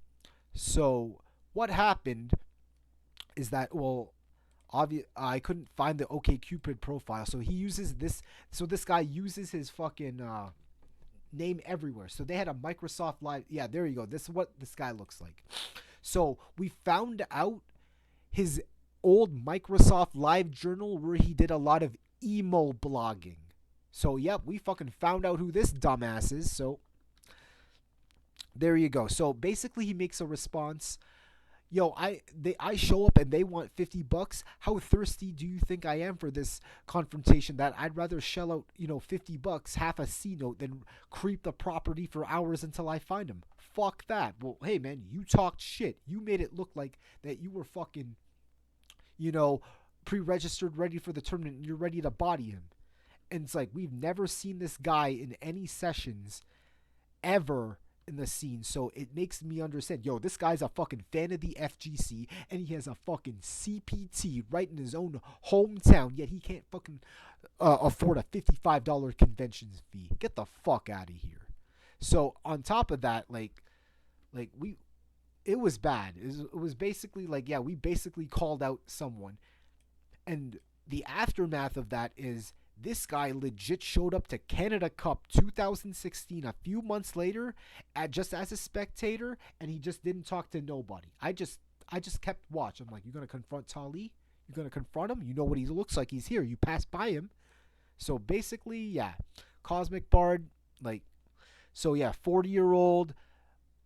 So what happened is that, well, I couldn't find the OkCupid profile, so he uses this. So this guy uses his fucking name everywhere. So they had a Microsoft Live. Yeah, there you go. This is what this guy looks like. So we found out his old Microsoft Live journal where he did a lot of emo blogging. So, yep, we fucking found out who this dumbass is. So, there you go. So, basically, he makes a response. Yo, I show up and they want $50. How thirsty do you think I am for this confrontation that I'd rather shell out, $50, half a C note, than creep the property for hours until I find him? Fuck that. Well, hey, man, you talked shit. You made it look like that you were fucking, pre-registered, ready for the tournament, and you're ready to body him. And it's like, we've never seen this guy in any sessions ever in the scene. So it makes me understand, yo, this guy's a fucking fan of the FGC and he has a fucking CPT right in his own hometown, yet he can't fucking afford a $55 convention fee. Get the fuck out of here. So on top of that, it was bad. It was basically like, yeah, we basically called out someone. And the aftermath of that is, this guy legit showed up to Canada Cup 2016 a few months later just as a spectator, and he just didn't talk to nobody. I just kept watch. I'm like, you're going to confront Tali? You're going to confront him? You know what he looks like. He's here. You pass by him. So basically, yeah, Cosmic Bard, 40-year-old,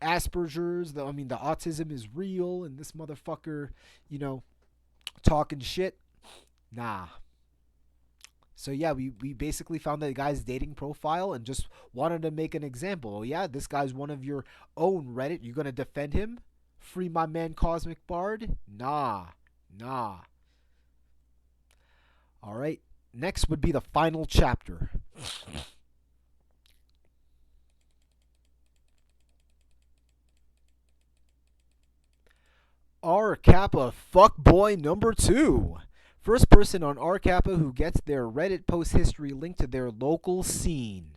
Asperger's, the autism is real, and this motherfucker, talking shit. Nah. So yeah, we basically found the guy's dating profile and just wanted to make an example. Oh yeah, this guy's one of your own, Reddit. You gonna defend him? Free my man Cosmic Bard? Nah. Alright, next would be the final chapter. R Kappa Fuccboi number 2. First person on R Kappa who gets their Reddit post history linked to their local scene.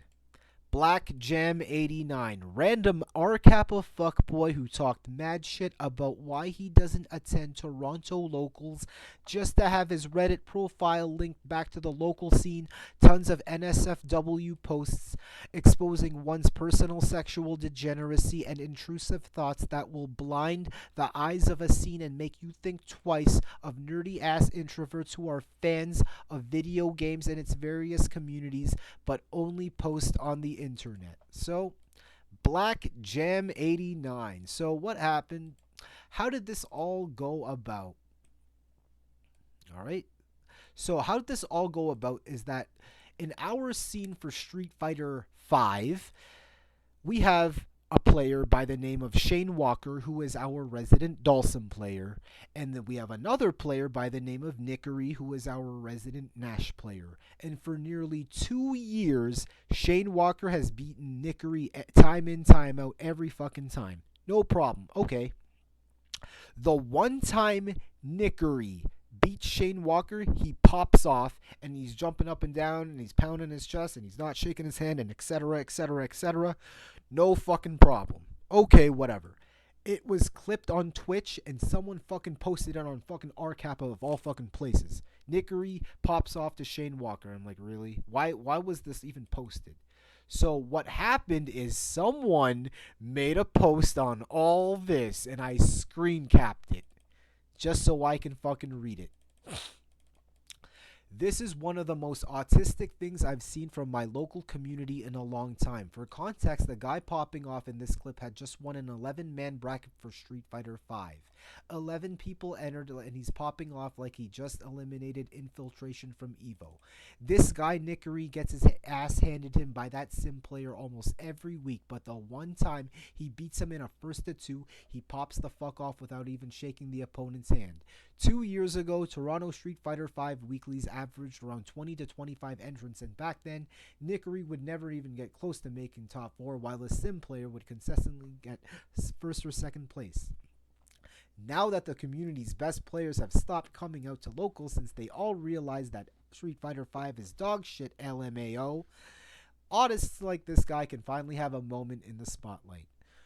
Black Jam 89, random R Kappa fuckboy who talked mad shit about why he doesn't attend Toronto locals just to have his Reddit profile linked back to the local scene. Tons of NSFW posts exposing one's personal sexual degeneracy and intrusive thoughts that will blind the eyes of a scene and make you think twice of nerdy ass introverts who are fans of video games and its various communities but only post on the internet. So, Black Jam 89. So, what happened? How did this all go about? Alright. So, how did this all go about is that in our scene for Street Fighter V, we have a player by the name of Shane Walker, who is our resident Dawson player. And then we have another player by the name of Nickery, who is our resident Nash player. And for nearly 2 years, Shane Walker has beaten Nickery time in, time out, every fucking time. No problem. Okay. The one time Nickery beats Shane Walker, he pops off and he's jumping up and down and he's pounding his chest and he's not shaking his hand and etc. etc. etc. No fucking problem. Okay, whatever. It was clipped on Twitch and someone fucking posted it on fucking RCappa of all fucking places. Nickery pops off to Shane Walker. I'm like, really? Why was this even posted? So what happened is someone made a post on all this and I screen capped it just so I can fucking read it. This is one of the most autistic things I've seen from my local community in a long time. For context, the guy popping off in this clip had just won an 11-man bracket for Street Fighter V. 11 people entered and he's popping off like he just eliminated Infiltration from EVO. This guy Nickery gets his ass handed him by that sim player almost every week, but the one time he beats him in a first to two, he pops the fuck off without even shaking the opponent's hand. 2 years ago, Toronto Street Fighter V weeklies averaged around 20 to 25 entrants, and back then, Nickery would never even get close to making top 4, while a sim player would consistently get first or second place. Now that the community's best players have stopped coming out to locals since they all realize that Street Fighter V is dog shit LMAO, artists like this guy can finally have a moment in the spotlight.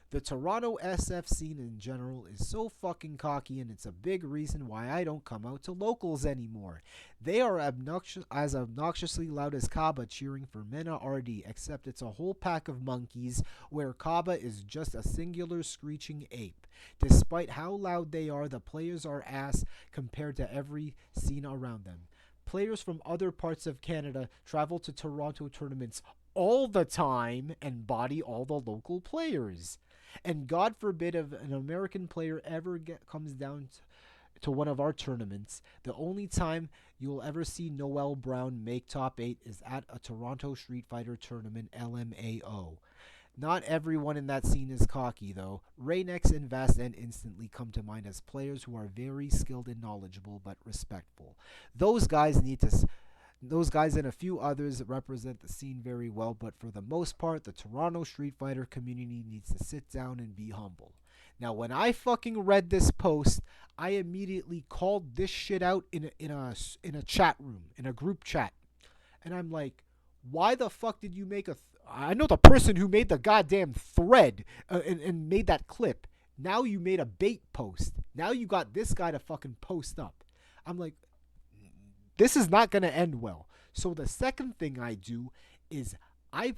The Toronto SF scene in general is so fucking cocky, and it's a big reason why I don't come out to locals anymore. They are as obnoxiously loud as Kappa cheering for Mena RD, except it's a whole pack of monkeys where Kappa is just a singular screeching ape. Despite how loud they are, the players are ass compared to every scene around them. Players from other parts of Canada travel to Toronto tournaments all the time and body all the local players. And God forbid if an American player ever comes down to one of our tournaments, the only time you'll ever see Noel Brown make top 8 is at a Toronto Street Fighter tournament LMAO. Not everyone in that scene is cocky, though. Raynex and Vast End instantly come to mind as players who are very skilled and knowledgeable, but respectful. Those guys and a few others represent the scene very well, but for the most part, the Toronto Street Fighter community needs to sit down and be humble. Now, when I fucking read this post, I immediately called this shit out in a chat room, in a group chat, and I'm like, why the fuck did you make I know the person who made the goddamn thread and made that clip. Now you made a bait post. Now you got this guy to fucking post up. I'm like, this is not going to end well. So the second thing I do is I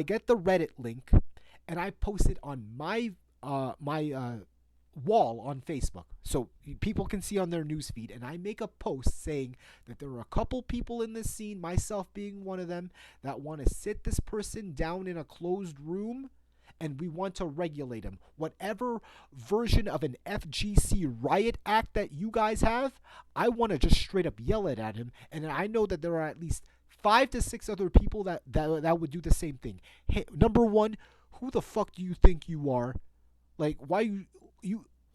get the Reddit link and I post it on my wall on Facebook so people can see on their newsfeed, and I make a post saying that there are a couple people in this scene, myself being one of them, that want to sit this person down in a closed room and we want to regulate him. Whatever version of an FGC riot act that you guys have, I want to just straight up yell it at him, and I know that there are at least 5 to 6 other people that would do the same thing. Hey, number one, who the fuck do you think you are? Like, why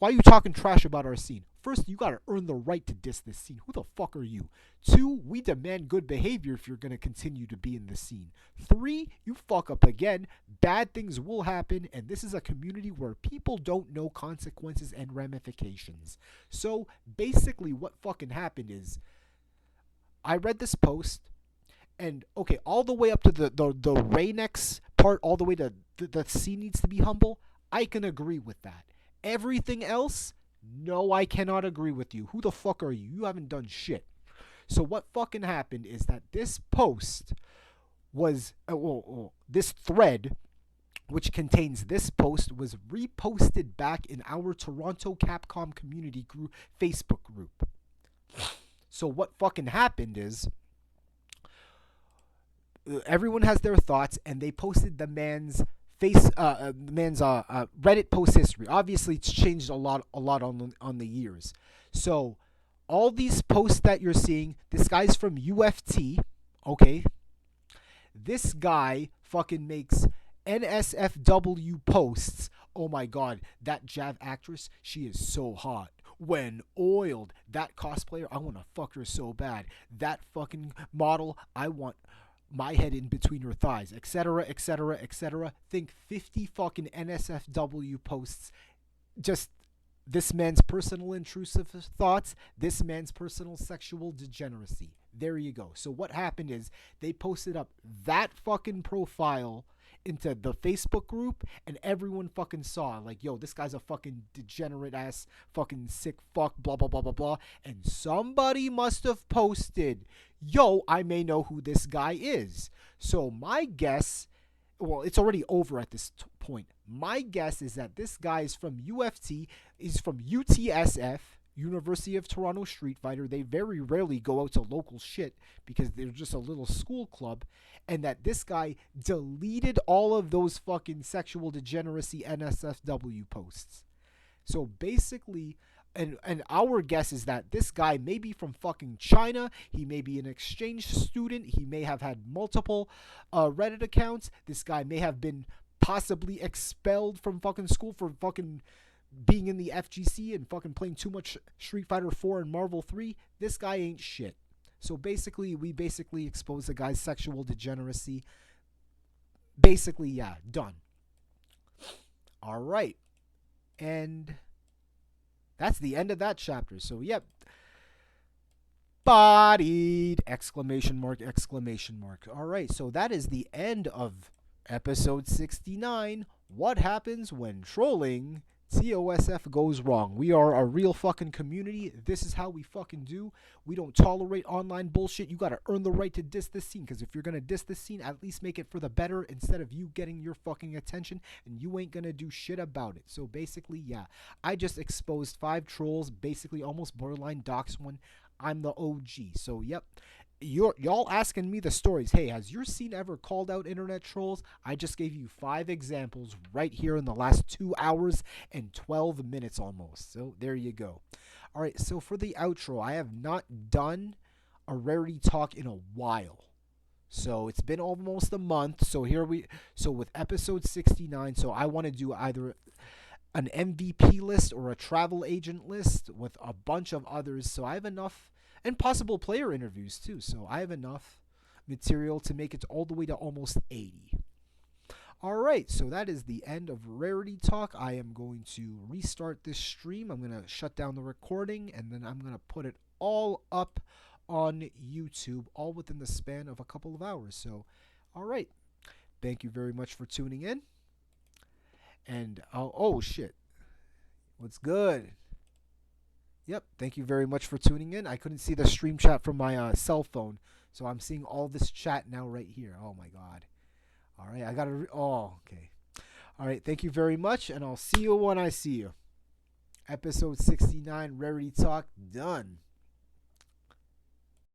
are you talking trash about our scene? First, you gotta earn the right to diss this scene. Who the fuck are you? 2, we demand good behavior if you're gonna continue to be in the scene. 3, you fuck up again, bad things will happen, and this is a community where people don't know consequences and ramifications. So, basically, what fucking happened is, I read this post, and okay, all the way up to the Raynex part, all the way to the scene needs to be humble, I can agree with that. Everything else, no, I cannot agree with you. Who the fuck are you? You haven't done shit. So what fucking happened is that this post was, this thread, which contains this post, was reposted back in our Toronto Capcom community group, Facebook group. So what fucking happened is, everyone has their thoughts, and they posted the man's Reddit post history. Obviously, it's changed a lot on the years. So, all these posts that you're seeing, this guy's from UFT, okay? This guy fucking makes NSFW posts. Oh my god, that Jav actress, she is so hot. When oiled, that cosplayer, I want to fuck her so bad. That fucking model, I want my head in between her thighs, etc., etc., etc. Think 50 fucking NSFW posts. Just this man's personal intrusive thoughts, this man's personal sexual degeneracy. There you go. So what happened is they posted up that fucking profile into the Facebook group, and everyone fucking saw, like, yo, this guy's a fucking degenerate ass fucking sick fuck, blah blah blah blah blah. And somebody must have posted, yo, I may know who this guy is. So my guess, well, it's already over at this point. My guess is that this guy is from UFT, is from UTSF, University of Toronto Street Fighter. They very rarely go out to local shit because they're just a little school club. And that this guy deleted all of those fucking sexual degeneracy NSFW posts. So basically, and our guess is that this guy may be from fucking China. He may be an exchange student. He may have had multiple Reddit accounts. This guy may have been possibly expelled from fucking school for fucking being in the FGC and fucking playing too much Street Fighter 4 and Marvel 3. This guy ain't shit. So basically, we expose the guy's sexual degeneracy. Basically, yeah, done. All right. And that's the end of that chapter. So, yep. Bodied! Exclamation mark, exclamation mark. All right, so that is the end of episode 69. What happens when trolling TOSF goes wrong? We are a real fucking community. This is how we fucking do. We don't tolerate online bullshit. You gotta earn the right to diss this scene, because if you're gonna diss this scene, at least make it for the better instead of you getting your fucking attention, and you ain't gonna do shit about it. So basically, yeah, I just exposed 5 trolls, basically almost borderline dox one. I'm the OG. So yep. Y'all asking me the stories. Hey, has your scene ever called out internet trolls? I just gave you 5 examples right here in the last 2 hours and 12 minutes almost. So there you go. All right, so for the outro, I have not done a Rarity talk in a while. So it's been almost a month. So with episode 69, so I want to do either an MVP list or a travel agent list with a bunch of others. So I have enough, and possible player interviews too. So I have enough material to make it all the way to almost 80. Alright, so that is the end of Rarity Talk. I am going to restart this stream. I'm going to shut down the recording, and then I'm going to put it all up on YouTube, all within the span of a couple of hours. So, alright. Thank you very much for tuning in. And, oh shit. What's good? Yep, thank you very much for tuning in. I couldn't see the stream chat from my cell phone, so I'm seeing all this chat now right here. Oh my god. All right, I got to okay. All right, thank you very much, and I'll see you when I see you. Episode 69 Rarity Talk done.